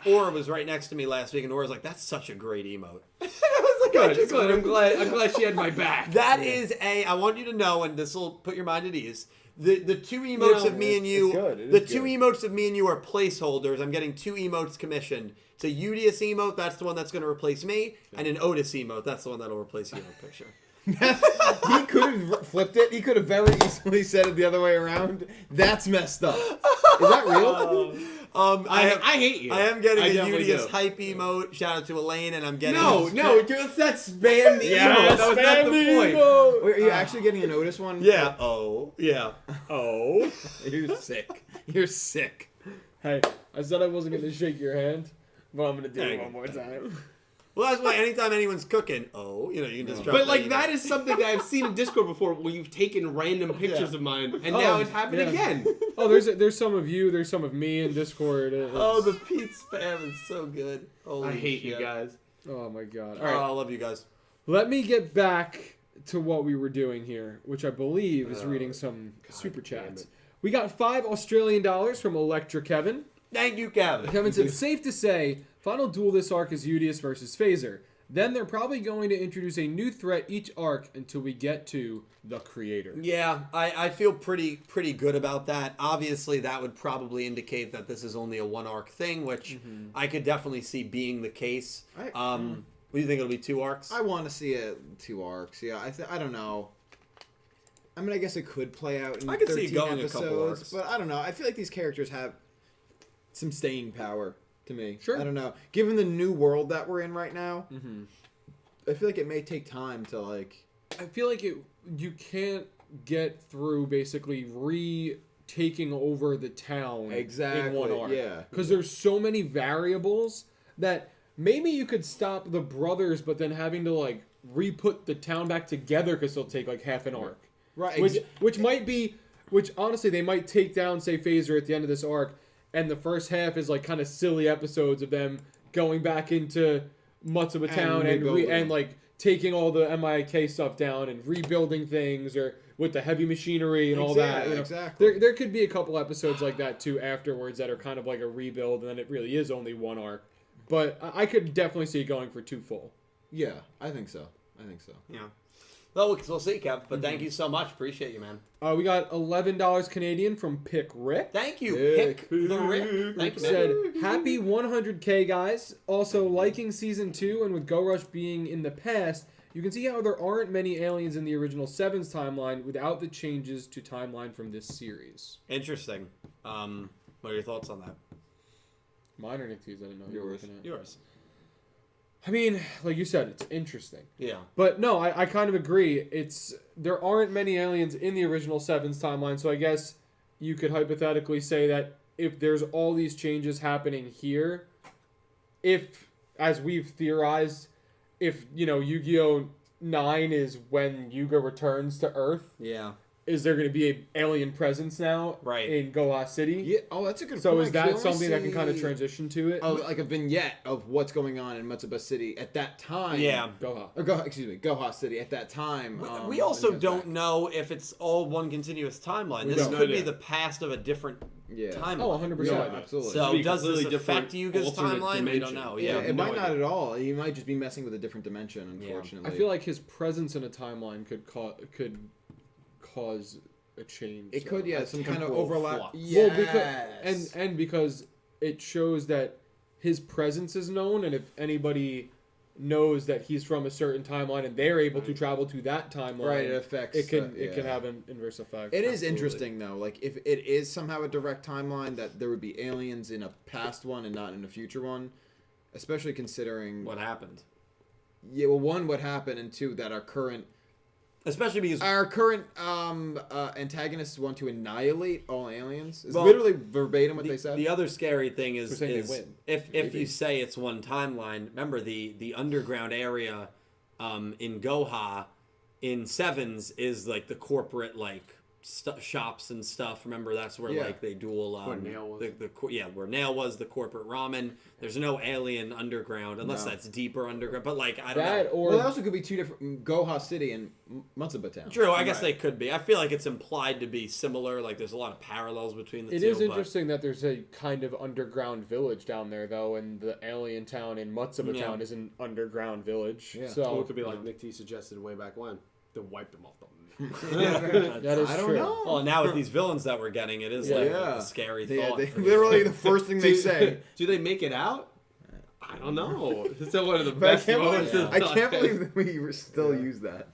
Aura was right next to me last week, and Aura was like, "That's such a great emote." I was like, Good. I'm glad she had my back. That is I want you to know, and this will put your mind at ease. The two emotes of me and you, two emotes of me and you are placeholders. I'm getting 2 emotes commissioned. It's a Udius emote, that's the one that's going to replace me, and an Otis emote, that's the one that'll replace you in the picture. He could have flipped it. He could have very easily said it the other way around. That's messed up. Is that real? I hate you. I am getting I a definitely Udius do. hype emote. Shout out to Elaine, and I'm getting that's spam the emote. That was not the point. Wait, are you actually getting an Otis one? Yeah. Oh. You're sick. You're sick. Hey, I said I wasn't going to shake your hand, but I'm going to do it one more time. Well, that's why anytime anyone's cooking, you can just drop But like the that is something that I've seen in Discord before, where you've taken random pictures of mine, and now it's happened again. Oh, there's some of you, there's some of me in Discord. the Pete spam is so good. Holy I hate shit. you guys. Oh my god. All right. I love you guys. Let me get back to what we were doing here, which I believe is reading some super chats. We got $5 from Electra Kevin. Thank you, Kevin. Kevin said, safe to say, final duel this arc is Udius versus Phaser. Then they're probably going to introduce a new threat each arc until we get to the Creator. Yeah, I feel pretty good about that. Obviously, that would probably indicate that this is only a 1 arc thing, which I could definitely see being the case. What do you think, it'll be 2 arcs? I want to see it 2 arcs. Yeah, I don't know. I mean, I guess it could play out in 13 episodes, but I don't know. I feel like these characters have some staying power to me. Sure. I don't know. Given the new world that we're in right now, I feel like it may take time to like. I feel like you can't get through basically taking over the town in 1 arc. Yeah. Because there's so many variables that maybe you could stop the brothers, but then having to like re-put the town back together because it'll take like half an arc. Right. Which honestly they might take down, say, Phaser at the end of this arc, and the first half is like kind of silly episodes of them going back into Matsuba Town and like taking all the MIK stuff down and rebuilding things, or with the heavy machinery and all that. You know? Exactly. There could be a couple episodes like that too afterwards that are kind of like a rebuild, and then it really is only 1 arc. But I could definitely see it going for 2 full. Yeah, I think so. Yeah. Well, we'll see, Kev. But thank you so much. Appreciate you, man. We got $11 Canadian from Pick Rick. Thank you, Pick the Rick. Thank you, man. Said, happy 100K, guys. Also, liking Season 2, and with Go Rush being in the past, you can see how there aren't many aliens in the original 7's timeline without the changes to timeline from this series. Interesting. What are your thoughts on that? Mine or Nick T's? I didn't know you were looking at. Yours. I mean, like you said, it's interesting. Yeah. But no, I kind of agree. There aren't many aliens in the original Sevens timeline, so I guess you could hypothetically say that if there's all these changes happening here, if, as we've theorized, if, Yu-Gi-Oh! 9 is when Yuga returns to Earth, Yeah. is there going to be an alien presence now in Goha City? Yeah. Oh, that's a good So point. is that something that can kind of transition to it? Like a vignette of what's going on in Matsuba City at that time. Yeah. Goha. Or Goha City at that time. We also when he goes don't back. know if it's all one continuous timeline. We This don't. could No be idea. the past of a different timeline. Oh, 100%. Yeah, absolutely. So Be does this completely affect different Yuga's alternate timeline? We don't dimension. know. Yeah, Yeah. it no might not idea. at all. He might just be messing with a different dimension, unfortunately. I feel like his presence in a timeline could cause a change. it could, yeah, a some kind of temporal overlap. flux. Yes. Well, because it shows that his presence is known, and if anybody knows that he's from a certain timeline and they're able to travel to that timeline, Right, it affects. it can yeah. have an inverse effect. It is Absolutely. interesting though. Like if it is somehow a direct timeline, that there would be aliens in a past one and not in a future one, especially considering What happened? Yeah, well, one, what happened, and two, that our current Especially because antagonists want to annihilate all aliens. It's Well, literally verbatim what they said. the other scary thing is, So saying they win. if Maybe. you say it's one timeline, remember the underground area in Goha in Sevens is like the corporate shops and stuff. Remember that's where Yeah. they duel Where Nail was. where Nail was, the corporate ramen. There's no alien underground unless No. that's deeper underground. But I don't That know. or Well, that also could be two different Goha City and Matsuba Town. True, I guess Right. they could be. I feel like it's implied to be similar. Like there's a lot of parallels between the it two. is but- interesting that there's a kind of underground village down there, though, and the alien town in Matsuba Yeah. Town is an underground village. Yeah. Or So it could be like Nick T suggested way back when. To wipe them off the that is I don't true. know. Well, now with these villains that we're getting, it is like Yeah. a scary They, thought. they for literally the first thing they say. Do they make it out? I don't know. It's still one of the But I best can't moments. believe, of I the can't podcast. believe that we still use that.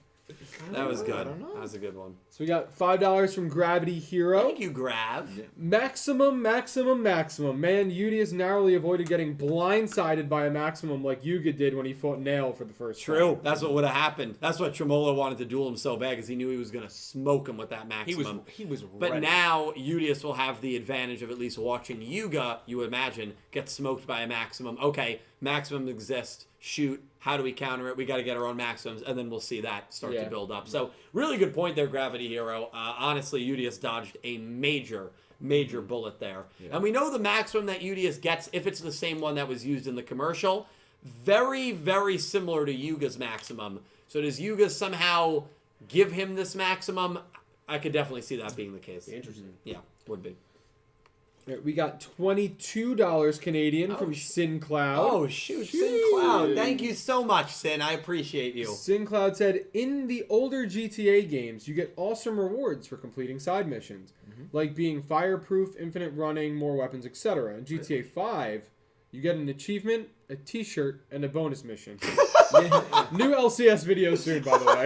That was I good. don't know. That was a good one. So we got $5 from Gravity Hero. Thank you, Grav. Maximum. Man, Udius narrowly avoided getting blindsided by a maximum like Yuga did when he fought Nail for the first True. time. That's what would have happened. That's what Tremolo wanted to duel him so bad because he knew he was going to smoke him with that maximum. He was But ready. now Udius will have the advantage of at least watching Yuga, you would imagine, get smoked by a maximum. Okay, maximum exists. Shoot. How do we counter it? We got to get our own maximums, and then we'll see that start to build up. So, really good point there, Gravity Hero. Honestly, Udius dodged a major bullet there. And we know the maximum that Udius gets, if it's the same one that was used in the commercial, very, very similar to Yuga's maximum. So does Yuga somehow give him this maximum? I could definitely see that being the case. Interesting. Yeah, would be. Alright, we got $22 Canadian from Sin Cloud. Oh, shoot, Sin Cloud. Thank you so much, Sin. I appreciate you. Sin Cloud said, in the older GTA games, you get awesome rewards for completing side missions, like being fireproof, infinite running, more weapons, etc. In GTA 5, you get an achievement, a t-shirt, and a bonus mission. New LCS video soon, by the way.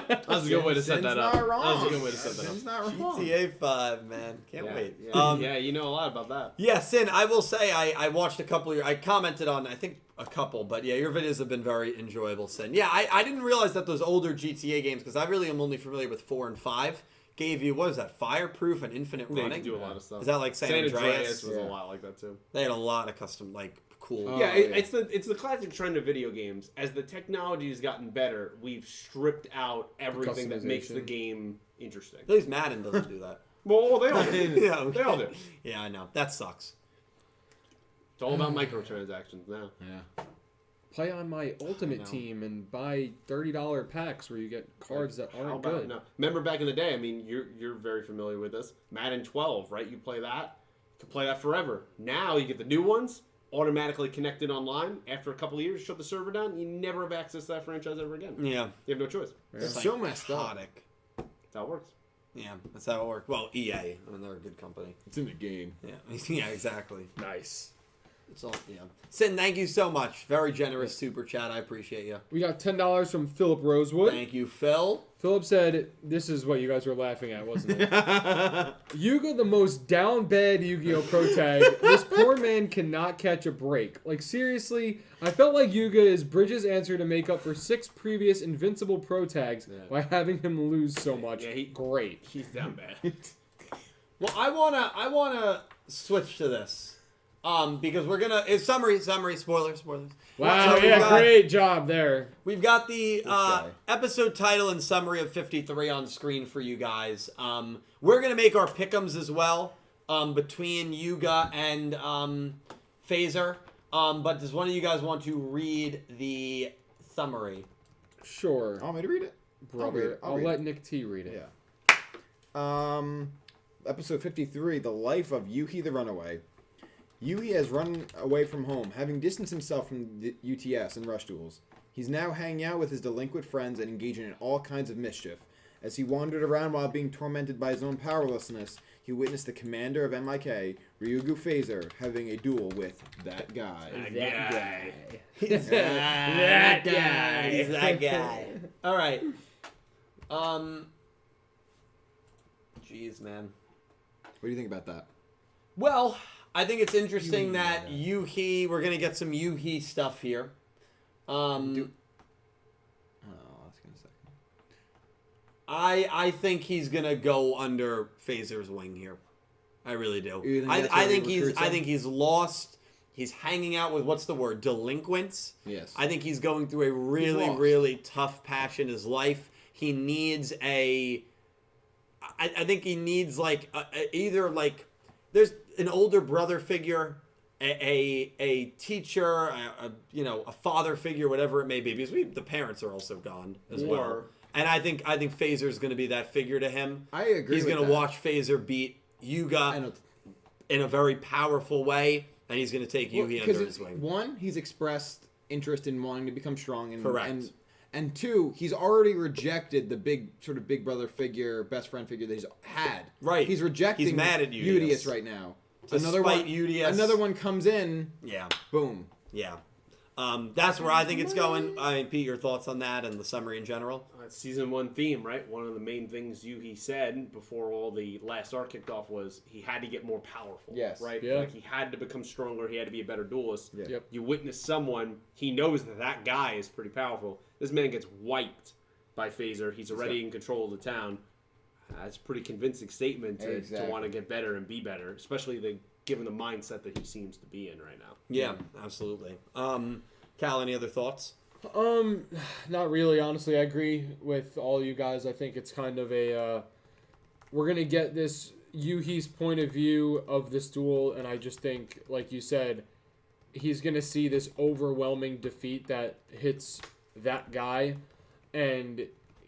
That was a good way to set Sin's that up. not wrong. That was a good way to set that up. Sin's not wrong. GTA 5, man. Can't Yeah, wait. yeah, you know a lot about that. Yeah, Sin, I will say I watched a couple of your... I commented on, I think, a couple, but yeah, your videos have been very enjoyable, Sin. Yeah, I didn't realize that those older GTA games, because I really am only familiar with 4 and 5, gave you, what was that, fireproof and infinite Yeah, you running? can do a lot of stuff. Is that like San Andreas? was a lot like that too. They had a lot of custom, cool... Oh, Yeah, yeah. it's the classic trend of video games. As the technology has gotten better, we've stripped out everything that makes the customization. game interesting. At least Madden doesn't do that. Well, they all do. Yeah, okay. They all do. Yeah, I know. That sucks. It's all about microtransactions now. Yeah. Play on my ultimate know. team and buy $30 packs where you get cards that How aren't about good. no? Remember back in the day? I mean, you're very familiar with this. Madden 12, right? You play that. You can play that forever. Now you get the new ones automatically connected online. After a couple of years, shut the server down. You never have access to that franchise ever again. Yeah. You have no choice. It's so messed up. Psychotic. That's how it works. Yeah, that's how it works. Well, EA. I mean, they're a good company. It's in the game. Yeah, yeah, exactly. Nice. It's all, yeah. Sin, thank you so much. Very generous super chat. I appreciate you. We got $10 from Philip Rosewood. Thank you, Phil. Philip said, this is what you guys were laughing at, wasn't it? Yuga, the most down bad Yu-Gi-Oh! Pro tag. This poor man cannot catch a break. Like, seriously, I felt like Yuga is Bridges' answer to make up for 6 previous invincible pro tags by having him lose so much. Yeah, Great. He's down bad. Well, I wanna switch to this. Because we're gonna summary, spoilers. Wow, So yeah, great job there. We've got the episode title and summary of 53 on screen for you guys. We're gonna make our pick'ems as well between Yuga and Phaser. But does one of you guys want to read the summary? Sure. Want me to read it? Brother, I'll let Nick T read it. Yeah. Episode 53, The Life of Yuhi the Runaway. Yuhi has run away from home, having distanced himself from the UTS and rush duels. He's now hanging out with his delinquent friends and engaging in all kinds of mischief. As he wandered around while being tormented by his own powerlessness, he witnessed the commander of MIK, Ryugu Phaser, having a duel with that guy. That guy. That guy. He's that guy. All right. Jeez, man. What do you think about that? Well, I think it's interesting that Yuhi, we're going to get some Yuhi stuff here. That's gonna suck. I think he's going to go under Phaser's wing here. I really do. You think that's I where he think recruits him? he's lost. He's hanging out with, what's the word, delinquents? Yes. I think he's going through a really, really tough patch in his life. He needs I think he needs either there's an older brother figure, a teacher, a father figure, whatever it may be, because the parents are also gone as well. And I think Phaser's going to be that figure to him. I agree. He's going to watch Phaser beat Yuga in a very powerful way, and he's going to take Yuhi under his wing. One, he's expressed interest in wanting to become strong, and correct. And two, he's already rejected the big brother figure, best friend figure that he's had. Right. He's rejecting. He's mad at Udius Udius right now. Another one comes in. Yeah. Boom. Yeah. That's where I think it's going. I mean, Pete, your thoughts on that and the summary in general? It's season 1 theme, right? One of the main things Yuhi said before all the last arc kicked off was he had to get more powerful. Yes. Right? Yeah. Like he had to become stronger. He had to be a better duelist. Yeah. Yep. You witness someone, he knows that guy is pretty powerful. This man gets wiped by Phaser. He's already in control of the town. That's a pretty convincing statement to want to get better and be better, especially given the mindset that he seems to be in right now. Yeah, absolutely. Cal, any other thoughts? Not really, honestly. I agree with all you guys. I think it's kind of we're going to get this Yuhi's point of view of this duel, and I just think, like you said, he's going to see this overwhelming defeat that hits that guy, and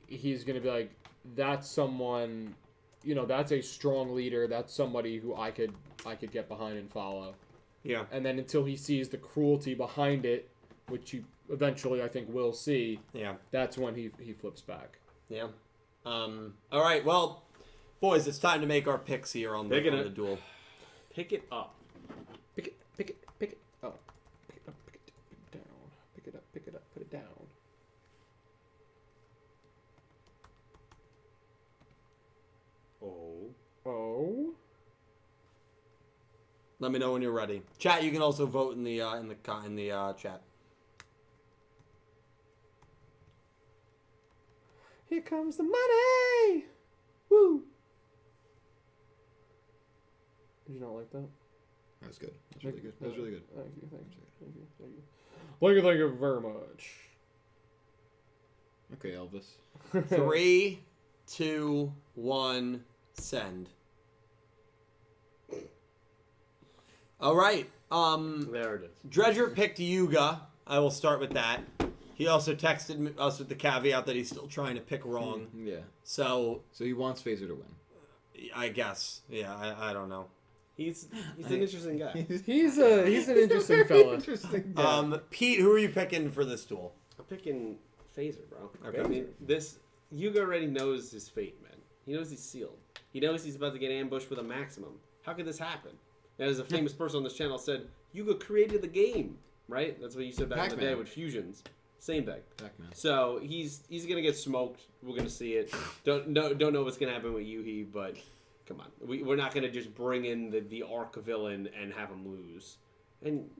he's going to be like, that's someone, that's a strong leader. That's somebody who I could get behind and follow. Yeah. And then until he sees the cruelty behind it, which you eventually I think will see. Yeah. That's when he flips back. Yeah. All right. Well, boys, it's time to make our picks here on the duel. Pick it up. Pick it. Oh, pick it up. Pick it down. Pick it up. Put it down. Oh. Let me know when you're ready. Chat. You can also vote in the chat. Here comes the money! Woo! Did you not like that? That was good. That was really good. That was really good. Thank you very much. Okay, Elvis. 3, 2, 1, send. All right. There it is. Dredger picked Yuga. I will start with that. He also texted us with the caveat that he's still trying to pick wrong. Yeah. So he wants Phaser to win. I guess. Yeah, I don't know. He's an interesting guy. He's an interesting fella. Interesting guy. Pete, who are you picking for this duel? I'm picking Phaser, bro. Okay. I mean, Yuga already knows his fate, man. He knows he's sealed. He knows he's about to get ambushed with a maximum. How could this happen? As a famous person on this channel said, Yuga created the game, right? That's what you said back in the day with fusions. Same thing. Pac-Man. So he's gonna get smoked. We're gonna see it. Don't know what's gonna happen with Yuhi, but come on, we're not gonna just bring in the arc villain and have him lose. And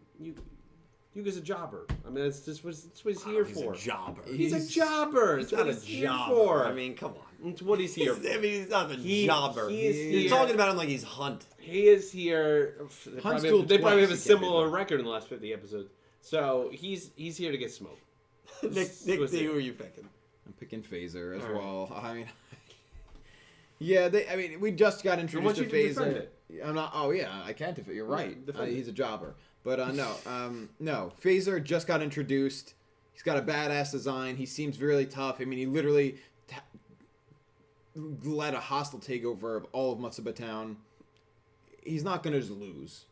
Yuga's a jobber. I mean, that's just what he's here for. He's a jobber. He's a jobber. He's It's not what a he's here jobber. for. I mean, come on. It's what he's here for. I mean, he's not a jobber. You're here. talking about him like he's Hunt. He is here. They Hunt's probably dueled have a twice, similar record in the last 50 episodes. So he's here to get smoked. Nick, who are you picking? I'm picking Phaser as All right. well. I mean, yeah, we just got introduced to I want you to defend Phaser. it. I'm not. Oh yeah, I can't defend. You're right. Defend it. He's a jobber. But no. Phaser just got introduced. He's got a badass design. He seems really tough. I mean, he literally led a hostile takeover of all of Matsuba Town. He's not gonna just lose.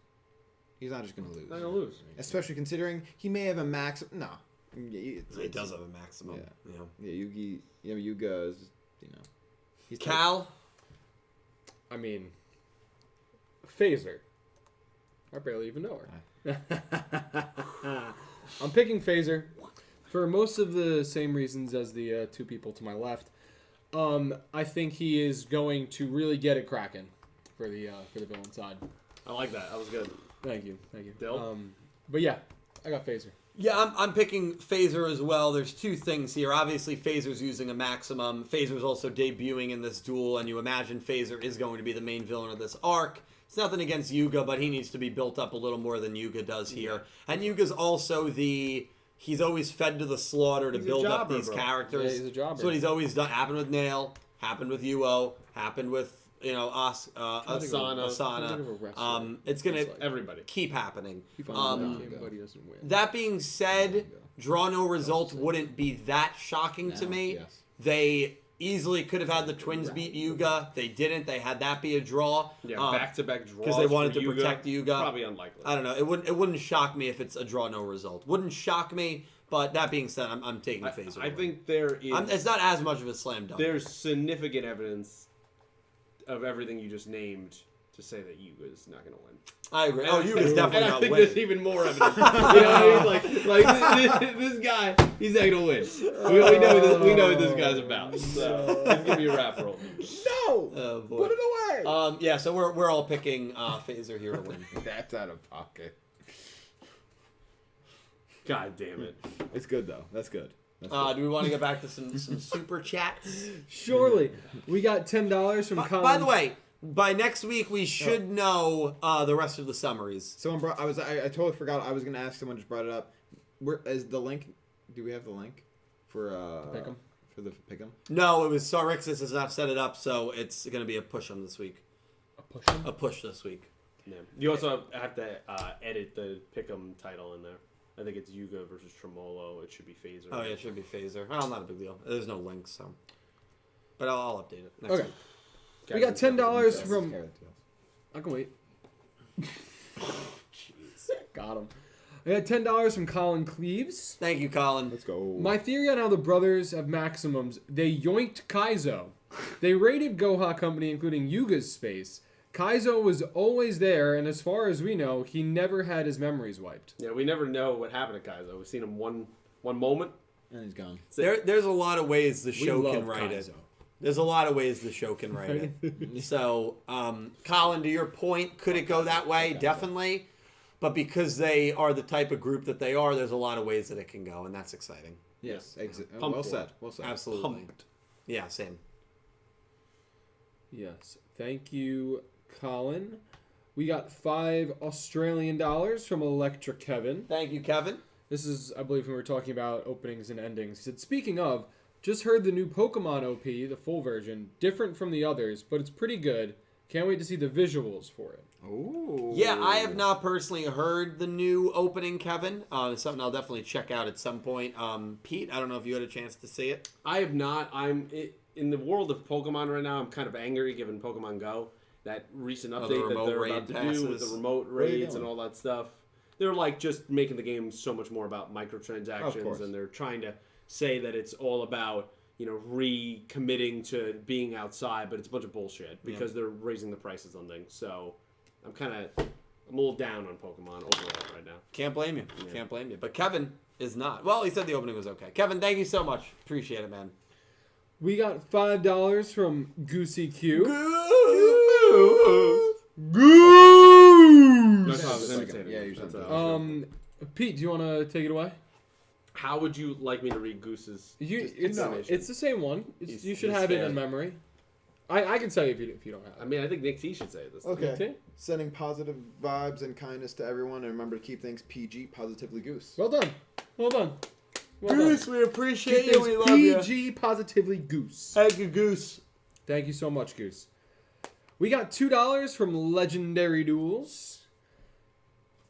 He's not just gonna lose. Not gonna lose. Especially considering he may have a max. No. He does have a maximum. Yeah, Yuga is, he's Cal? I mean, Phaser. I barely even know her. I'm picking Phaser for most of the same reasons as the two people to my left. I think he is going to really get it cracking for the villain side. I like that. That was good. Thank you. Dill? But yeah, I got Phaser. Yeah, I'm picking Phaser as well. There's two things here. Obviously, Phaser's using a maximum. Phaser's also debuting in this duel, and you imagine Phaser is going to be the main villain of this arc. It's nothing against Yuga, but he needs to be built up a little more than Yuga does here. And Yuga's also he's always fed to the slaughter to build up these characters. Yeah, he's a jobber. That's what he's always done. Happened with Nail, happened with Yugioh, happened with Asana. It's gonna Everybody. keep happening. But he doesn't win. That being said, draw no result wouldn't be that shocking to me. Yes. They easily could have had the Twins beat Yuga. They didn't. They had that be a draw. Yeah, back-to-back draws because they wanted for to protect Yuga. Probably unlikely. I don't know. It wouldn't shock me if it's a draw no result. Wouldn't shock me. But that being said, I'm taking Phaser. I think there is. It's not as much of a slam dunk. There's significant evidence of everything you just named to say that Yuga's not going to win. I agree. And Yuga's definitely and I not think winning. there's even more evidence. You know what I mean? Like this guy, he's not gonna win. We know what this guy's about. So let's give you a rap roll. No! Oh, boy. Put it away! Yeah, so we're all picking Phaser here to win. That's out of pocket. God damn it! It's good though. That's good. Do we want to get back to some super chats? Surely. We got $10 from Colin. By the way, by next week we should know the rest of the summaries. Someone brought. I totally forgot. I was gonna ask. Someone just brought it up. Where is the link? Do we have the link for Pick'em? For the pick'em? No, it was Sarixis has not set it up, so it's going to be a push on this week. A push this week. Yeah. You also have to edit the pick'em title in there. I think it's Yuga versus Tremolo. It should be Phaser. Oh yeah, it should be Phaser. Well, not a big deal. There's no link, so. But I'll update it next Okay. week. We got $10 from. I can wait. Jeez. Got him. I got $10 from Colin Cleaves. Thank you, Colin. Let's go. My theory on how the brothers have maximums, they yoinked Kaizo. They raided Goha Company, including Yuga's space. Kaizo was always there, and as far as we know, he never had his memories wiped. Yeah, we never know what happened to Kaizo. We've seen him one moment. And he's gone. There's a lot of ways the show love can write it. Kaizo. There's a lot of ways the show can write it. So, Colin, to your point, could it go that way? Definitely. But because they are the type of group that they are, there's a lot of ways that it can go, and that's exciting. Yes. Pumped Well for said. it. Well said. Absolutely. Pumped. Yeah, same. Yes. Thank you, Colin. We got $5 Australian from Electric Kevin. Thank you, Kevin. This is, I believe, when we were talking about openings and endings. He said, speaking of, just heard the new Pokemon OP, the full version, different from the others, but it's pretty good. Can't wait to see the visuals for it. Ooh. Yeah, I have not personally heard the new opening, Kevin. It's something I'll definitely check out at some point. Pete, I don't know if you had a chance to see it. I have not. In the world of Pokemon right now, I'm kind of angry given Pokemon Go. That recent update that remote they're raid about to do passes. with the remote are they raids and doing? all that stuff. They're like just making the game so much more about Of microtransactions, course. and they're trying to say that it's all about, recommitting to being outside, but it's a bunch of bullshit because they're raising the prices on things. So I'm kind of I'm a little down on Pokemon overall right now. Can't blame you. Yeah. Can't blame you. But Kevin is not. Well, he said the opening was okay. Kevin, thank you so much. Appreciate it, man. We got $5 from Goosey Q. That's how I was imitating. Yeah, him. you That's said how I was doing. Pete, do you want to take it away? How would you like me to read Goose's explanation? It's the same one. You should he's have it fair. in memory. I can tell you if you don't have it. I mean, I think Nick T should say this. Okay. Okay. Sending positive vibes and kindness to everyone, and remember to keep things PG, positively Goose. Well done. Well done. Well Goose, done. we appreciate Keep you. We things love you. PG, positively Goose. Thank you, Goose. Thank you so much, Goose. We got $2 from Legendary Duels.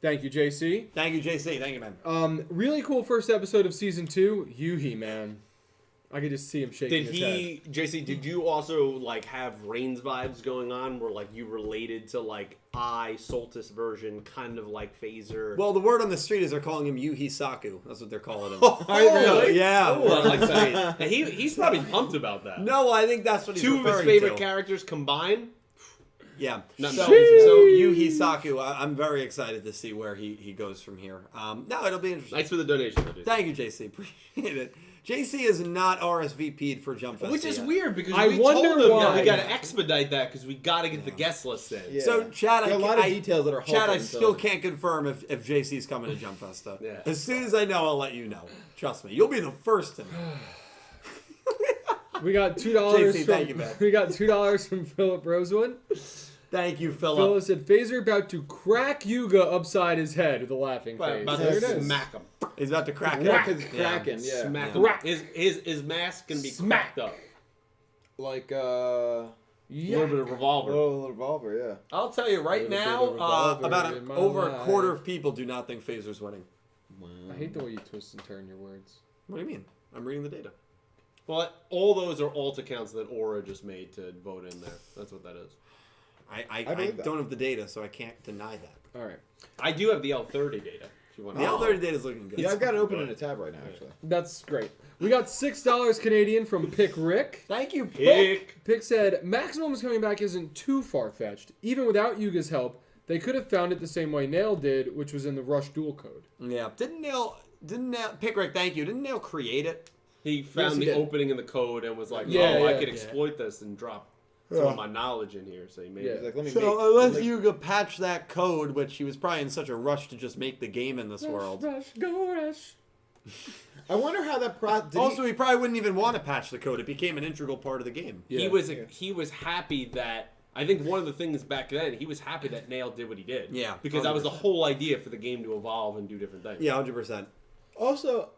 Thank you, JC. Thank you, JC. Thank you, man. Really cool first episode of season 2. Yuhi, man. I could just see him shaking Did his head. he, JC, did you also, like, have Reigns vibes going on where, like, you related to, like, Solstice version, kind of like Phaser? Well, the word on the street is they're calling him Yuhi Saku. That's what they're calling him. really? Yeah. Well, like, and he's probably pumped about that. No, I think that's what he's Two of his referring favorite to. characers combined? Yeah. Not So Sheesh. Yuhi Saku, I'm very excited to see where he goes from here. No, it'll be interesting. Thanks for the donation, though, dude. Thank you, JC. Appreciate it. JC is not RSVP'd for Jump Fest Which is yet. weird because I we wonder told him why. that we got to expedite that because we got to get the guest list in. Yeah. So, Chad, There are a lot of details that are Chad, I halting, still so- can't confirm if JC's coming to Jump Fest, though. Yeah. As soon as I know, I'll let you know. Trust me. You'll be the first to know. We got $2 JC, from thank you, man. we got $2 from Philip Rosewood. Thank you, Philip. Philip said Phaser about to crack Yuga upside his head with a laughing face. About There it to is. smack him. He's about to crack Yeah, it. 'cause it's cracking, yeah. Smack Yeah. him. His mask can be Smack. cracked up. Like, A little bit of revolver. little revolver, yeah. I'll tell you right Little bit now, of revolver about in my over a life. quarter of people do not think Phaser's winning. I hate the way you twist and turn your words. What do you mean? I'm reading the data. Well, all those are alt accounts that Aura just made to vote in there. That's what that is. I believe that. don't have the data, so I can't deny that. All right. I do have the L30 data. If you want The to L30 data is looking good. Yeah, I've got it open in a tab right now, actually. That's great. We got $6 Canadian from Pick Rick. Thank you, Pick. Pick said, Maximum's coming back isn't too far-fetched. Even without Yuga's help, they could have found it the same way Nail did, which was in the Rush Duel code. Yeah. Didn't Nail Pick Rick, thank you. Didn't Nail create it? He found he the did. opening in the code and was like, Yeah, I yeah. could exploit this and drop some of my knowledge in here. So he made Yeah. He's like, let me So make... unless like- Yuga patched that code, which he was probably in such a rush to just make the game in this world. Rush, go Rush. I wonder how that... Also, he probably wouldn't even want to patch the code. It became an integral part of the game. Yeah. He was happy that I think one of the things back then he was happy that Nail did what he did. Yeah, because that was the 100%. whole idea for the game to evolve and do different things. Yeah, 100%. Also,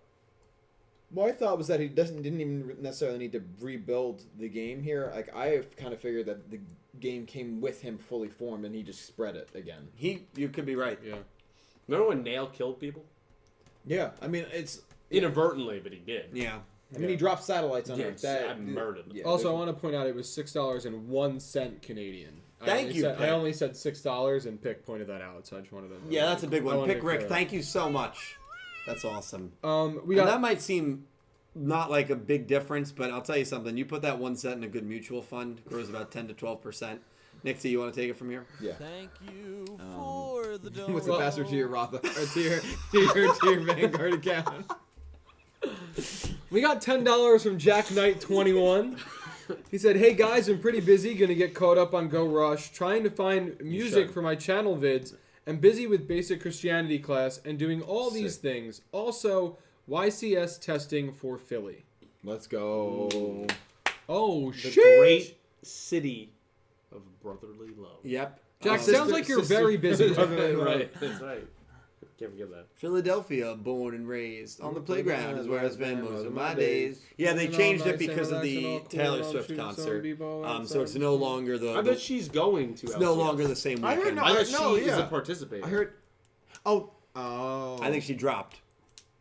what I thought was that he didn't even necessarily need to rebuild the game here. Like, I kind of figured that the game came with him fully formed and he just spread it again. You could be right. Yeah. Remember when Nail killed people Yeah, I mean, it's... inadvertently, but he did. Yeah. I mean, he dropped satellites on Yeah, Earth. That I murdered them. Yeah, Also, I there's- want to point out it was $6.01 Canadian. Thank you, I Pick. only said $6, and Pick pointed that out, so I just wanted to. Yeah, that's a big I one. wanted Pick to Rick, clear thank you so much. That's awesome. We And got that might seem not like a big difference, but I'll tell you something. You put that 1 cent in a good mutual fund, it grows about 10 to 12%. Nixie, you want to take it from here? Yeah. Thank you for the donation. What's the password to your Roth or to your Vanguard account? We got $10 from Jack Knight 21. He said, "Hey guys, I'm pretty busy. Gonna get caught up on Go Rush, trying to find music should. for my channel vids, and busy with basic Christianity class and doing all these things. Also, YCS testing for Philly. Let's go. Oh The shit! great city of brotherly love. Yep. Jack, Sister- sounds like you're sister- very busy. Right, that's right. Can't forget that. Philadelphia, born and raised. On the playground is where I spend most of my days. Yeah, they Sitting all changed nice it because and of the relaxing, all cool, Taylor all Swift shooting some concert. b-ball So outside. it's no longer I the bet she's going to. it's LCS. no longer the same I heard weekend. no- I bet No, she yeah. isn't participating. I heard... Oh. I think she dropped.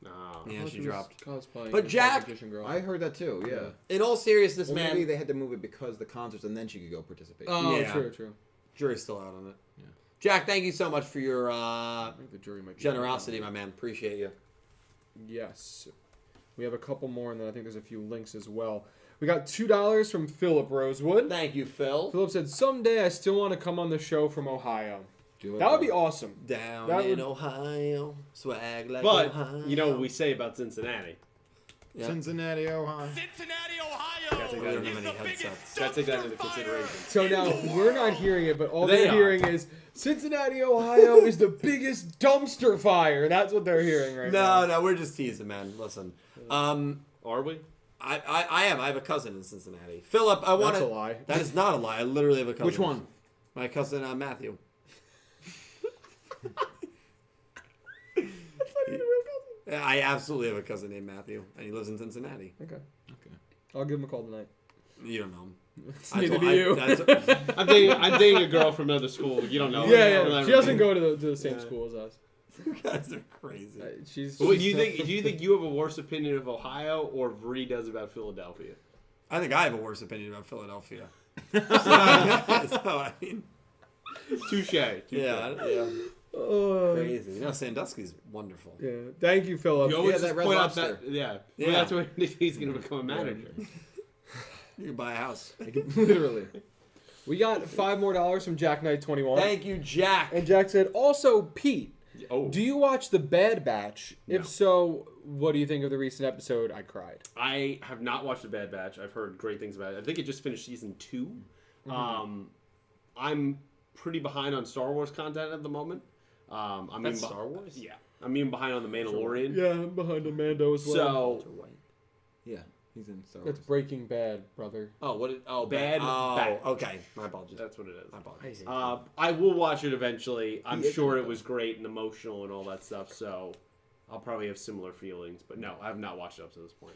No. Yeah, she dropped. Cosplay. But Jack- competition girl. I heard that too, yeah. In all seriousness, Well, man, maybe they had to move it because of the concerts and then she could go participate. Oh, Yeah. true. jury's still out on it. Yeah. Jack, thank you so much for your I think the jury might be generosity, my man. Appreciate you. Yes. We have a couple more, and then I think there's a few links as well. We got $2 from Philip Rosewood. Thank you, Phil. Philip said, "Someday I still want to come on the show from Ohio." That would be awesome. Down That in would- Ohio, swag like But Ohio. you know what we say about Cincinnati. Yeah. Cincinnati, Ohio. Cincinnati, Ohio. Gotta take We don't that have is any the biggest headsets. Gotta take that into dumpster fire. consideration. So now we're not hearing it, but all They they're are. hearing is Cincinnati, Ohio is the biggest dumpster fire. That's what they're hearing right now. No, we're just teasing, man. Listen, Are we? I am. I have a cousin in Cincinnati. Philip, I want That's to. a lie. That is not a lie. I literally have a cousin. Which one? My cousin Matthew. Yeah, I absolutely have a cousin named Matthew, and he lives in Cincinnati. Okay. I'll give him a call tonight. You don't know him. Neither do you. I'm dating a girl from another school. You don't know. her. Yeah. She doesn't go to the same school as us. You guys are crazy. She's. Well, do you think you have a worse opinion of Ohio or Bree does about Philadelphia? I think I have a worse opinion about Philadelphia. So I mean, Touche. yeah. Oh, Crazy. You know, Sandusky's wonderful. yeah. Thank you, Philip. You always that just Red point out Lobster. that, yeah. Yeah. Well, that's when he's going to become a manager. You can buy a house. Literally. We got $5 more from Jack Knight 21. Thank you, Jack. And Jack said, also, Pete, Oh, do you watch The Bad Batch? No. If so, what do you think of the recent episode, I Cried? I have not watched The Bad Batch. I've heard great things about it. I think it just finished season 2. I'm pretty behind on Star Wars content at the moment. I'm That's even Star Wars? Yeah, I'm even behind on The Mandalorian. Yeah, I'm behind Amando as well. So Yeah, he's in Star That's Wars. Breaking Bad, brother. Oh, what? Bad Oh, Batch. okay. My apologies. that's what it is. My apologies. I will watch it eventually. I'm He is sure in it it, was great and emotional and all that stuff. So I'll probably have similar feelings. But no, I have not watched it up to this point.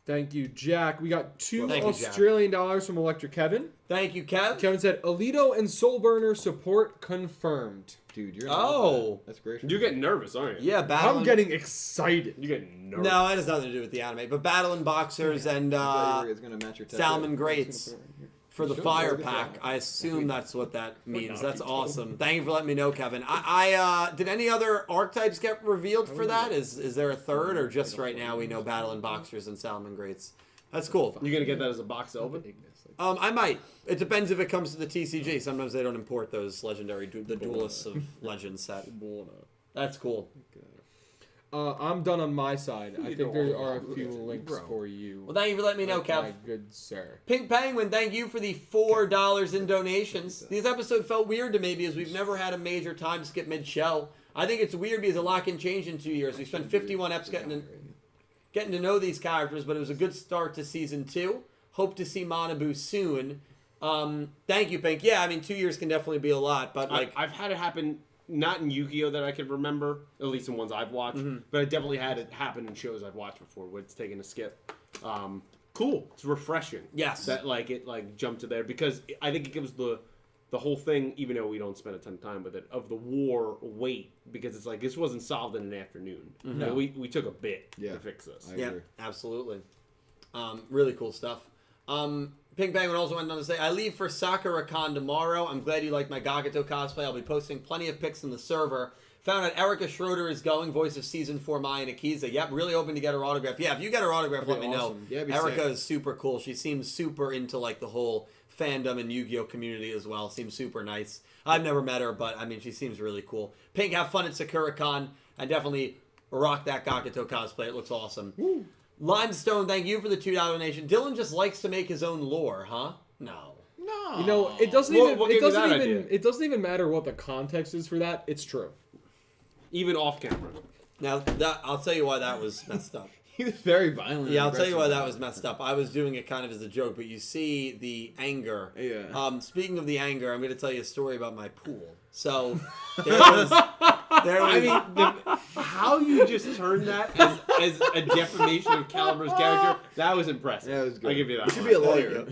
Thank you, Jack. We got $2 Thank you, Jack. Australian dollars from Electric Kevin. Thank you, Kev. Kevin said, Alito and Soulburner support confirmed. Dude, you're Oh. that's great. You're getting nervous, aren't you? Yeah, battling. I'm getting excited. You're getting nervous. No, it has nothing to do with the anime. But battling boxers and it's gonna match your tattoo. Salmon Greats for the Sure, fire good pack. job. I assume that's what that means. not That's be told. awesome. Thank you for letting me know, Kevin. I did any other archetypes get revealed for that? Is there a third, or just right now we know battling boxers and Salmon Greats? That's cool. You're gonna get that as a box to open? I might. It depends if it comes to the TCG. Sometimes they don't import those legendary, the Duelists of Legends set. That's cool. I'm done on my side. I think there are a few links Bro. for you. Well, thank you for letting me know, my Kev. good sir. Pink Penguin, thank you for the $4 in donations. This episode felt weird to me because we've never had a major time skip mid-show. I think it's weird because a lot can change in 2 years. We spent 51 eps getting to know these characters, but it was a good start to season 2. Hope to see Manabu soon. Thank you, Pink. Yeah, I mean, 2 years can definitely be a lot, but like, I've had it happen, not in Yugioh that I can remember, at least in ones I've watched, but I definitely had it happen in shows I've watched before where it's taken a skip. Cool. It's refreshing. Yes. That it jumped to there because I think it gives the whole thing, even though we don't spend a ton of time with it, of the war weight because it's like this wasn't solved in an afternoon. No. We took a bit Yeah. to fix this. I yeah, agree. absolutely. Really cool stuff. Pink Penguin also went on to say, I leave for Sakura-Con tomorrow. I'm glad you like my Gakuto cosplay. I'll be posting plenty of pics in the server. Found out Erica Schroeder is going, voice of Season 4 Maya Nakiza. Yep, really hoping to get her autograph. Yeah, if you get her autograph, let That'd me be know. awesome. Yeah, it'd be Erica sick. is super cool. She seems super into like the whole fandom and Yu-Gi-Oh community as well. Seems super nice. I've never met her, but I mean, she seems really cool. Pink, have fun at Sakura-Con. And definitely rock that Gakuto cosplay. It looks awesome. Woo. Limestone, thank you for the $2 donation. Dylan just likes to make his own lore, huh? No. No. You know, it doesn't What- even what it gave you doesn't that even idea? it doesn't even matter what the context is for that. It's true. Even off camera. Now, that I'll tell you why that was messed up. he was very violent. Yeah, I'll and tell you why that aggressive. was messed up. I was doing it kind of as a joke, but you see the anger. Yeah. Speaking of the anger, I'm going to tell you a story about my pool. So, there was... I mean, how you just turned that as a defamation of Caliber's character, that was impressive. Yeah, it was good. I'll give you that. You should be a lawyer.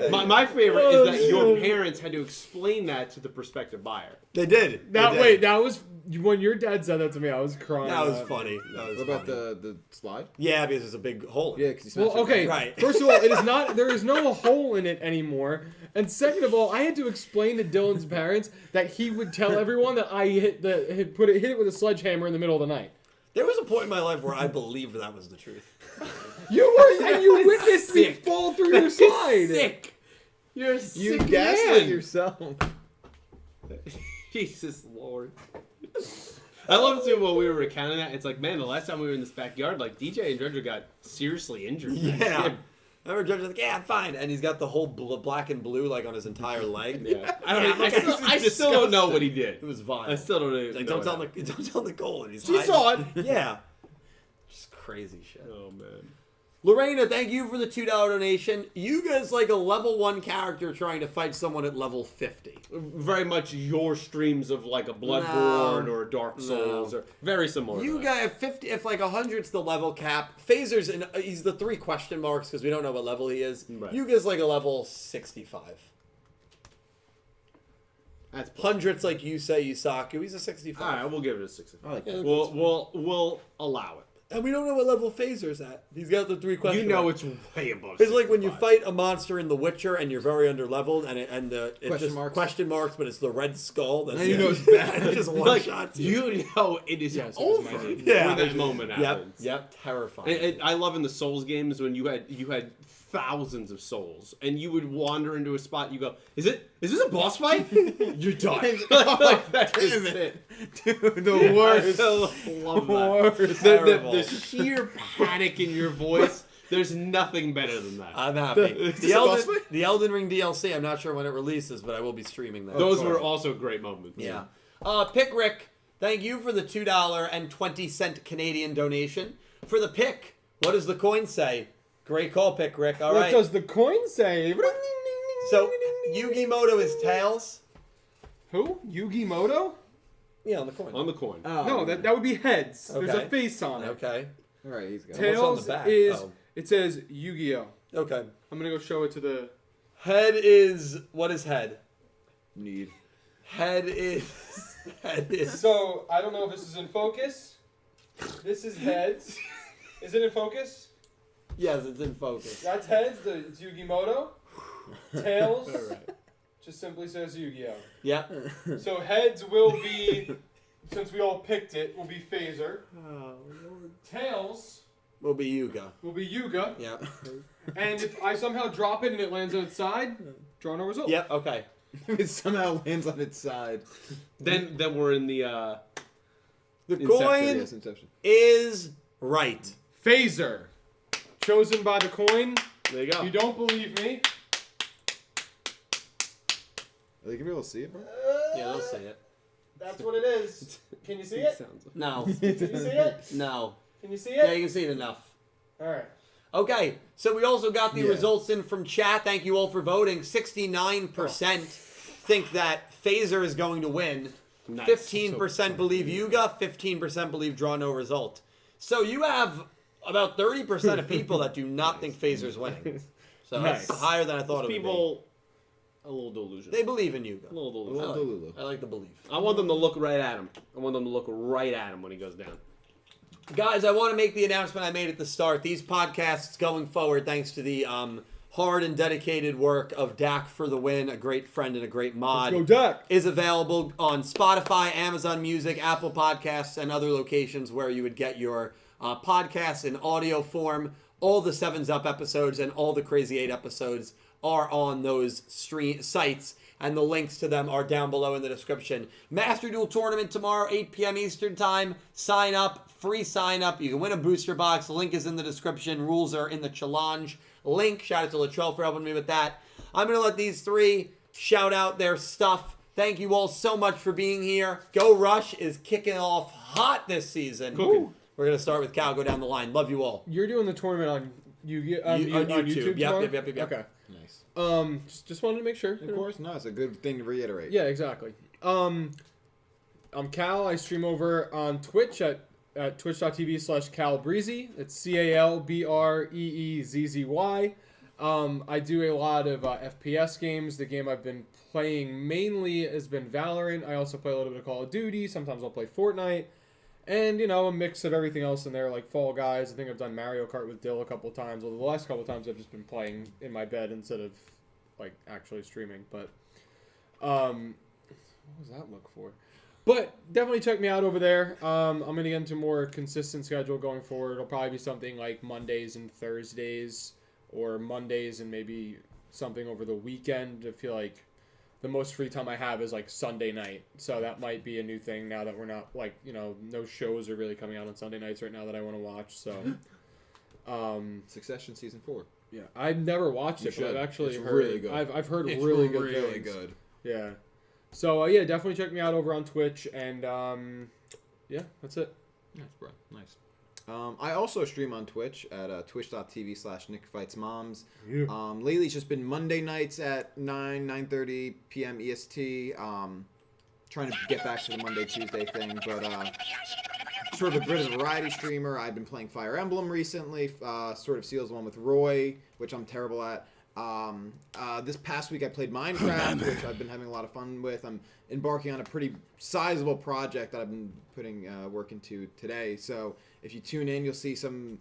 My favorite Oh, is that your shit. parents had to explain that to the prospective buyer. They did. Now They did. wait, that was when your dad said that to me. I was crying. That was laughing. funny. That was What about funny. the slide? Yeah, because there's a big hole in it. Yeah, because you Well, okay. Right. First of all, it is not. There is no hole in it anymore. And second of all, I had to explain to Dylan's parents that he would tell everyone that I hit it with a sledgehammer in the middle of the night. There was a point in my life where I believed that was the truth. You were, and you witnessed me sick. fall through your slide. Sick. You're a You sick gaslit man. yourself. Jesus Lord. I love too when we were recounting that. It's like, man, the last time we were in this backyard, like DJ and Dredger got seriously injured. Yeah. I remember Dredger's like, yeah, I'm fine. And he's got the whole black and blue like on his entire leg. Yeah. I still don't know what he did. It was vile. I still don't know. Like, don't tell Nicole. And he's She saw it. Yeah. Just crazy shit. Oh, man. Lorena, thank you for the $2 donation. Yuga's like a level 1 character trying to fight someone at level 50. Very much your streams of like a Bloodborne or Dark Souls or very similar. Yuga, if like 100's the level cap, Phaser's he's the 3 question marks because we don't know what level he is. Right. Yuga's like a level 65. That's 100's like Yusaku. He's a 65. all right. We'll give it a 65. I like Yeah, that. We'll allow it. And we don't know what level Phaser's at. He's got the 3 question You know marks. it's way above. It's like when you 65. fight a monster in The Witcher and you're very underleveled and it's Question just marks. question marks, but it's the red skull. That's And you know it's bad. It just one Like, shots you know it is Yes, it was over my name. Yeah. when that moment Yep, happens. yep, terrifying. And I love in the Souls games when you had thousands of souls and you would wander into a spot. You go, is this a boss fight? You're done. Like, that is Damn it. Dude, the worst. I love that. Worst. The sheer panic in your voice. There's nothing better than that. I'm happy. Is this a boss fight? The Elden Ring DLC, I'm not sure when it releases, but I will be streaming that. Those were also great moments. Yeah. Pick Rick, thank you for the $2.20 Canadian donation. For the pick, what does the coin say? Great call, Pick Rick. All What right. does the coin say? So, Yugimoto is tails. Who? Yugimoto? Yeah, on the coin. On the coin. Oh. No, that would be heads. There's Okay. a face on it. Okay. All right, he's got it. Tail- Tails What's on the back? is Oh. it says Yugioh. Okay. I'm gonna go show it to the. Head is what is head? Need. Head is So I don't know if this is in focus. This is heads. Is it in focus? yes, it's in focus. That's heads. It's Yugimoto. Tails All right. just simply says Yugioh. Yeah. So heads will be, since we all picked it, will be Phaser. Tails Will be Yuga. will be Yuga. Yeah. And if I somehow drop it and it lands on its side, draw no result. Yep. Okay. It somehow lands on its side. Then we're in the The Inception, coin Yes, Inception. is right. Phaser, chosen by the coin. there you go. You don't believe me? Are they gonna be able to see it, bro? Yeah, they'll say it. That's what it is. Can you see it? Sounds like- No. Can you see it? No. Can you see Yeah, it? you can see it enough. All right. Okay, so we also got the Yeah. results in from chat. Thank you all for voting. 69% think that Phaser is going to win. Nice. 15% believe Yuga. 15% believe draw no result. So you have about 30% of people that do not think Phaser's winning. So Nice. that's higher than I thought it would be. People a little delusion. They believe in Yuga. a little A delusion. little Delulu. I like the belief. I want them to look right at him. I want them to look right at him when he goes down. Guys, I want to make the announcement I made at the start. These podcasts going forward, thanks to the hard and dedicated work of Dak for the Win, a great friend and a great mod, Go Duck. is available on Spotify, Amazon Music, Apple Podcasts, and other locations where you would get your podcasts in audio form. All the 7's Up episodes and all the Crazy 8 episodes are on those sites, and the links to them are down below in the description. Master Duel Tournament tomorrow, 8 p.m. Eastern Time. Sign up, free sign up. You can win a booster box. The link is in the description. Rules are in the challenge link. Shout out to Latrell for helping me with that. I'm going to let these three shout out their stuff. Thank you all so much for being here. Go Rush is kicking off hot this season. Cooking. We're going to start with Cal, go down the line. Love you all. You're doing the tournament on On YouTube. tomorrow? Yep. Okay. Nice. Just wanted to make sure. Of course, no, it's a good thing to reiterate. Yeah, exactly. I'm Cal. I stream over on Twitch at twitch.tv/CalBreezy. It's CalBreezy. I do a lot of FPS games. The game I've been playing mainly has been Valorant. I also play a little bit of Call of Duty. Sometimes I'll play Fortnite. And, a mix of everything else in there, like Fall Guys. I think I've done Mario Kart with Dill a couple of times. Although the last couple of times I've just been playing in my bed instead of, actually streaming. But, what does that look for? But definitely check me out over there. I'm going to get into a more consistent schedule going forward. It'll probably be something like Mondays and Thursdays, or Mondays and maybe something over the weekend. I feel like the most free time I have is like Sunday night. So that might be a new thing now that we're not like, no shows are really coming out on Sunday nights right now that I want to watch. So, Succession season 4. Yeah, I've never watched it, but I've actually heard really good. I've heard It's really really things. good. Yeah. So yeah, definitely check me out over on Twitch, and yeah, that's it. Nice, bro. Nice. I also stream on Twitch at twitch.tv/NickFightsMoms. Yeah. Lately, it's just been Monday nights at 9:30 p.m. EST. Trying to get back to the Monday, Tuesday thing, but sort of a bit of a variety streamer. I've been playing Fire Emblem recently, sort of Seals one with Roy, which I'm terrible at. This past week I played Minecraft, which I've been having a lot of fun with. I'm embarking on a pretty sizable project that I've been putting work into today. So if you tune in, you'll see some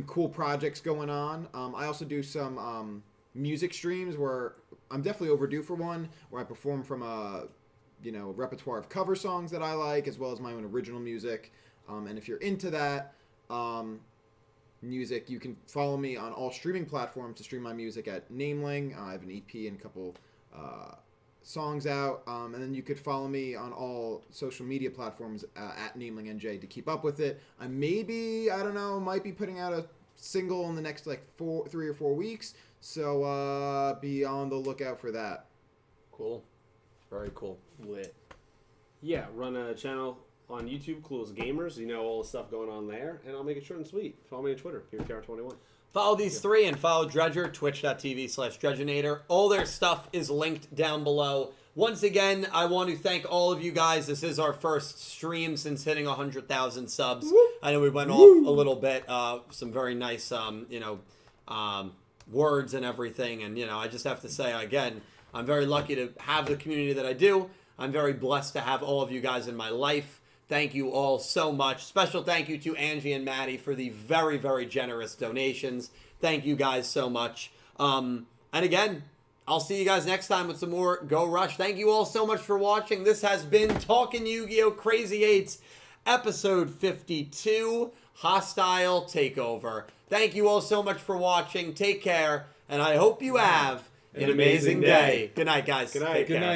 cool projects going on. I also do some music streams where I'm definitely overdue for one, where I perform from a repertoire of cover songs that I like, as well as my own original music. And if you're into that music, you can follow me on all streaming platforms to stream my music at Nameling. I have an EP and a couple songs out. And then you could follow me on all social media platforms at NamelingNJ to keep up with it. I might be putting out a single in the next 3 or 4 weeks. So be on the lookout for that. Cool. Very cool. Lit. Yeah, run a channel on YouTube, Clueless Gamers. You know all the stuff going on there. And I'll make it short and sweet. Follow me on Twitter, PeterKR21. Follow these three and follow Dredger, twitch.tv/Dredgenator. All their stuff is linked down below. Once again, I want to thank all of you guys. This is our first stream since hitting 100,000 subs. I know we went off a little bit. Some very nice, words and everything. And, I just have to say, again, I'm very lucky to have the community that I do. I'm very blessed to have all of you guys in my life. Thank you all so much. Special thank you to Angie and Maddie for the very, very generous donations. Thank you guys so much. And again, I'll see you guys next time with some more Go Rush. Thank you all so much for watching. This has been Talkin' Yu-Gi-Oh! Crazy 8's episode 52, Hostile Takeover. Thank you all so much for watching. Take care, and I hope you have an amazing day. Good night, guys. Good night. Take care. Good night.